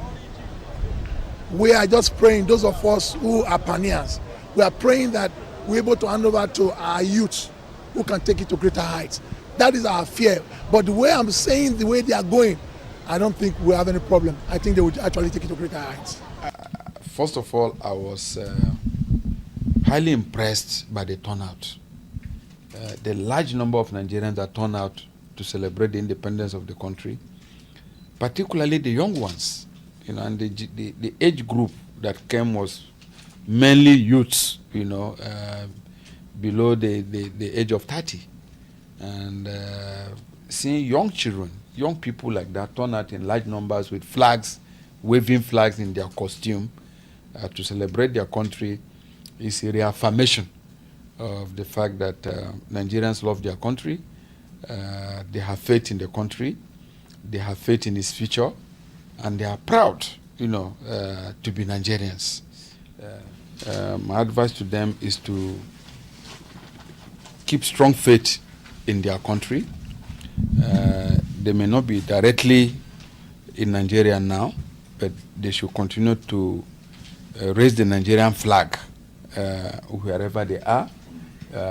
we are just praying, those of us who are pioneers, we are praying that we're able to hand over to our youth who can take it to greater heights. That is our fear. But the way I'm saying, the way they are going, I don't think we have any problem. I think they would actually take it to greater heights. First of all, I was highly impressed by the turnout. The large number of Nigerians that turned out to celebrate the independence of the country, particularly the young ones, and the age group that came was mainly youths, below the age of 30. And seeing young children, young people like that turn out in large numbers with flags, waving flags in their costume to celebrate their country is a reaffirmation of the fact that Nigerians love their country, they have faith in the country, they have faith in its future, and they are proud, to be Nigerians. My advice to them is to keep strong faith in their country. They may not be directly in Nigeria now, but they should continue to raise the Nigerian flag wherever they are,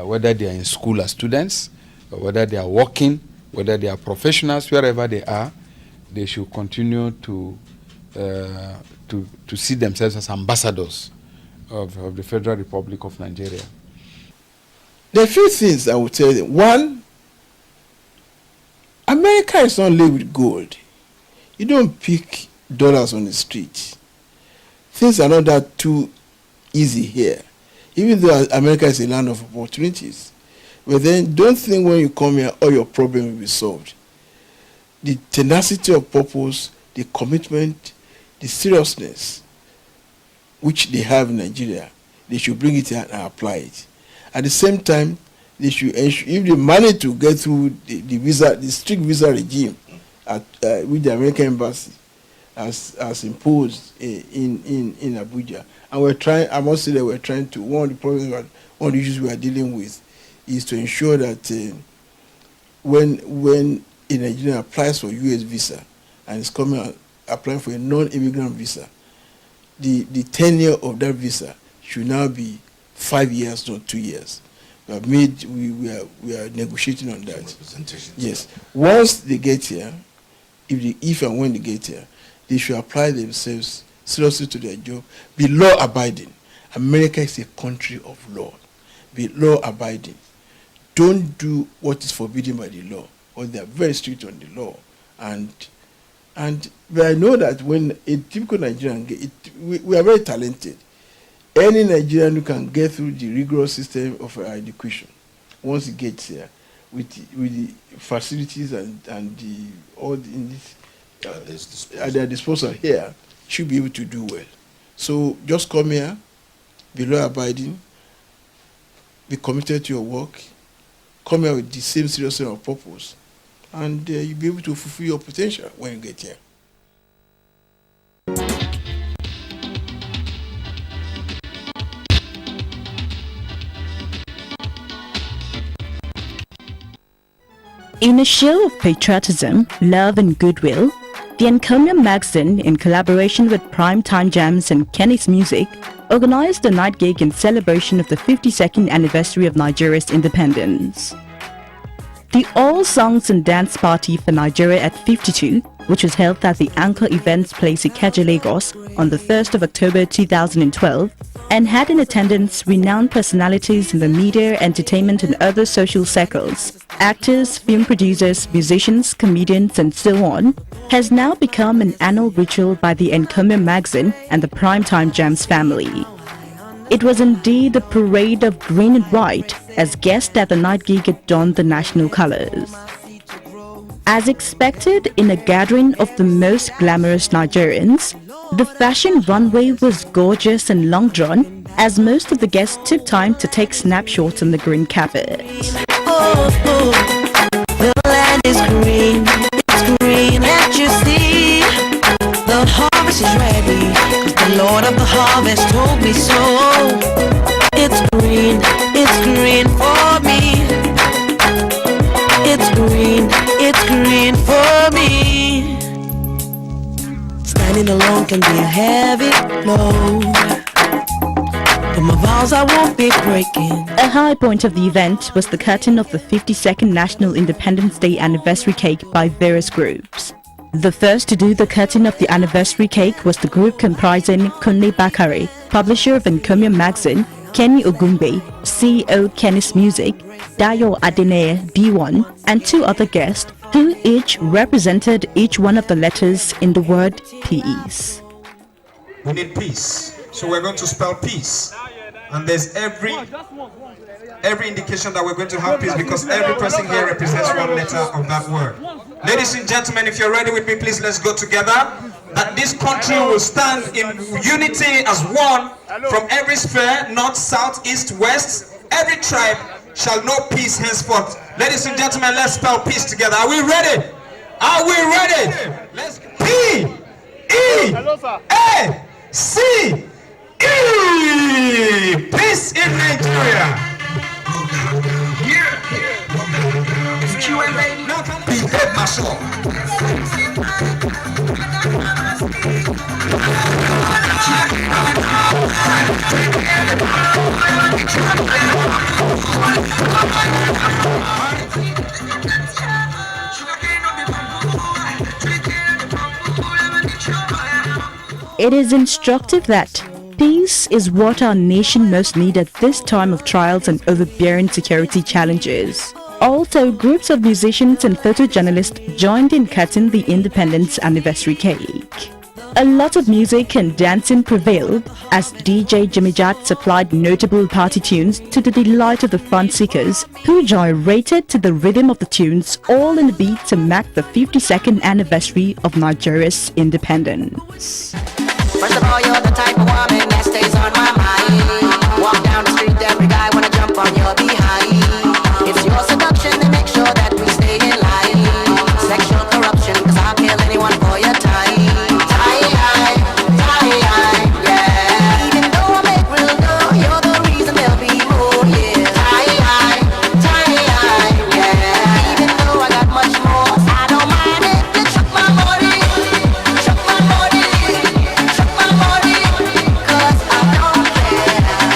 whether they are in school as students, or whether they are working, whether they are professionals, wherever they are, they should continue to see themselves as ambassadors of the Federal Republic of Nigeria. There are a few things I would tell them. One, America is not laid with gold. You don't pick dollars on the street. Things are not that too easy here, even though America is a land of opportunities. But then don't think when you come here all your problems will be solved. The tenacity of purpose, the commitment, the seriousness which they have in Nigeria, they should bring it here and apply it. At the same time, they should ensure, if they manage to get through the strict visa regime which the American embassy has imposed in Abuja, and we're trying, I must say that we're trying to, one of the issues we are dealing with is to ensure that when a Nigerian applies for US visa and is applying for a non-immigrant visa, the tenure of that visa should now be 5 years, not 2 years. We are negotiating on that. Yes. Once they get here, if and when they get here, they should apply themselves seriously to their job. Be law abiding. America is a country of law. Be law abiding. Don't do what is forbidden by the law, or they are very strict on the law. But I know that when a typical Nigerian, we are very talented. Any Nigerian who can get through the rigorous system of education, once he gets here, with the facilities and at their disposal here, should be able to do well. So just come here, be law abiding, be committed to your work, come here with the same seriousness of purpose, and you'll be able to fulfill your potential when you get here. In a show of patriotism, love and goodwill, the Encomium magazine, in collaboration with Primetime Jams and Kenny's Music, organized a night gig in celebration of the 52nd anniversary of Nigeria's independence. The All Songs and Dance Party for Nigeria at 52, which was held at the Anchor Events Place Ikeja, Lagos on the 1st of October 2012, and had in attendance renowned personalities in the media, entertainment and other social circles, actors, film producers, musicians, comedians and so on, has now become an annual ritual by the Encomium magazine and the Primetime Jams family. It was indeed a parade of green and white, as guests at the night gig had donned the national colors. As expected in a gathering of the most glamorous Nigerians, the fashion runway was gorgeous and long drawn, as most of the guests took time to take snapshots on the green carpet. The land is green, it's green, can't you see? The harvest is ready, 'cause the Lord of the harvest told me so. It's green for me. It's green for me. Standing alone can be a heavy load, but my vows I won't be breaking. A high point of the event was the cutting of the 52nd National Independence Day anniversary cake by various groups. The first to do the cutting of the anniversary cake was the group comprising Kunle Bakare, publisher of Encomium magazine, Kenny Ogumbe, CEO Kenny's Music, Dayo Adeneye D1, and two other guests who each represented each one of the letters in the word peace. We need peace, so we're going to spell peace, and there's every indication that we're going to have peace because every person here represents one letter of that word. Ladies and gentlemen, if you're ready with me, please let's go together. That this country will stand in unity as one from every sphere, north, south, east, west, every tribe shall know peace henceforth. Ladies and gentlemen, let's spell peace together. Are we ready? Are we ready? Let's P-E-A-C-E. Peace in Nigeria. Behave myself. It is instructive that peace is what our nation most needs at this time of trials and overbearing security challenges. Also, groups of musicians and photojournalists joined in cutting the independence anniversary cake. A lot of music and dancing prevailed as DJ Jimmy Jatt supplied notable party tunes to the delight of the fun seekers who gyrated to the rhythm of the tunes, all in the beat to mark the 52nd anniversary of Nigeria's independence. First of all, you're the type of woman that stays on my mind. Walk down the street, every guy wanna jump on your behind. It's your seduction that makes sure that we stay in line. Sexual corruption, cause I'll kill anyone for your time. Yeah. Even though I make real dough, you're the reason there'll be more, yeah. Yeah. Even though I got much more, I don't mind if you chuck my body. Chuck my body. Chuck my body. Cause I don't care.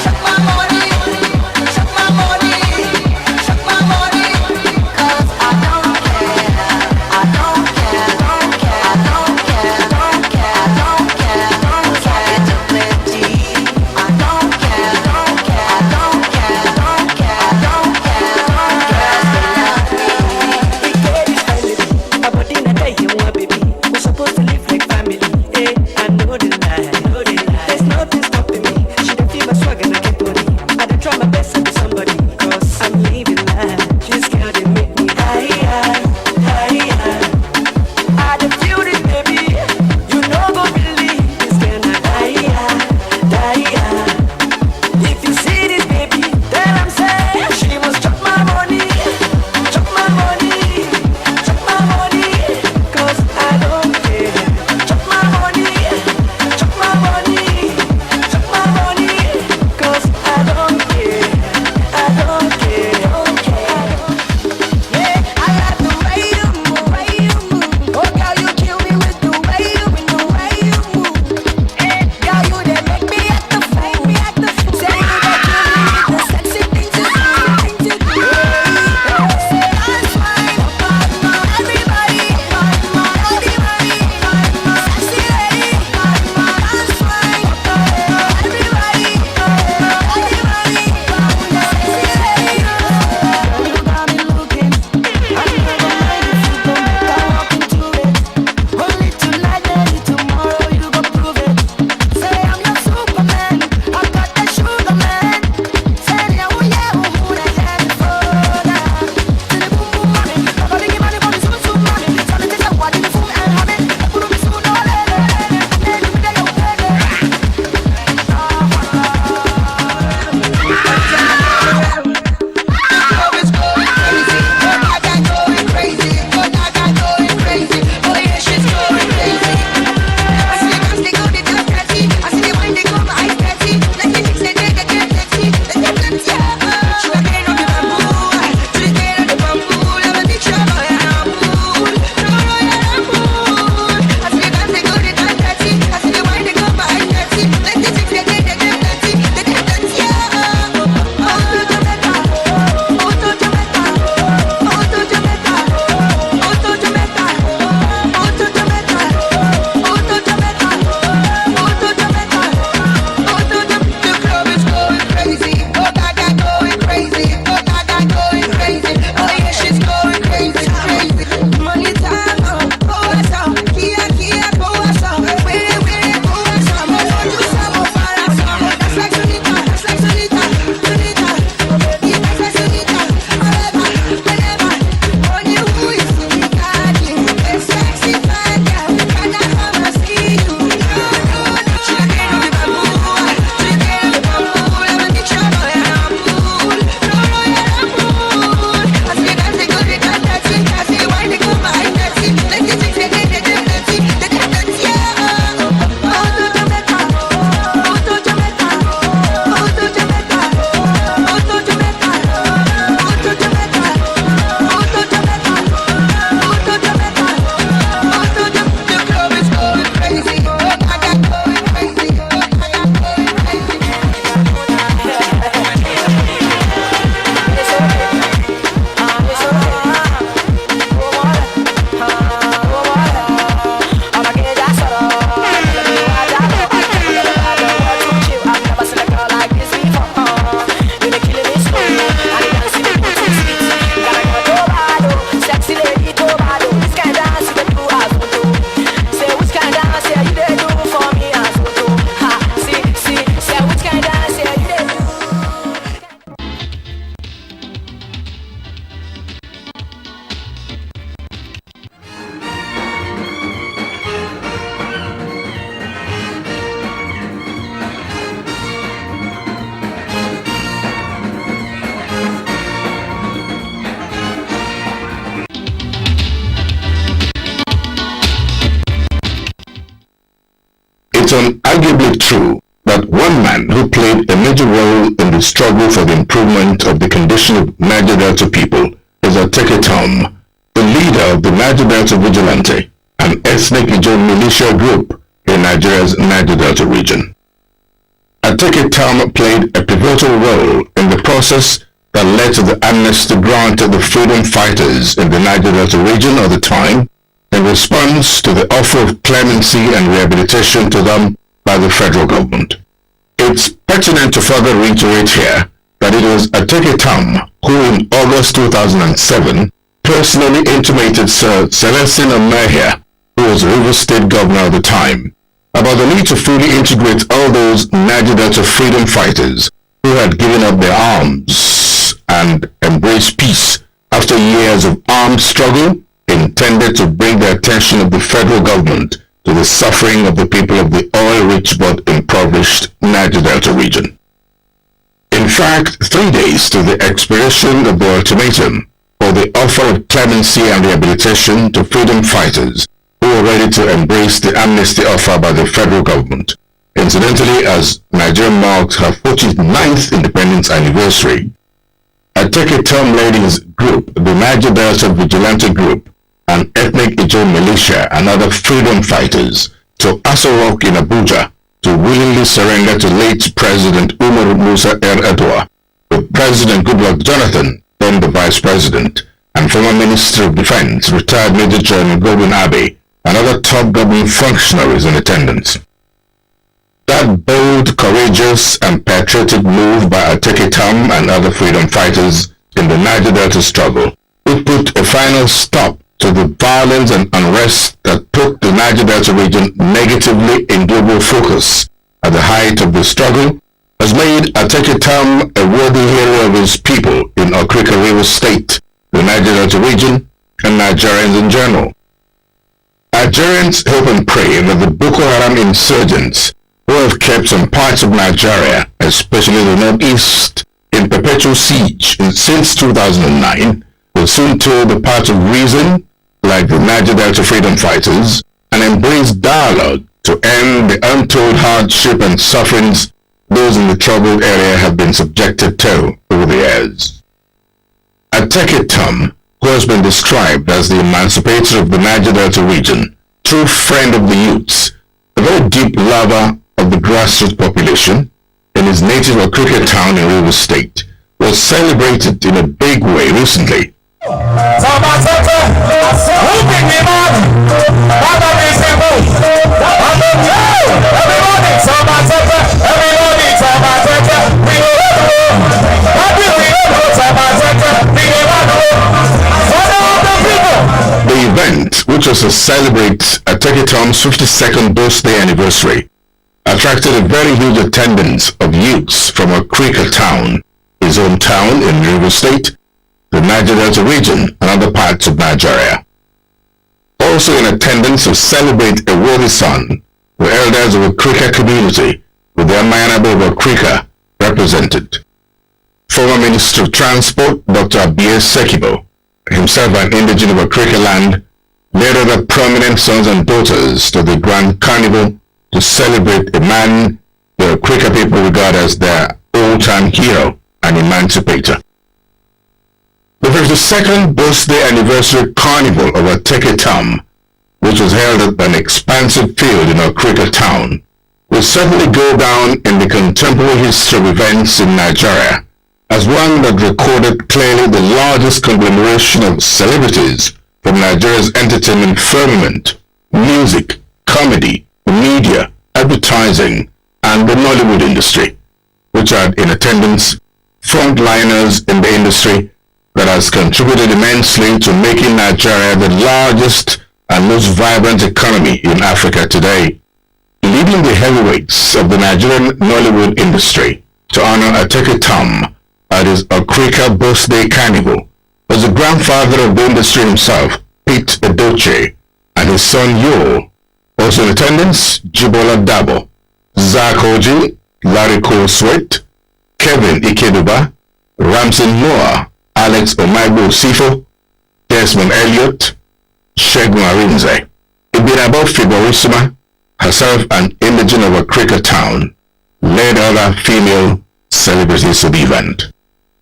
it's unarguably true that one man who played a major role in the struggle for the improvement of the condition of Niger Delta people is Ateke Tom, the leader of the Niger Delta Vigilante, an ethnic Ijaw militia group in Nigeria's Niger Delta region. Ateke Tom played a pivotal role in the process that led to the amnesty granted the freedom fighters in the Niger Delta region at the time in response to the offer of clemency and rehabilitation to them by the federal government. It's pertinent to further reiterate here that it was Ateke Tom who in August 2007 personally intimated Sir Celestine Amehia, who was Rivers State Governor at the time, about the need to fully integrate all those Niger Delta freedom fighters who had given up their arms and embraced peace after years of armed struggle intended to bring the attention of the federal government to the suffering of the people of the oil-rich but impoverished Niger Delta region. In fact, 3 days to the expiration of the ultimatum for the offer of clemency and rehabilitation to freedom fighters who were ready to embrace the amnesty offer by the federal government, incidentally as Nigeria marks her 49th independence anniversary, Ateke Tom led his group, the Niger Delta Vigilante Group, an ethnic Ijaw militia and other freedom fighters, to Aso Rock in Abuja to willingly surrender to late President Umar Musa Yar'Adua, with President Goodluck Jonathan, then the Vice President, and former Minister of Defense, retired Major General Godwin Abbey, and other top government functionaries in attendance. That bold, courageous, and patriotic move by Ateke Tom and other freedom fighters in the Niger Delta struggle would put a final stop to the violence and unrest that put the Niger Delta region negatively in global focus at the height of the struggle, has made Ateke Tom a worthy hero of his people in Okrika River State, the Niger Delta region, and Nigerians in general. Nigerians hope and pray that the Boko Haram insurgents who have kept some parts of Nigeria, especially the northeast, in perpetual siege since 2009, will soon toe the path of reason, like the Niger Delta freedom fighters, and embrace dialogue to end the untold hardship and sufferings those in the troubled area have been subjected to over the years. Ateke Tom, who has been described as the emancipator of the Niger Delta region, true friend of the youths, a very deep lover of the grassroots population, in his native Okrika town in Rivers State, was celebrated in a big way recently. The event, which was to celebrate Ateke Tom's 52nd birthday anniversary, attracted a very huge attendance of youths from Okrika town, his hometown in Rivers State, the Niger Delta region, and other parts of Nigeria. Also in attendance to celebrate a worthy son were elders of the Okrika community, with the Amayanabe of Okrika represented. Former Minister of Transport, Dr. Abie Sekibo, himself an indigene of Okrika land, led other prominent sons and daughters to the Grand Carnival to celebrate a man the Okrika people regard as their old-time hero and emancipator. The 52nd birthday anniversary carnival of Ateke Tom, which was held at an expansive field in Okrika town, will certainly go down in the contemporary history of events in Nigeria as one that recorded clearly the largest conglomeration of celebrities from Nigeria's entertainment firmament, music, comedy, media, advertising, and the Nollywood industry, which had in attendance frontliners in the industry that has contributed immensely to making Nigeria the largest and most vibrant economy in Africa today. Leading the heavyweights of the Nigerian Nollywood industry to honor Ateke Tom at his Okrika birthday carnival was the grandfather of the industry himself, Pete Edochie, and his son Yo. Also in attendance, Jibola Dabo, Zach Oji, Larry Cole Sweat, Kevin Ikeduba, Ramson Noah, Alex Omaibo Sifo, Desmond Elliott, Shegun Arinze, Ibinabo Fiborisuma, herself an indigene of a cricket town, led other female celebrities to the event.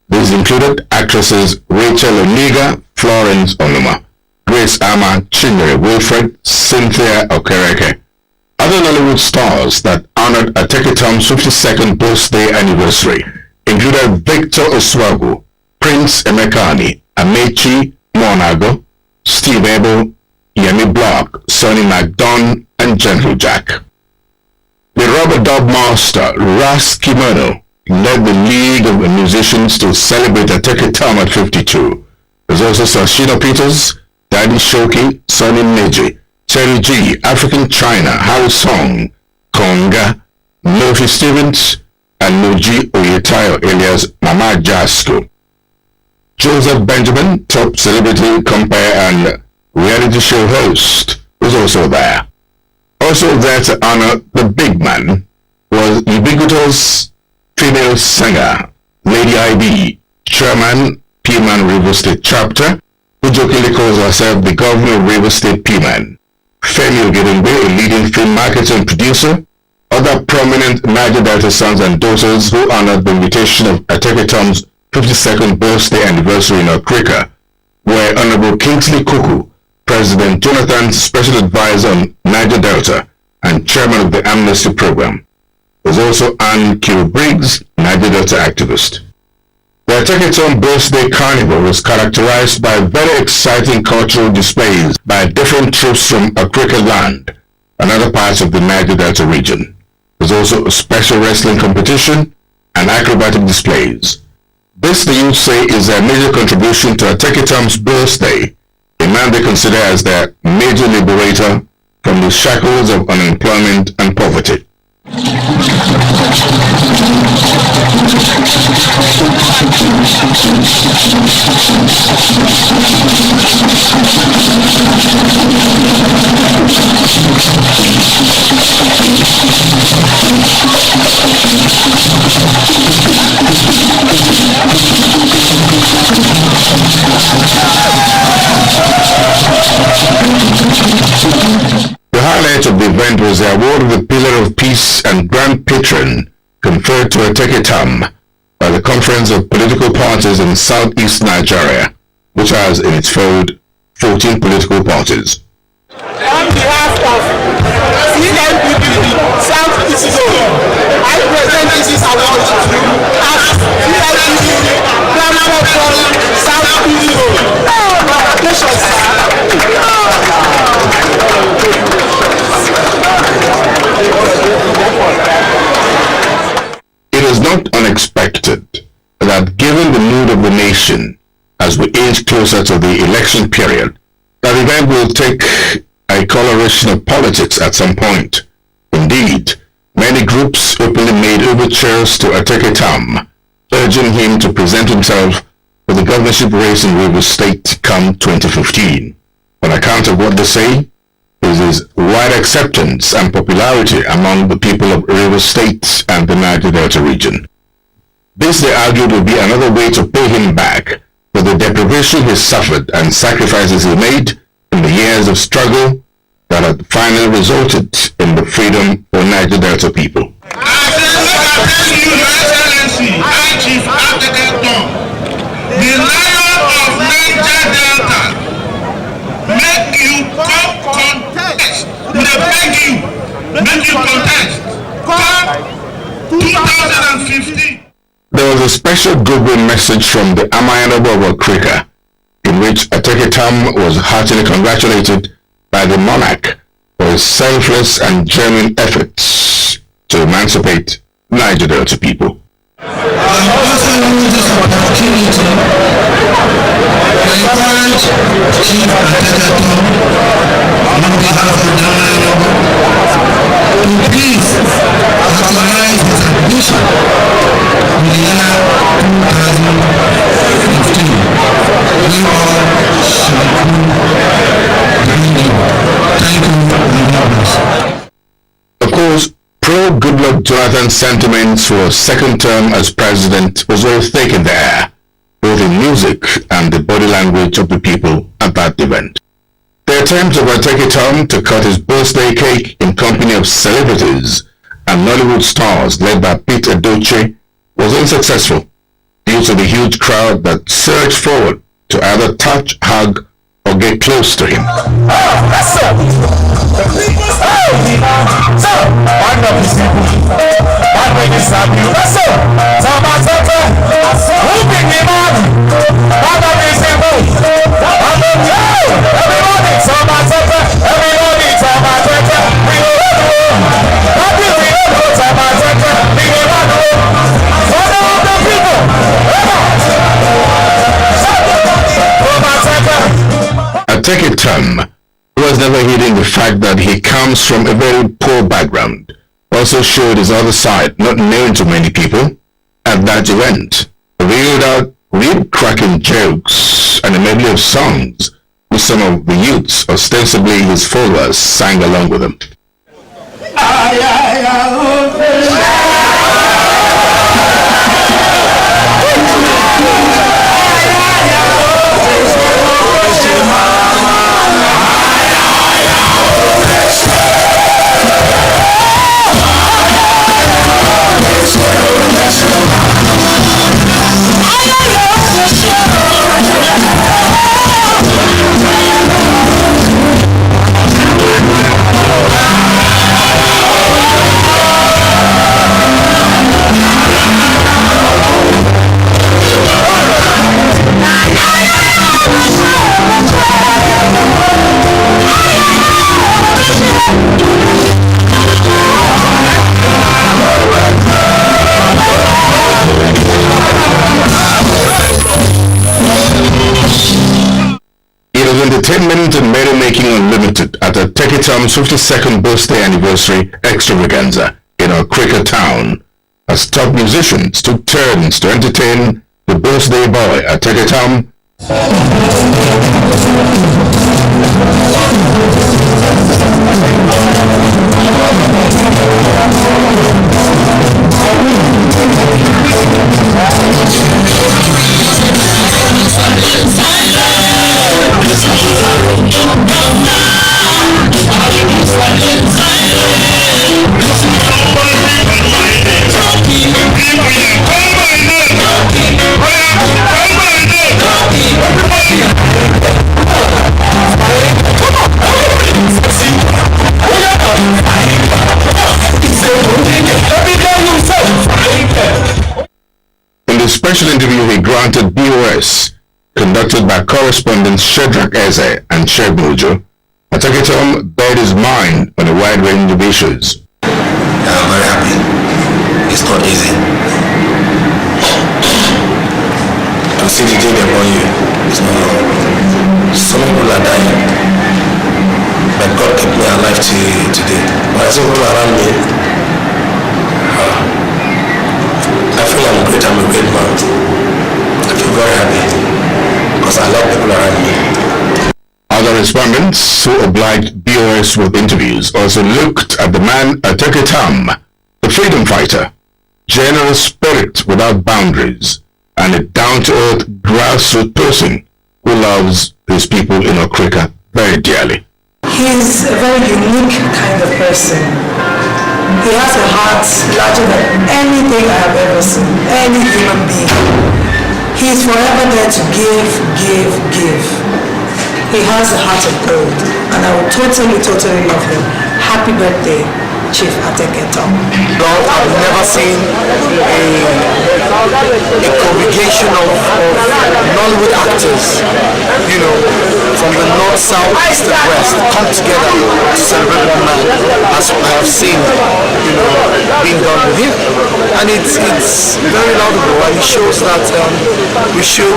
These included actresses Rachel Oniga, Florence Onuma, Grace Ama, Chinyere Wilfred, Cynthia Okereke. Other Nollywood stars that honored Atekitom's 52nd birthday anniversary included Victor Oswago, Prince Emekani, Amechi Monago, Steve Abel, Yemi Block, Sonny McDon, and Gentle Jack. The rubber dub master Ras Kimono led the League of Musicians to celebrate Atekitom at 52. There's also Sashina Peters, Daddy Shoki, Sonny Neji, Terry G, African China, Harry Song, Konga, Murphy Stevens, and Muji Oyetayo alias Mama Jasko. Joseph Benjamin, top celebrity compare and reality show host, was also there. Also there to honor the big man was ubiquitous female singer Lady IB, chairman, P-Man River State Chapter, who jokingly calls herself the governor of River State P-Man. Femi Ogedengbe, a leading film marketer and producer. Other prominent Niger Delta sons and daughters who honored the invitation of Atekitom's 52nd birthday anniversary in Okrika were Honorable Kingsley Kuku, President Jonathan's special advisor on Niger Delta and chairman of the Amnesty Program. There's also Anne Q. Briggs, Niger Delta activist. The Atekitom Birthday Carnival was characterized by very exciting cultural displays by different troops from Okrika land and other parts of the Niger Delta region. There's also a special wrestling competition and acrobatic displays. This, the youth say, is a major contribution to Atekitom's birthday, a man they consider as their major liberator from the shackles of unemployment and poverty. The highlight of the event was the award of the Pillar of Peace and Grand Patron conferred to Atekitom by the Conference of Political Parties in Southeast Nigeria, which has in its fold 14 political parties. On behalf of CNPP Southeast Zone, I present this award as CNPP Grand Patron Southeast Zone. Congratulations, It is not unexpected that given the mood of the nation as we inch closer to the election period, that event will take a coloration of politics at some point. Indeed, many groups openly made overtures to Atekitom, urging him to present himself for the governorship race in Rivers State come 2015. On account of what they say is his wide acceptance and popularity among the people of Rivers State and the Niger Delta region. This, they argued, would be another way to pay him back for the deprivation he suffered and sacrifices he made in the years of struggle that had finally resulted in the freedom for Niger Delta people. Chief Atekitom, the Lion of Niger Delta, make you come contest. They beg you, make you contest. Come 2015. There was a special goodwill message from the Amayanobo of Okrika, in which Atekitom was heartily congratulated by the monarch for his selfless and genuine efforts to emancipate Niger Delta people. I also use this opportunity to encourage Chief Atekitom on behalf of the Amayanobo to please actualize his ambition in the year 2015. We all shall bring you. Thank you very much. Of course, pro-Goodluck Jonathan sentiments for a second term as president was very thick in the air, both in music and the body language of the people at that event. The attempt of Ateki Tom to cut his birthday cake in company of celebrities and Nollywood stars led by Pete Edochie was unsuccessful due to the huge crowd that surged forward to either touch, hug, or get close to him. Ateki Tom, who has never hidden the fact that he comes from a very poor background, also showed his other side, not known to many people, at that event, reeled out rib-cracking jokes and a medley of songs which some of the youths, ostensibly his followers, sang along with him. Entertainment and merrymaking unlimited at the Ateki Tom's 52nd birthday anniversary extravaganza in our Cricket town, as top musicians took turns to entertain the birthday boy Ateki Tom. In the special interview he granted BOS, conducted by correspondents Shedrack Eze and Sheg Mojo, Ateki Tom bared his mind on a wide range of issues. I'm very happy. It's not easy. I'm seeing the day upon you. It's not so many people are dying. But God kept me alive till today. When I see people around me, I feel I'm great. I'm a great man. I feel very happy because I love people around me. Other respondents who obliged BOS with interviews also looked at the man Ateki Tom, the freedom fighter, generous spirit without boundaries, and a down-to-earth grassroots person who loves his people in Okrika very dearly. He's a very unique kind of person. He has a heart larger than anything I have ever seen, any human being. He's forever there to give. He has a heart of gold, and I would totally love him. Happy birthday, Chief Ateki Tom. Well, I've never seen a congregation of Nollywood actors, from the north, south, east, and west come together to celebrate one man, as I have seen, being done with him. And it's very laudable, and it shows that we should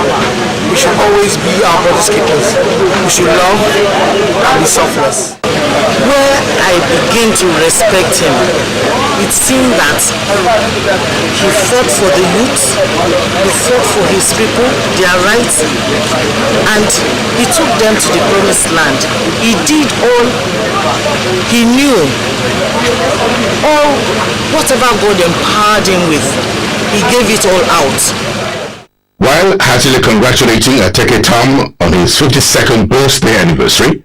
always be our brother's keepers. We should love and be selfless. Where I begin to respect him, it seemed that he fought for the youth, he fought for his people, their rights, and he took them to the promised land. He did all he knew, all whatever God empowered him with, he gave it all out. While heartily congratulating Ateki Tom on his 52nd birthday anniversary,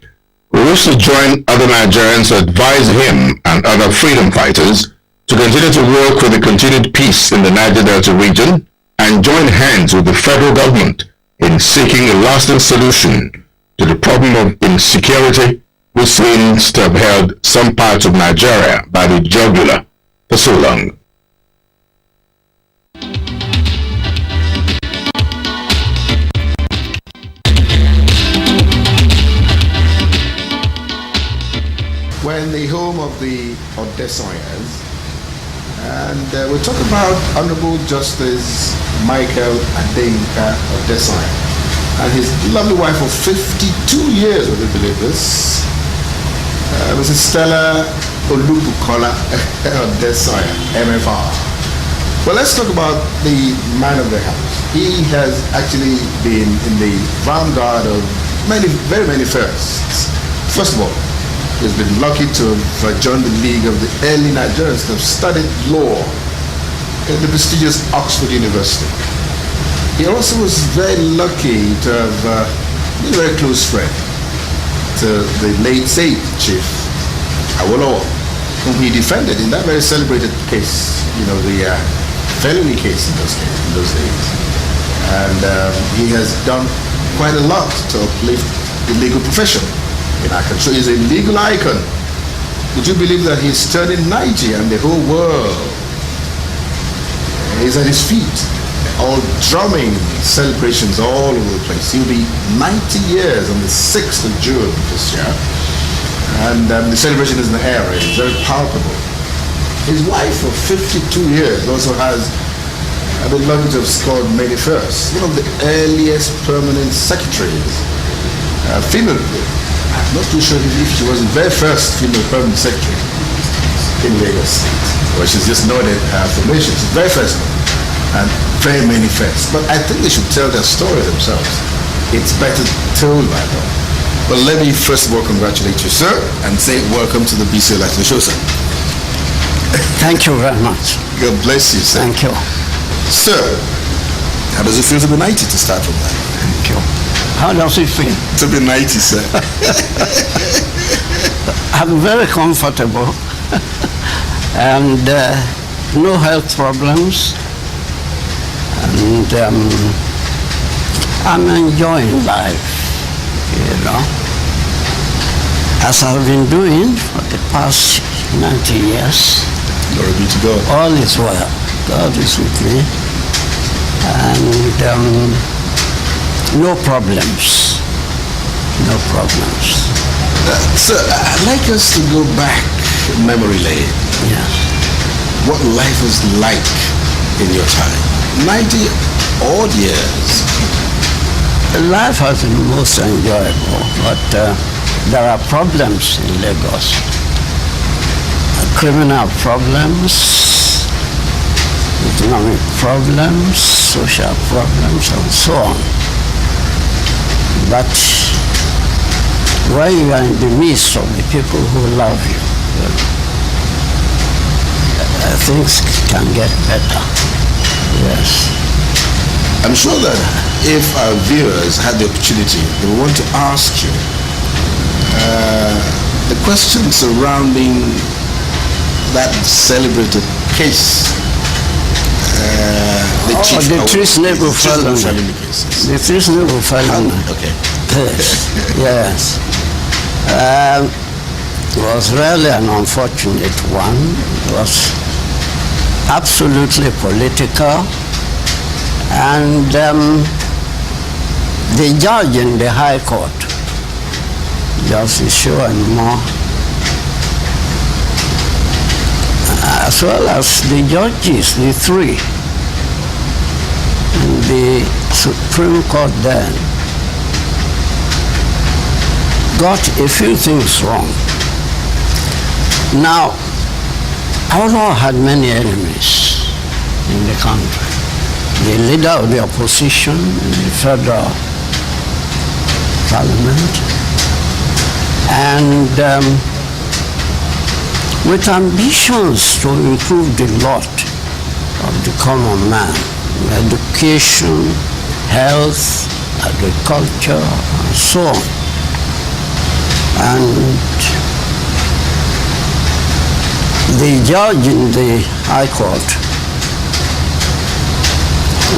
We wish to join other Nigerians to advise him and other freedom fighters to continue to work for the continued peace in the Niger Delta region and join hands with the federal government in seeking a lasting solution to the problem of insecurity which seems to have held some parts of Nigeria by the jugular for so long. We're in the home of the Odessayas, and we're talking about Honorable Justice Michael Adeyinka Odesanya and his lovely wife of 52 years, would you believe this? Mrs. Stella Olubukola Odesanya, MFR. Well, let's talk about the man of the house. He has actually been in the vanguard of very many firsts. First of all, he's been lucky to have joined the League of the Early Nigerians to have studied law at the prestigious Oxford University. He also was very lucky to have been a very close friend to the late State Chief Awolowo, whom he defended in that very celebrated case, the felony case in those days. And he has done quite a lot to uplift the legal profession. So he's a legal icon. Would you believe that he's turning 90 and the whole world is at his feet? All drumming celebrations all over the place. He'll be 90 years on the 6th of June this year. And the celebration is in the air, it's very palpable. His wife of 52 years also has been lucky to have scored many firsts. One of the earliest permanent secretaries, female. I'm not too sure if she was the very first female permanent secretary in Lagos State, or she's just noted her formation. She's the very first one, and very many firsts. But I think they should tell their story themselves. It's better told by them. Well, let me first of all congratulate you, sir, and say welcome to the BC Election Show, sir. Thank you very much. God bless you, sir. Thank you. Sir, how does it feel to be 90 to start from that? Thank you. How does it feel? To be 90, sir. I'm very comfortable and no health problems, and I'm enjoying life, as I've been doing for the past 90 years. Glory be to God. All is well. God is with me, and no problems. No problems. Sir, I'd like us to go back memory lane. Yes. What life was like in your time. 90 odd years. Life has been most enjoyable, but there are problems in Lagos. Criminal problems, economic problems, social problems, and so on. But when you are in the midst of the people who love you, things can get better. Yes. I'm sure that if our viewers had the opportunity, they would want to ask you the question surrounding that celebrated case. The treasonable felony. The treasonable felony. Okay. Yes. It was really an unfortunate one. It was absolutely political. And the judge in the High Court, Justice Show and more, as well as the judges, the three, in the Supreme Court then, got a few things wrong. Now, Awolowo had many enemies in the country. The leader of the opposition in the federal parliament, and with ambitions to improve the lot of the common man, education, health, agriculture, and so on. And the judge in the High Court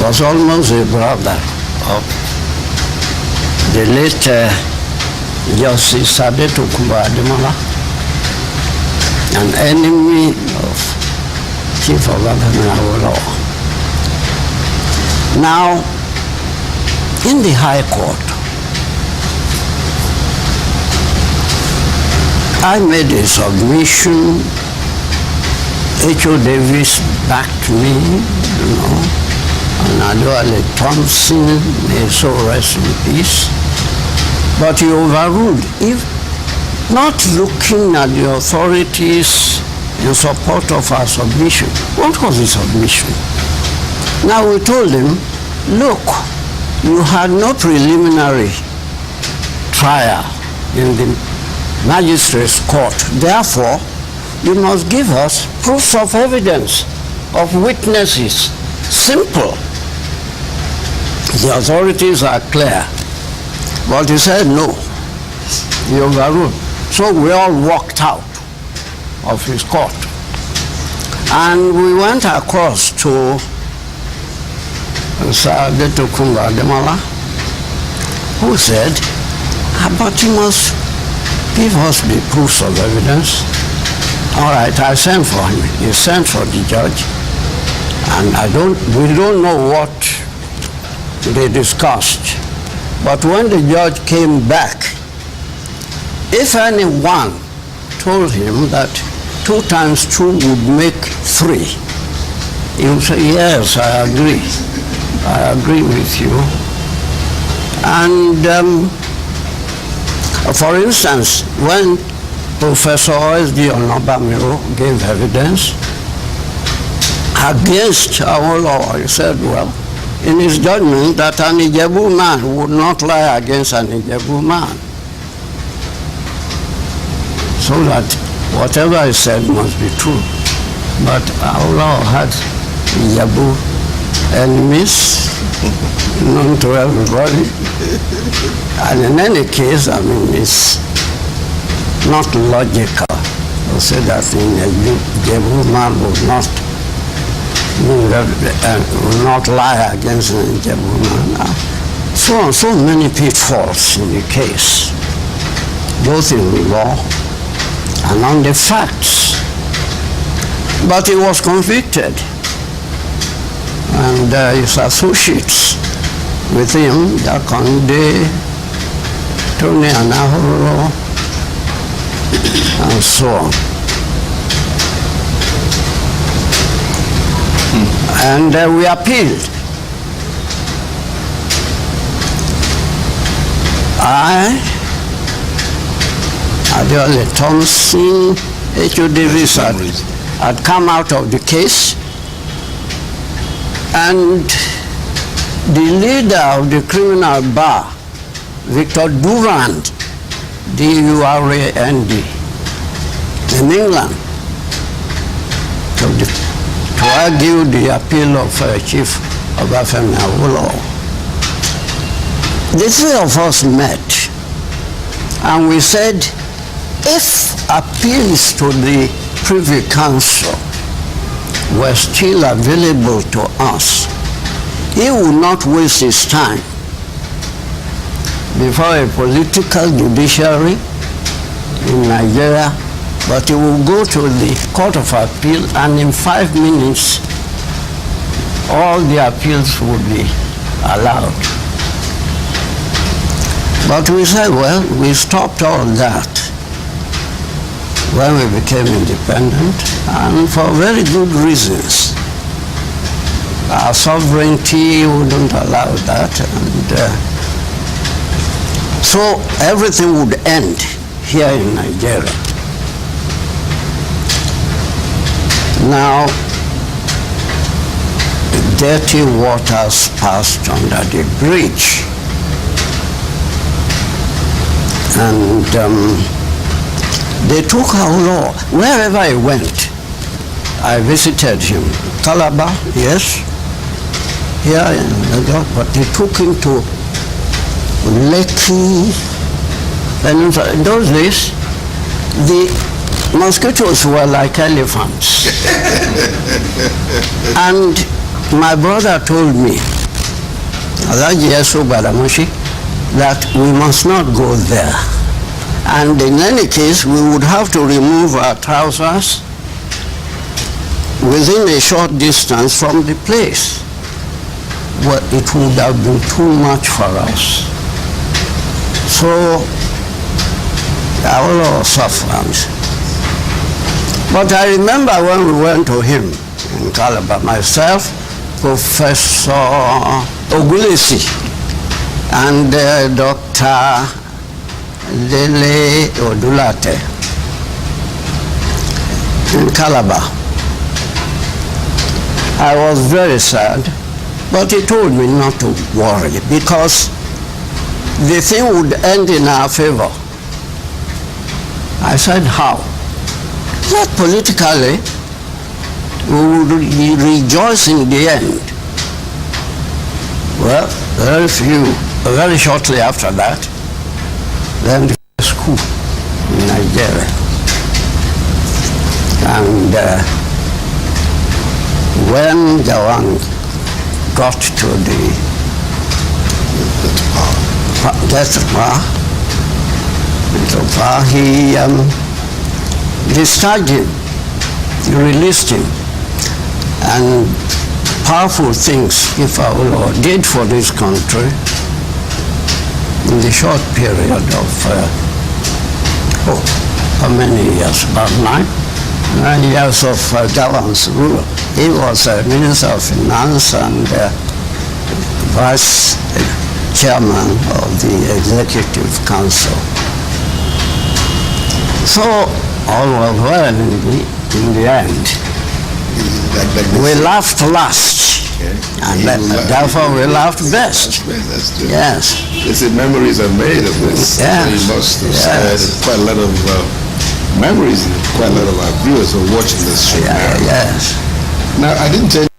was almost a brother of the late Justice Adetokunbo Ademola, an enemy of Chief Obafemi Awolowo. Now, in the High Court, I made a submission. H.O. Davis backed me, you know, and Adewale Thompson, may so rest in peace. But he overruled, if not looking at the authorities in support of our submission. What was the submission? Now we told him, look, you had no preliminary trial in the magistrate's court. Therefore, you must give us proofs of evidence, of witnesses. Simple. The authorities are clear. But he said no. He overruled. So we all walked out of his court. And we went across to Sir Adetokunbo Ademola, who said, but you must give us the proofs of evidence. All right, I sent for him. He sent for the judge, and we don't know what they discussed. But when the judge came back, if anyone told him that 2 times 2 would make 3, he would say, yes, I agree. I agree with you. And for instance, when Professor O.S.D. Onobamiro gave evidence against Awolowo, he said, well, in his judgment, that an Ijebu man would not lie against an Ijebu man. So that whatever he said must be true. But Awolowo had Ijebu enemies, known to everybody. And in any case, I mean, it's not logical to say that a Ijebu man would not lie against an Ijebu man. So many pitfalls in the case, both in law and on the facts. But he was convicted, and his associates with him, Jakonde, Tony Anahoro, and so on. And we appealed. Adewale Thompson, H.O. Davis had come out of the case, and the leader of the criminal bar, Victor Durand, D-U-R-A-N-D, in England, to argue the appeal of Chief Obafemi Awolowo. The 3 of us met, and we said, if appeals to the Privy Council were still available to us, he would not waste his time before a political judiciary in Nigeria, but he will go to the Court of Appeal, and in 5 minutes, all the appeals would be allowed. But we said, well, we stopped all that when we became independent, and for very good reasons. Our sovereignty wouldn't allow that, and so everything would end here in Nigeria. Now, the dirty waters passed under the bridge, and they took Awolowo wherever he went. I visited him. Calabar, yes, here in Lagos, but they took him to Lekki, Peninsula. In those days, the mosquitoes were like elephants. And my brother told me, that we must not go there. And in any case, we would have to remove our trousers within a short distance from the place. Well, it would have been too much for us. So, our sufferance. But I remember when we went to him in Calabar, myself, Professor Ogulesi, and Dr. Lele Odulate in Calabar. I was very sad, but he told me not to worry because the thing would end in our favor. I said, how? Not politically. We would rejoice in the end. Well, very shortly after that, then the first coup in Nigeria. And when Jawan got to the power, he discharged him, he released him, and powerful things Ifeoluwa did for this country in the short period of how many years? About 9 years of Jawan's rule. He was Minister of Finance and Vice Chairman of the Executive Council. So all was well in the end. We laughed last, and therefore we laughed best. That's true. Yes. They say memories are made of this. Yes. You must have said quite a lot of memories, and quite a lot of our viewers are watching this show now. Yes. Now, I didn't tell you